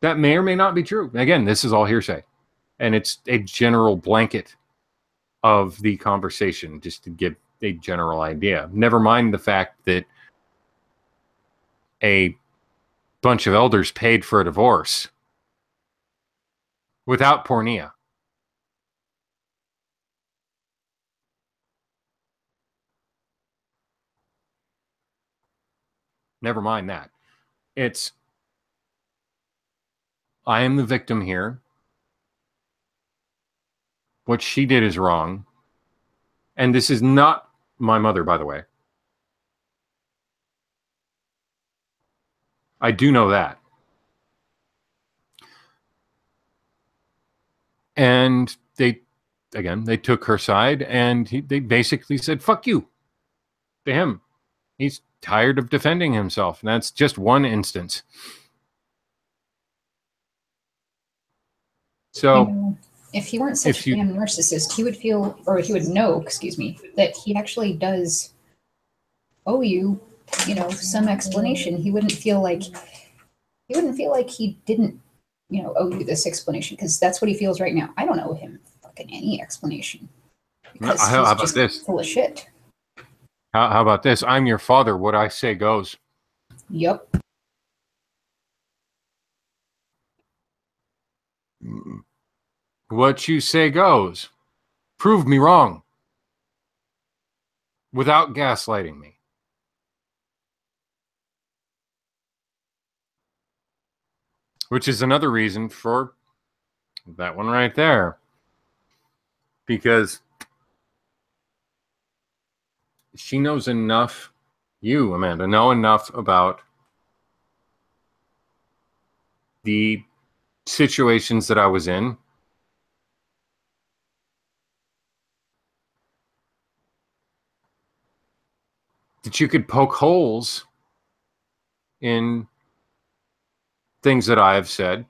That may or may not be true. Again, this is all hearsay. And it's a general blanket of the conversation, just to give a general idea. Never mind the fact that a bunch of elders paid for a divorce without pornea. Never mind that. It's, I am the victim here. What she did is wrong. And this is not my mother, by the way. I do know that. And they took her side, and they basically said, fuck you, to him. He's tired of defending himself. And that's just one instance. So if he weren't such a damn narcissist, he would feel, or he would know, excuse me, that he actually does owe you, some explanation. He wouldn't feel like he didn't, owe you this explanation, because that's what he feels right now. I don't owe him fucking any explanation. Because how he's about just this? Full of shit. How about this? I'm your father. What I say goes. Yep. What you say goes. Prove me wrong. Without gaslighting me. Which is another reason for that one right there. Because she knows enough, you, Amanda, know enough about the situations that I was in. That you could poke holes in things that I have said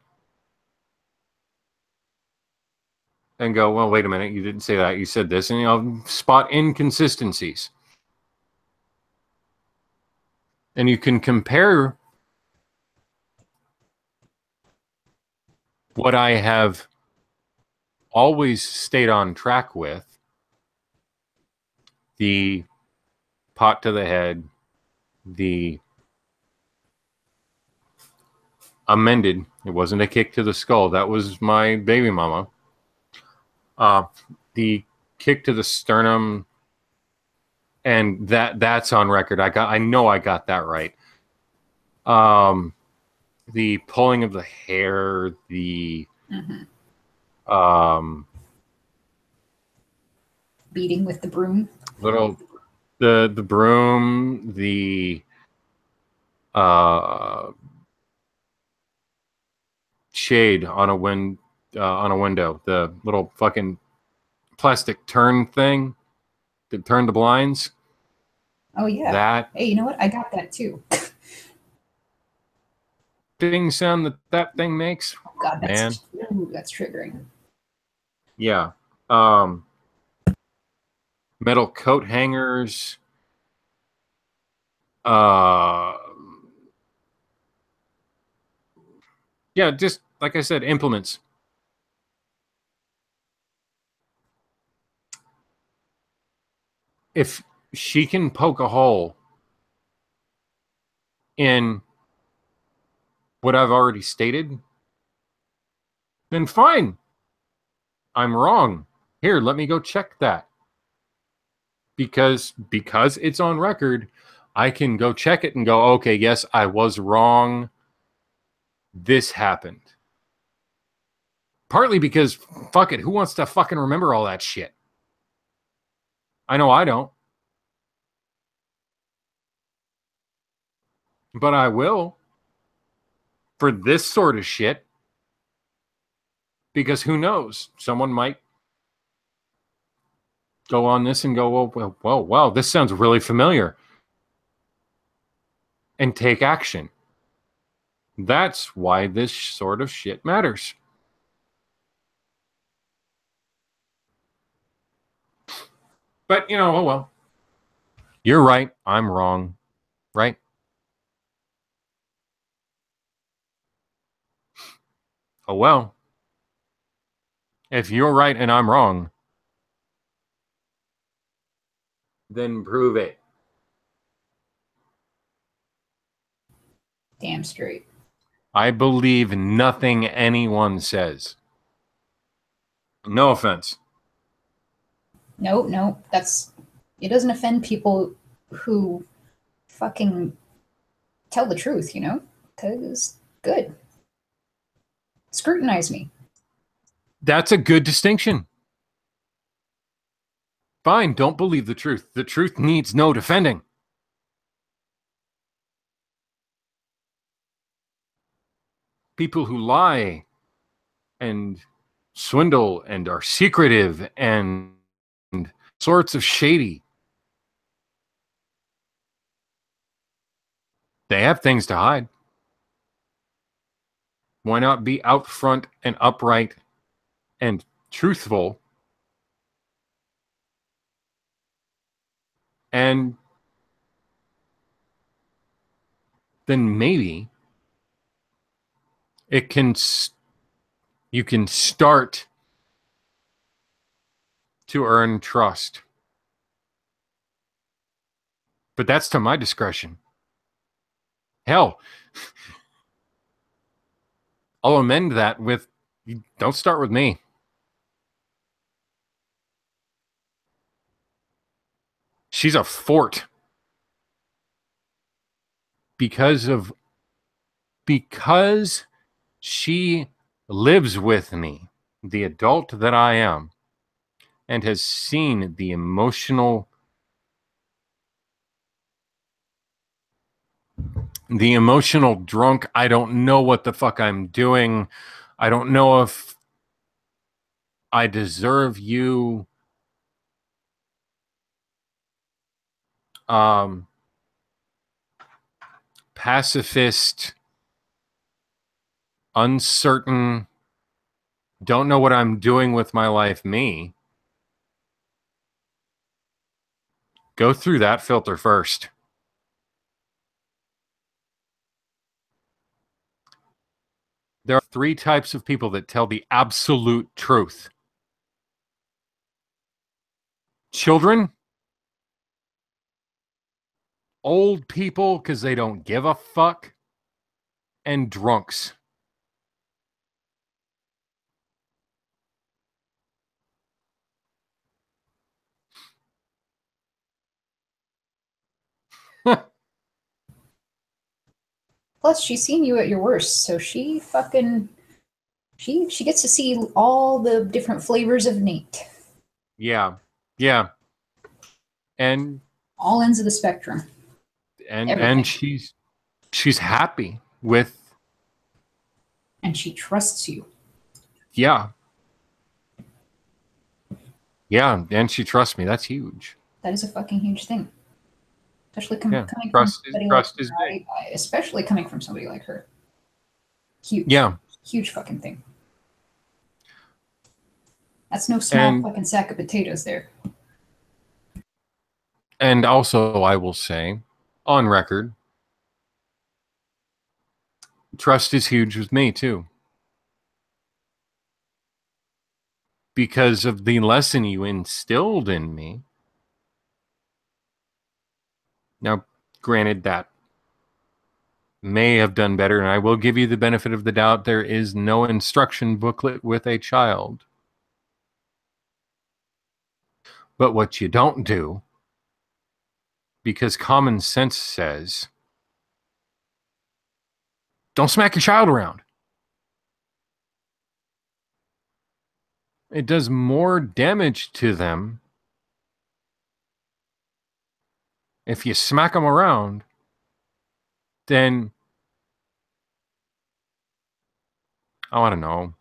and go, well, wait a minute, you didn't say that, you said this, and spot inconsistencies. And you can compare what I have always stayed on track with, the pot to the head, the amended, it wasn't a kick to the skull, that was my baby mama. The kick to the sternum, and that's on record. I know I got that right. the pulling of the hair, the beating with the broom. Little the broom, the shade on a window, the little fucking plastic turn thing that turned the blinds. Oh yeah. That hey, you know what? I got that too. ding sound that thing makes. Oh God, man. That's triggering. Yeah. Metal coat hangers. Yeah, just like I said, implements. If she can poke a hole in what I've already stated, then fine. I'm wrong. Here, let me go check that. Because it's on record, I can go check it and go, okay, yes, I was wrong. This happened. Partly because, fuck it, who wants to fucking remember all that shit? I know I don't. But I will. For this sort of shit. Because who knows? Someone might go on this and go, well, wow, this sounds really familiar. And take action. That's why this sort of shit matters. But, you know, oh well. You're right. I'm wrong. Right? Oh well. If you're right and I'm wrong, then prove it. Damn straight. I believe nothing anyone says. No offense. No, it doesn't offend people who fucking tell the truth, you know? Because good. Scrutinize me. That's a good distinction. Fine, don't believe the truth. The truth needs no defending. People who lie and swindle and are secretive and sorts of shady, they have things to hide. Why not be out front and upright and truthful? And then maybe you can start to earn trust. But that's to my discretion. Hell, I'll amend that with, don't start with me. She's a fort. Because she lives with me, the adult that I am, and has seen the emotional drunk. I don't know what the fuck I'm doing. I don't know if I deserve you. Pacifist, uncertain, don't know what I'm doing with my life, me. Go through that filter first. There are 3 types of people that tell the absolute truth. Children, old people because they don't give a fuck, and drunks. Plus, she's seen you at your worst, so she fucking she gets to see all the different flavors of Nate. Yeah, yeah, and all ends of the spectrum. And she's happy with, and she trusts you. Yeah, and she trusts me. That's huge. That is a fucking huge thing. Especially coming trust from somebody trust like is her. big. Especially coming from somebody like her. Huge. Yeah. Huge fucking thing. That's no small fucking sack of potatoes there. And also, I will say, on record, trust is huge with me, too. Because of the lesson you instilled in me. Now, granted, that may have done better, and I will give you the benefit of the doubt. There is no instruction booklet with a child. But what you don't do, because common sense says, don't smack your child around. It does more damage to them if you smack them around than, I don't know,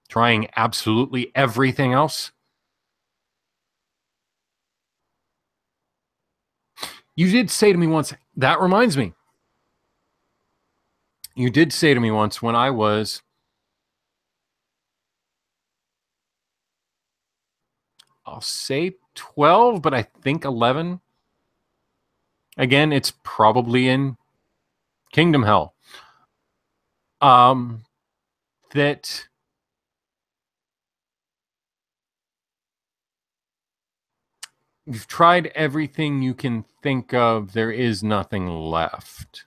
trying absolutely everything else. You did say to me once, that reminds me. You did say to me once when I was, I'll say 12, but I think 11. Again, it's probably in Kingdom Hell. That you've tried everything you can think of. There is nothing left.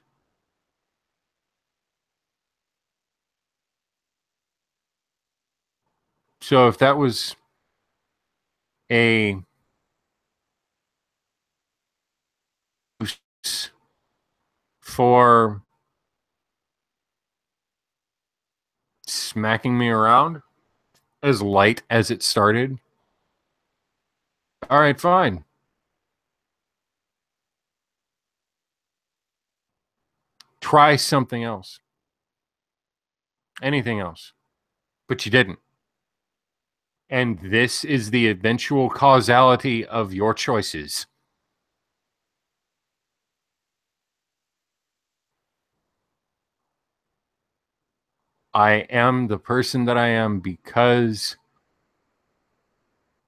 So if that was a for smacking me around, as light as it started, all right, fine. Try something else. Anything else. But you didn't. And this is the eventual causality of your choices. I am the person that I am because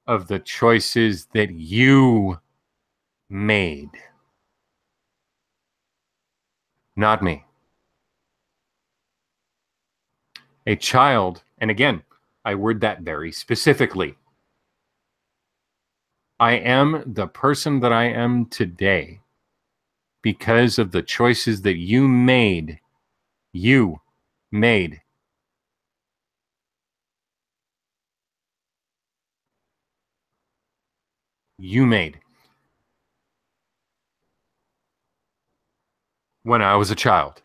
of the choices that you made. Not me. A child, and again, I word that very specifically. I am the person that I am today because of the choices that you made. You made. You made. When I was a child.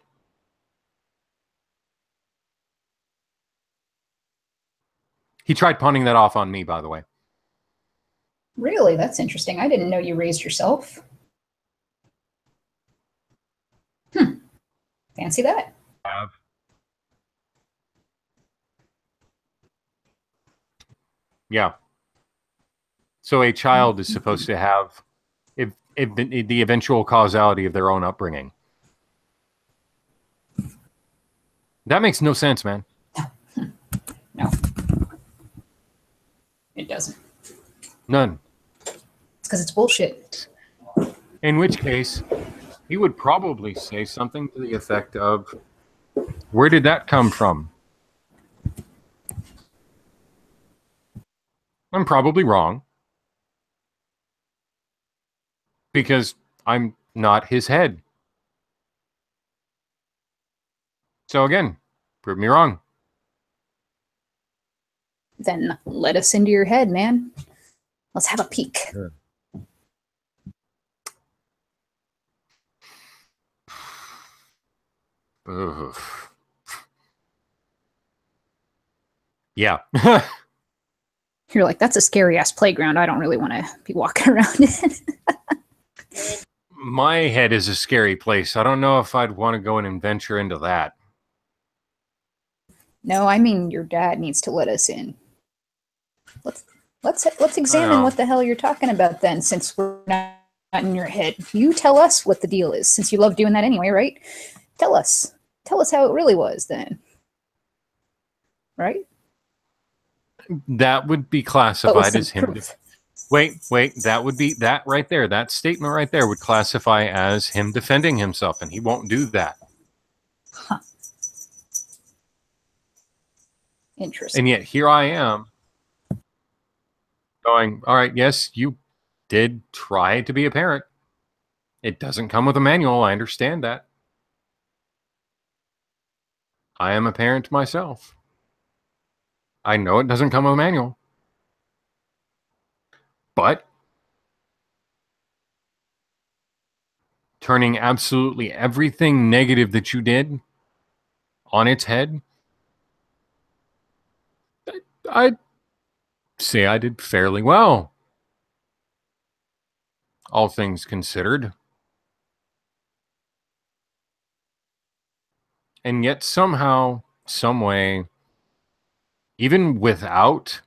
He tried punting that off on me, by the way. Really? That's interesting. I didn't know you raised yourself. Fancy that. Yeah. So a child is supposed to have the eventual causality of their own upbringing. That makes no sense, man. No. It doesn't. None. It's because it's bullshit. In which case, he would probably say something to the effect of, where did that come from? I'm probably wrong. Because I'm not his head. So again, prove me wrong. Then let us into your head, man. Let's have a peek. Ugh. Yeah. You're like, that's a scary ass playground. I don't really want to be walking around in. My head is a scary place. I don't know if I'd want to go and venture into that. No, I mean your dad needs to let us in. Let's examine what the hell you're talking about then, since we're not in your head. You tell us what the deal is, since you love doing that anyway, right? Tell us how it really was then, right? That would be classified as him. Wait, that would be that right there. That statement right there would classify as him defending himself, and he won't do that. Huh. Interesting. And yet here I am going, all right, yes, you did try to be a parent. It doesn't come with a manual. I understand that. I am a parent myself. I know it doesn't come with a manual. But turning absolutely everything negative that you did on its head, I'd say I did fairly well, all things considered. And yet somehow, some way, even without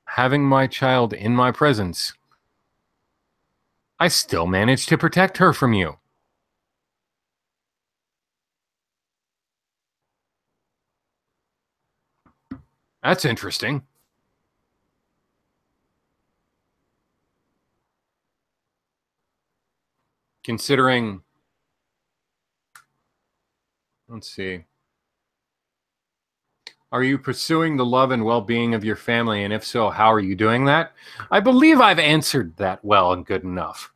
having my child in my presence, I still managed to protect her from you. That's interesting. Considering, let's see. Are you pursuing the love and well-being of your family? And if so, how are you doing that? I believe I've answered that well and good enough.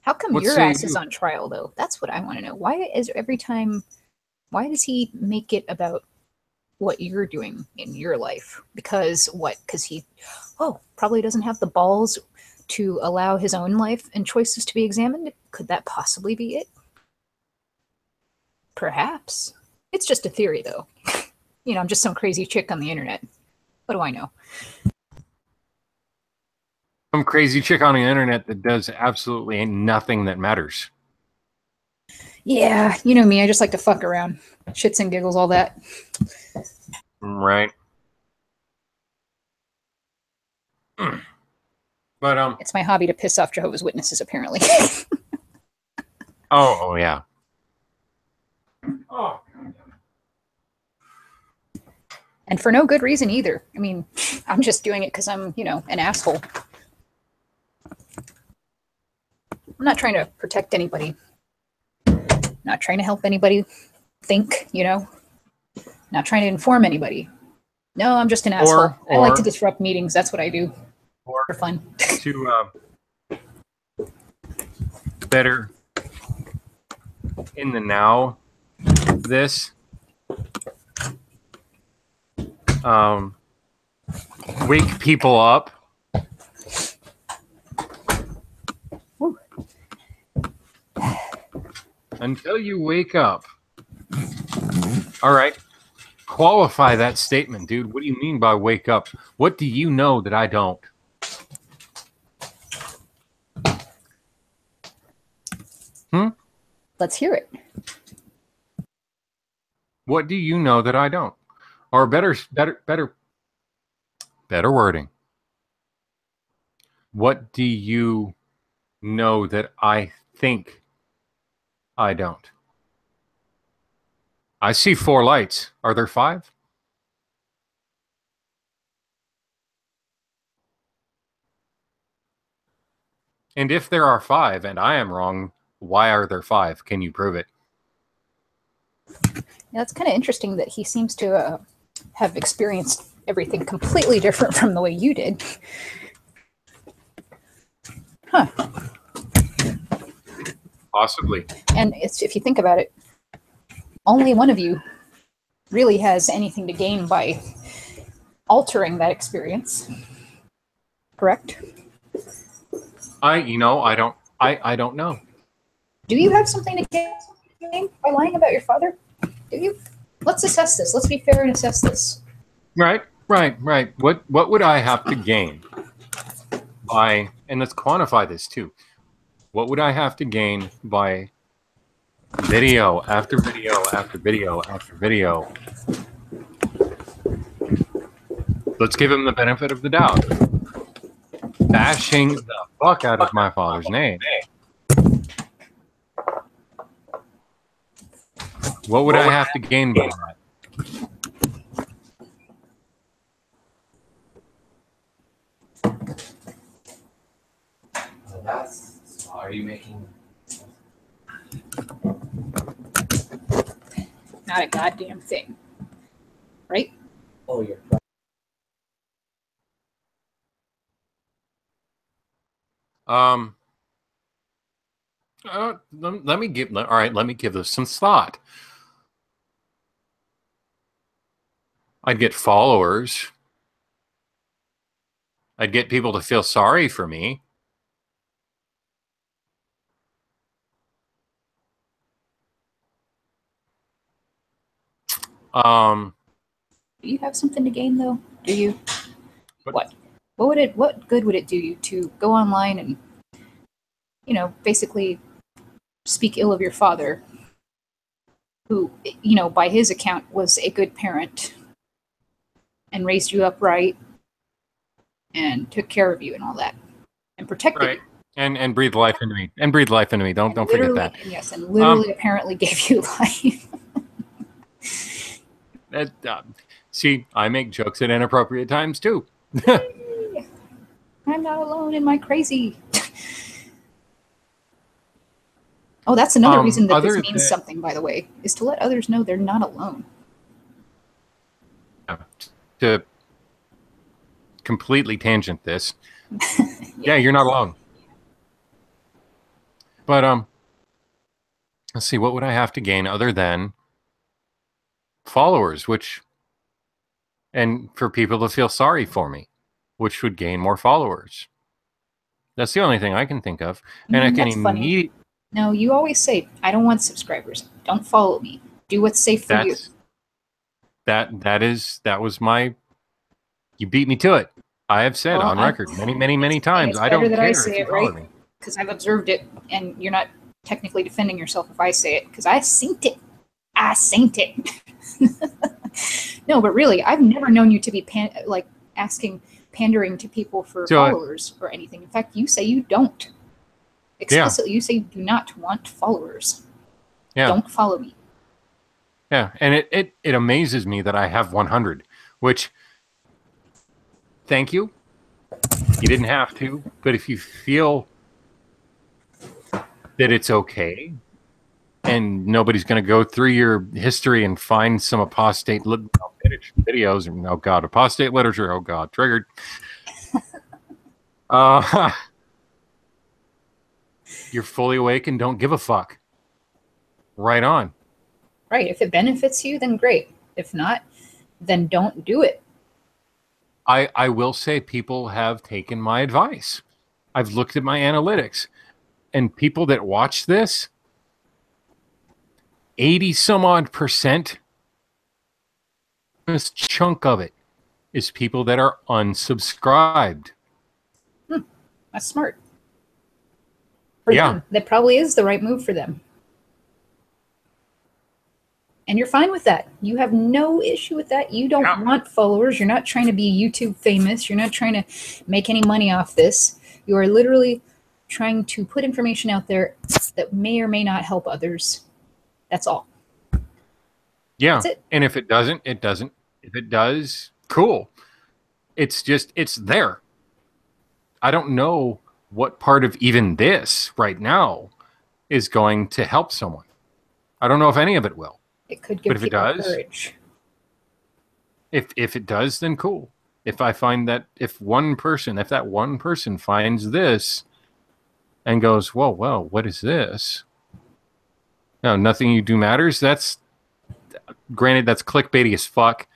How come your ass is on trial, though? That's what I want to know. Why does he make it about what you're doing in your life? Because what? Because he, probably doesn't have the balls to allow his own life and choices to be examined? Could that possibly be it? Perhaps. It's just a theory, though. I'm just some crazy chick on the internet. What do I know? Some crazy chick on the internet that does absolutely nothing that matters. Yeah, you know me. I just like to fuck around. Shits and giggles, all that. Right. But it's my hobby to piss off Jehovah's Witnesses, apparently. Oh yeah. Oh. And for no good reason either. I mean, I'm just doing it because I'm, an asshole. I'm not trying to protect anybody. Not trying to help anybody think, Not trying to inform anybody. No, I'm just an asshole. I like to disrupt meetings. That's what I do. For fun. To better in the now this wake people up. Woo. Until you wake up. All right. Qualify that statement, dude. What do you mean by wake up? What do you know that I don't? Let's hear it. What do you know that I don't? Or better wording. What do you know that I think I don't? I see 4 lights. Are there 5? And if there are 5 and I am wrong, why are there 5? Can you prove it? Yeah, it's kind of interesting that he seems to have experienced everything completely different from the way you did. Huh. Possibly. And if you think about it, only one of you really has anything to gain by altering that experience. Correct? I I don't know. Do you have something to gain by lying about your father? Do you? Let's assess this. Let's be fair and assess this. Right. What would I have to gain by, and let's quantify this too. What would I have to gain by video after video after video after video? Let's give him the benefit of the doubt. Bashing the fuck out of my father's name. What would I have to gain by that? Are you making? Not a goddamn thing. Right? Oh, you're. Let me give. All right, let me give this some thought. I'd get followers. I'd get people to feel sorry for me. Do you have something to gain though? Do you? What? What good would it do you to go online and, you know, basically speak ill of your father, who, you know, by his account was a good parent and raised you up right and took care of you and all that and protected you. And breathe life into me. And breathe life into me. Don't forget that. Yes, and literally apparently gave you life. See, I make jokes at inappropriate times too. I'm not alone in my crazy. Oh, that's another reason that this means something, by the way, is to let others know they're not alone. To completely tangent this. Yeah, you're not alone. But let's see, what would I have to gain other than followers, and for people to feel sorry for me, which would gain more followers. That's the only thing I can think of. And I can immediately. No, you always say, I don't want subscribers. Don't follow me. Do what's safe for you. That was my. You beat me to it. I have said on record many times. I don't care if you follow me. Because I've observed it, and you're not technically defending yourself if I say it, because I synced it. No, but really, I've never known you to be pandering to people for followers or anything. In fact, you say you don't. Explicitly, you say you do not want followers. Yeah. Don't follow me. Yeah, and it amazes me that I have 100, which, thank you. You didn't have to, but if you feel that it's okay, and nobody's going to go through your history and find some apostate videos, and oh god, apostate literature, oh god, triggered. You're fully awake and don't give a fuck. Right on. Right. If it benefits you, then great. If not, then don't do it. I will say people have taken my advice. I've looked at my analytics, and people that watch this, 80 some odd %, this chunk of it is people that are unsubscribed. That's smart. For them. That probably is the right move for them. And you're fine with that. You have no issue with that. You don't want followers. You're not trying to be YouTube famous. You're not trying to make any money off this. You are literally trying to put information out there that may or may not help others. That's all. Yeah. That's it. And if it doesn't, it doesn't. If it does, cool. It's there. I don't know what part of even this right now is going to help someone. I don't know if any of it will. It could give people courage. If it does, then cool. If I find that if that one person finds this and goes, whoa, what is this? No, nothing you do matters. That's granted, that's clickbaity as fuck.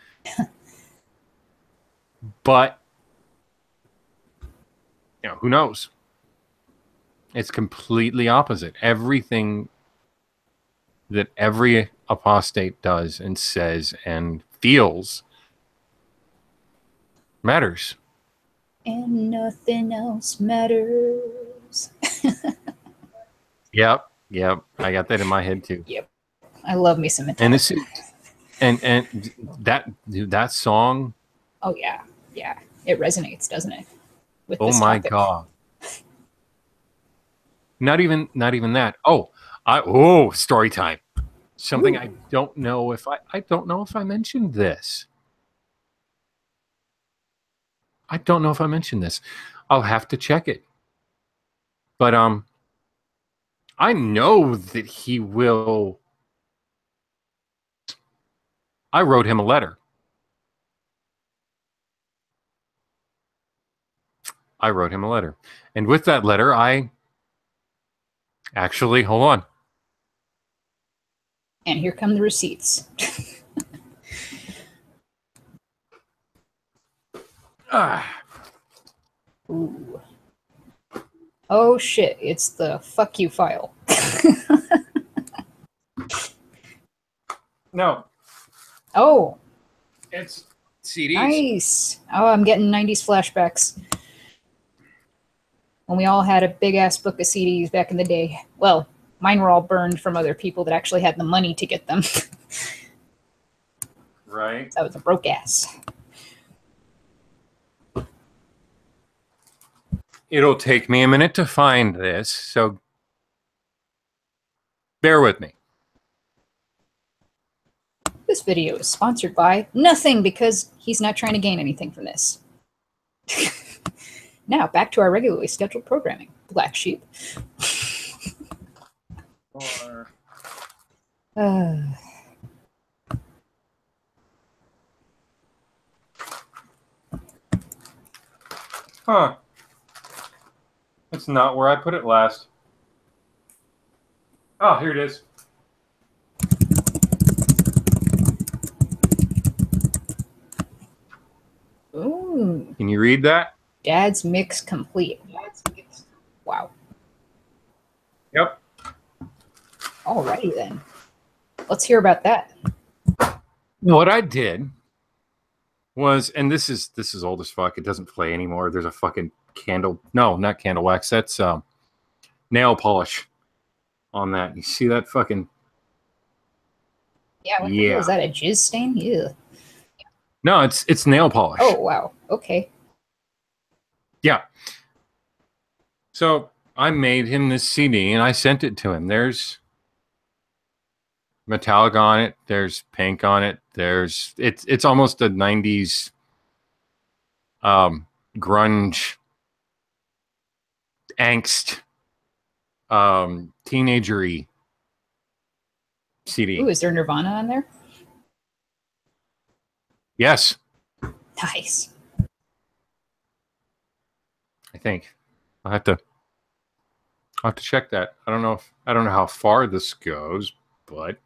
But who knows? It's completely opposite. Everything that every apostate does and says and feels matters. And nothing else matters. Yep. I got that in my head too. Yep. I love me some Metallica. And this is, and that song. Oh yeah. It resonates, doesn't it? With Oh this my topic. God. Not even that. Story time. Something Ooh. I don't know if I mentioned this. I don't know if I mentioned this. I'll have to check it. But I know that he will. I wrote him a letter. And with that letter, I actually, hold on. And here come the receipts. Ooh. Oh shit, it's the fuck you file. No. Oh. It's CDs. Nice. Oh, I'm getting 90s flashbacks. When we all had a big ass book of CDs back in the day. Well, mine were all burned from other people that actually had the money to get them. Right. I was a broke ass. It'll take me a minute to find this, so bear with me. This video is sponsored by nothing because he's not trying to gain anything from this. Now, back to our regularly scheduled programming. Black Sheep. Huh. That's not where I put it last. Oh, here it is. Ooh. Can you read that? Dad's Mix Complete. Wow. Yep. Alrighty then. Let's hear about that. What I did was, and this is old as fuck. It doesn't play anymore. There's a fucking candle. No, not candle wax. That's nail polish on that. You see that fucking? Yeah. What the hell is that? A jizz stain? Yeah. No, it's nail polish. Oh wow. Okay. Yeah. So I made him this CD and I sent it to him. There's Metallica on it. There's Pink on it. It's almost a 90s grunge angst teenagery CD. Ooh, is there Nirvana on there? Yes, Nice. I think I'll have to check that. I don't know how far this goes, but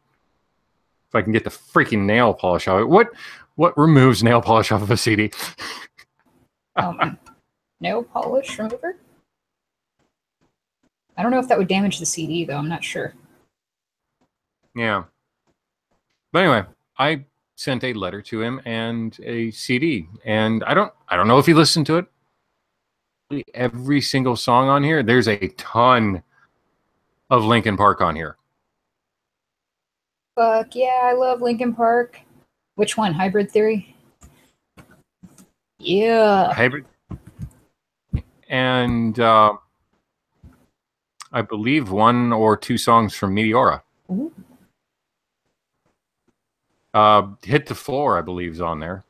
if I can get the freaking nail polish off it. What removes nail polish off of a CD? Nail polish remover? I don't know if that would damage the CD though. I'm not sure. Yeah. But anyway, I sent a letter to him and a CD, and I don't know if he listened to it. Every single song on here, there's a ton of Linkin Park on here. Fuck yeah, I love Linkin Park. Which one? Hybrid Theory? Yeah. Hybrid. And I believe 1 or 2 songs from Meteora. Ooh. Hit the Floor, I believe, is on there.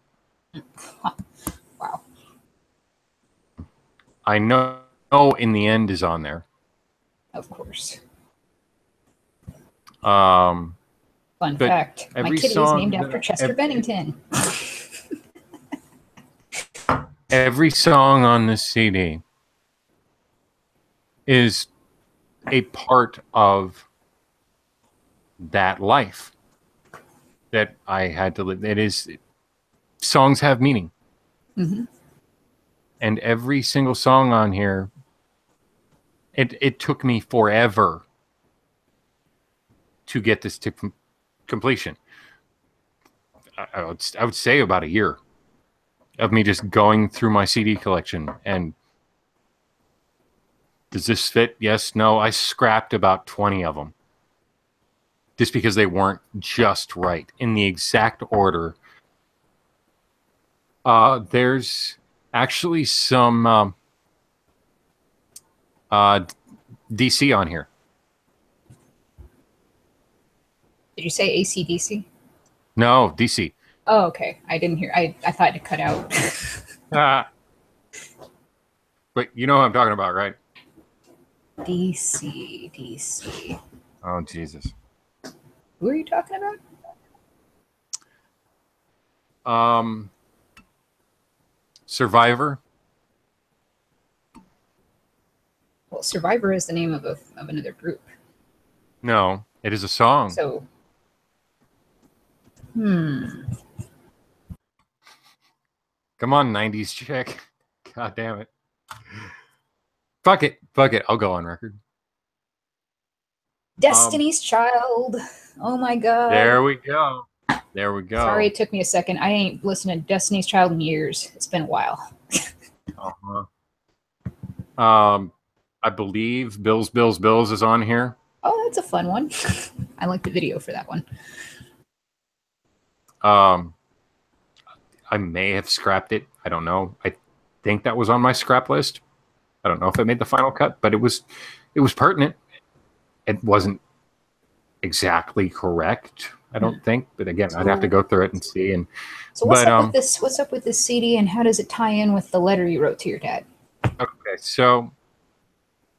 Wow. I know In the End is on there. Of course. Fun fact. My kitty is named after Chester Bennington. Every song on this CD is a part of that life that I had to live. Songs have meaning. Mm-hmm. And every single song on here, It took me forever to get this to completion. I would say about a year of me just going through my CD collection and does this fit? Yes, no. I scrapped about 20 of them just because they weren't just right in the exact order. There's actually some DC on here. Did you say AC/DC? No, DC. Oh, okay. I didn't hear. I thought it cut out. But you know what I'm talking about, right? DC. Oh, Jesus. Who are you talking about? Survivor. Well, Survivor is the name of another group. No, it is a song. So, Come on, 90s chick. God damn it. Fuck it. I'll go on record. Destiny's Child. Oh my God. There we go. Sorry, it took me a second. I ain't listened to Destiny's Child in years. It's been a while. I believe Bills is on here. Oh, that's a fun one. I like the video for that one. I may have scrapped it. I don't know. I think that was on my scrap list. I don't know if it made the final cut, but it was pertinent. It wasn't exactly correct, I don't think. But again, I'd have to go through it and see. And so what's up with this CD, and how does it tie in with the letter you wrote to your dad? Okay, so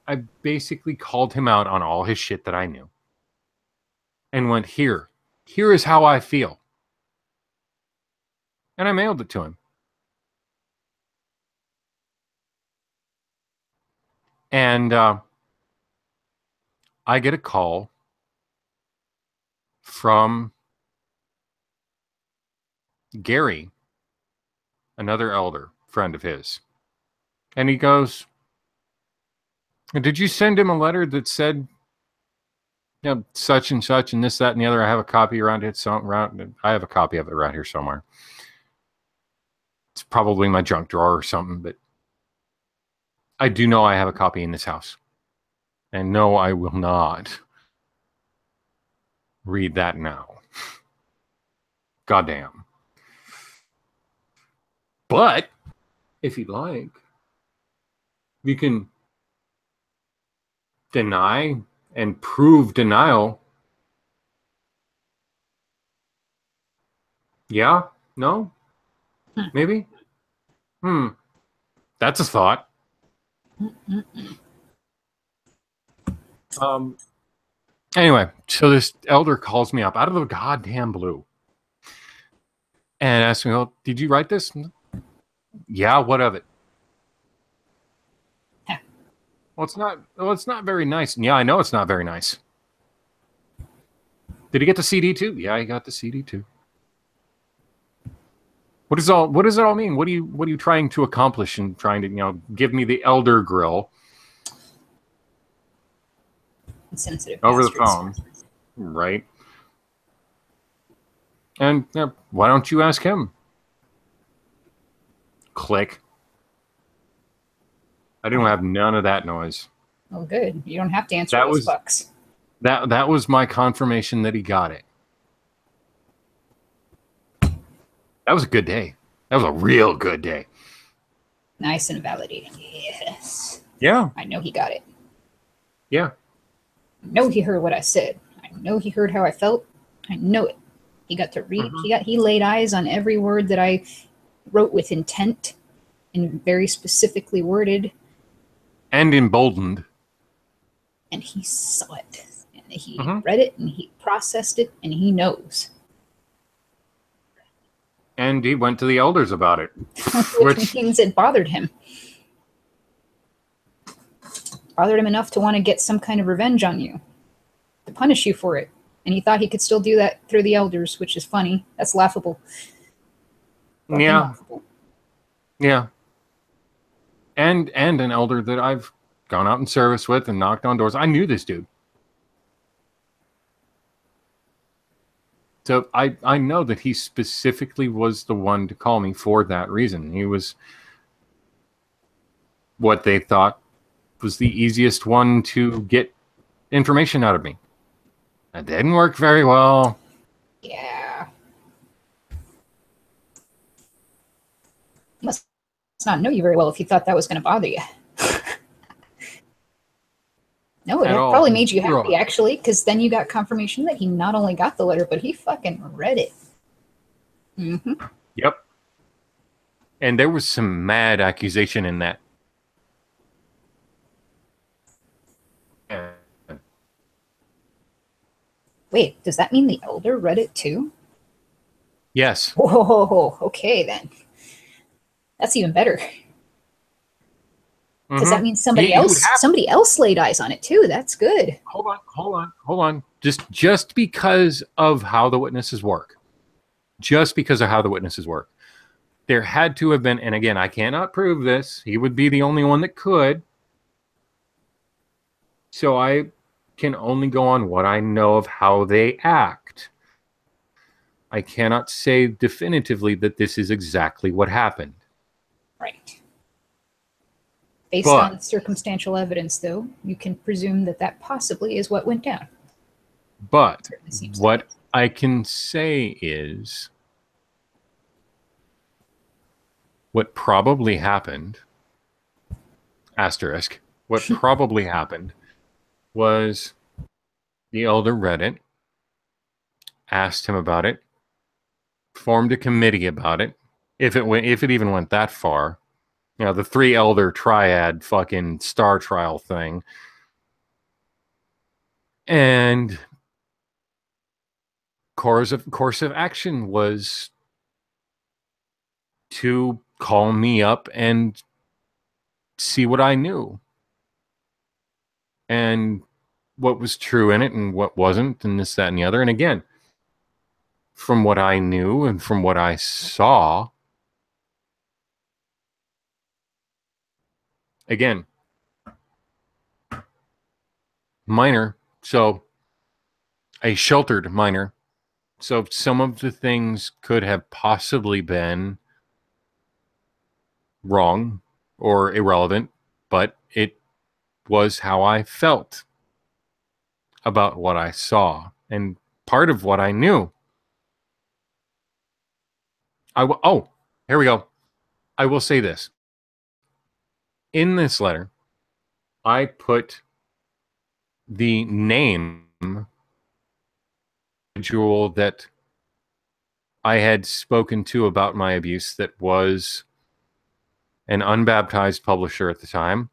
I basically called him out on all his shit that I knew, and went, here is how I feel, and I mailed it to him. And I get a call from Gary, another elder friend of his. And he goes, did you send him a letter that said, you know, such and such and this, that, and the other? I have a copy around it. I have a copy of it around here somewhere. It's probably in my junk drawer or something, but I do know I have a copy in this house. And no, I will not read that now. Goddamn. But if you'd like, you can deny and prove denial. Yeah? No? Maybe? That's a thought. Anyway, so this elder calls me up out of the goddamn blue and asks me, well, did you write this? Yeah, what of it? Well, it's not very nice. Yeah, I know it's not very nice. Did he get the CD too? Yeah, he got the CD too. What does it all mean? What are you trying to accomplish in trying to, you know, give me the elder grill? Sensitive over bastards. the phone, right? And why don't you ask him? Click. I didn't have none of that noise. Oh, good. You don't have to answer those fucks. That was my confirmation that he got it. That was a good day. That was a real good day. Nice and validating. Yes. Yeah. I know he got it. Yeah. I know he heard what I said. I know he heard how I felt. I know it. He got to read. He laid eyes on every word that I wrote with intent and very specifically worded. And emboldened. And he saw it. And he read it and he processed it and he knows. And he went to the elders about it. Which means it bothered him. Bothered him enough to want to get some kind of revenge on you. To punish you for it. And he thought he could still do that through the elders, which is funny. That's laughable. Yeah. Laughable. Yeah. And an elder that I've gone out in service with and knocked on doors. I knew this dude. So I know that he specifically was the one to call me for that reason. He was what they thought was the easiest one to get information out of me. That didn't work very well. Yeah. Must not know you very well if he thought that was going to bother you. No, it probably made you happy, actually, because then you got confirmation that he not only got the letter, but he fucking read it. Mm-hmm. Yep. And there was some mad accusation in that. Wait, does that mean the elder read it too? Yes. Whoa, okay then. That's even better. Because that means somebody else laid eyes on it too. That's good. Hold on. Just because of how the witnesses work. There had to have been, and again, I cannot prove this. He would be the only one that could. So I can only go on what I know of how they act. I cannot say definitively that this is exactly what happened. Right. Based on circumstantial evidence, though, you can presume that that possibly is what went down. But what I can say is what probably happened, asterisk, what probably happened was the elder read it, asked him about it, formed a committee about it, if it even went that far. You know, the 3 elder triad fucking star trial thing. And course of action was to call me up and see what I knew. And what was true in it and what wasn't, and this, that, and the other. And again, from what I knew and from what I saw, again, minor, so a sheltered minor. So some of the things could have possibly been wrong or irrelevant, but it was how I felt about what I saw and part of what I knew. Here we go. I will say this. In this letter, I put the name individual that I had spoken to about my abuse that was an unbaptized publisher at the time.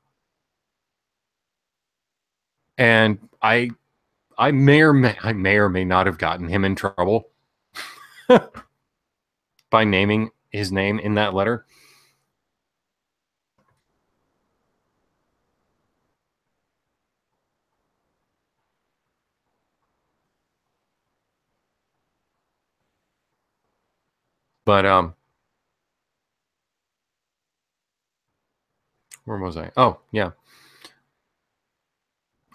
And I may or may not have gotten him in trouble by naming his name in that letter. But where was I? Oh, yeah.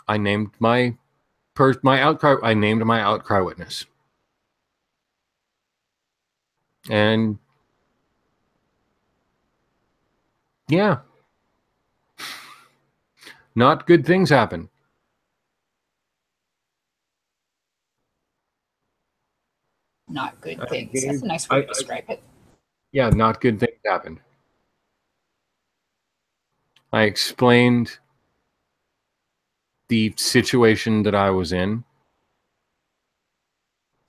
I named my outcry. I named my outcry witness, and yeah, not good things happen. Not good things. That's a nice way to describe it. Yeah, not good things happened. I explained the situation that I was in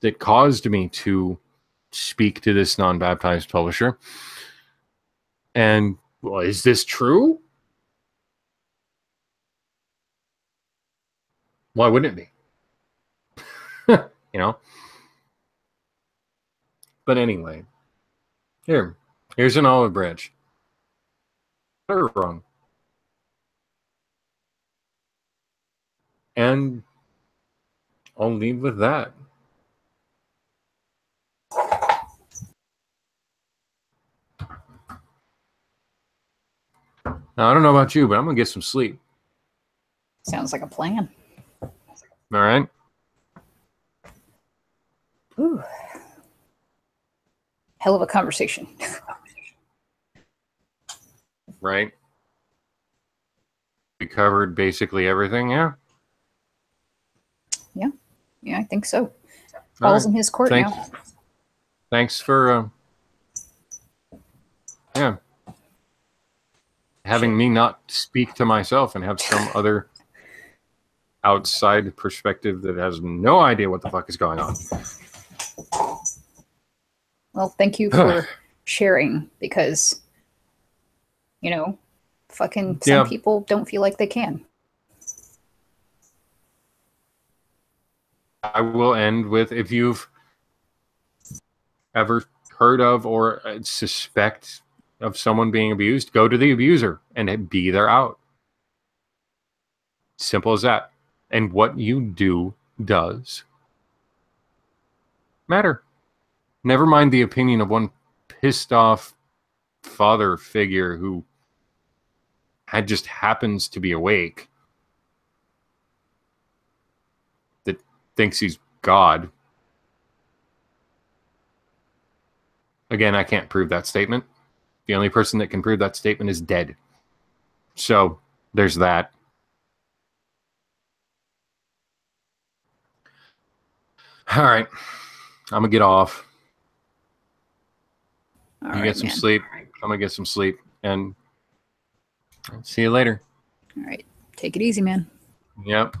that caused me to speak to this non-baptized publisher. And, well, is this true? Why wouldn't it be? You know? But anyway, here's an olive branch. They're wrong. And I'll leave with that. Now, I don't know about you, but I'm going to get some sleep. Sounds like a plan. All right. Ooh. Hell of a conversation. Right. We covered basically everything, yeah? Yeah, I think so. All Ball's right. in his court now. Thanks for having me not speak to myself and have some other outside perspective that has no idea what the fuck is going on. Well, thank you for sharing, because, you know, fucking some people don't feel like they can. I will end with, if you've ever heard of or suspect of someone being abused, go to the abuser and be their out. Simple as that. And what you do does matter. Never mind the opinion of one pissed off father figure who just happens to be awake, that thinks he's God. Again, I can't prove that statement. The only person that can prove that statement is dead. So there's that. All right. I'm going to get off. You get some sleep. I'm going to get some sleep. And see you later. All right. Take it easy, man. Yep.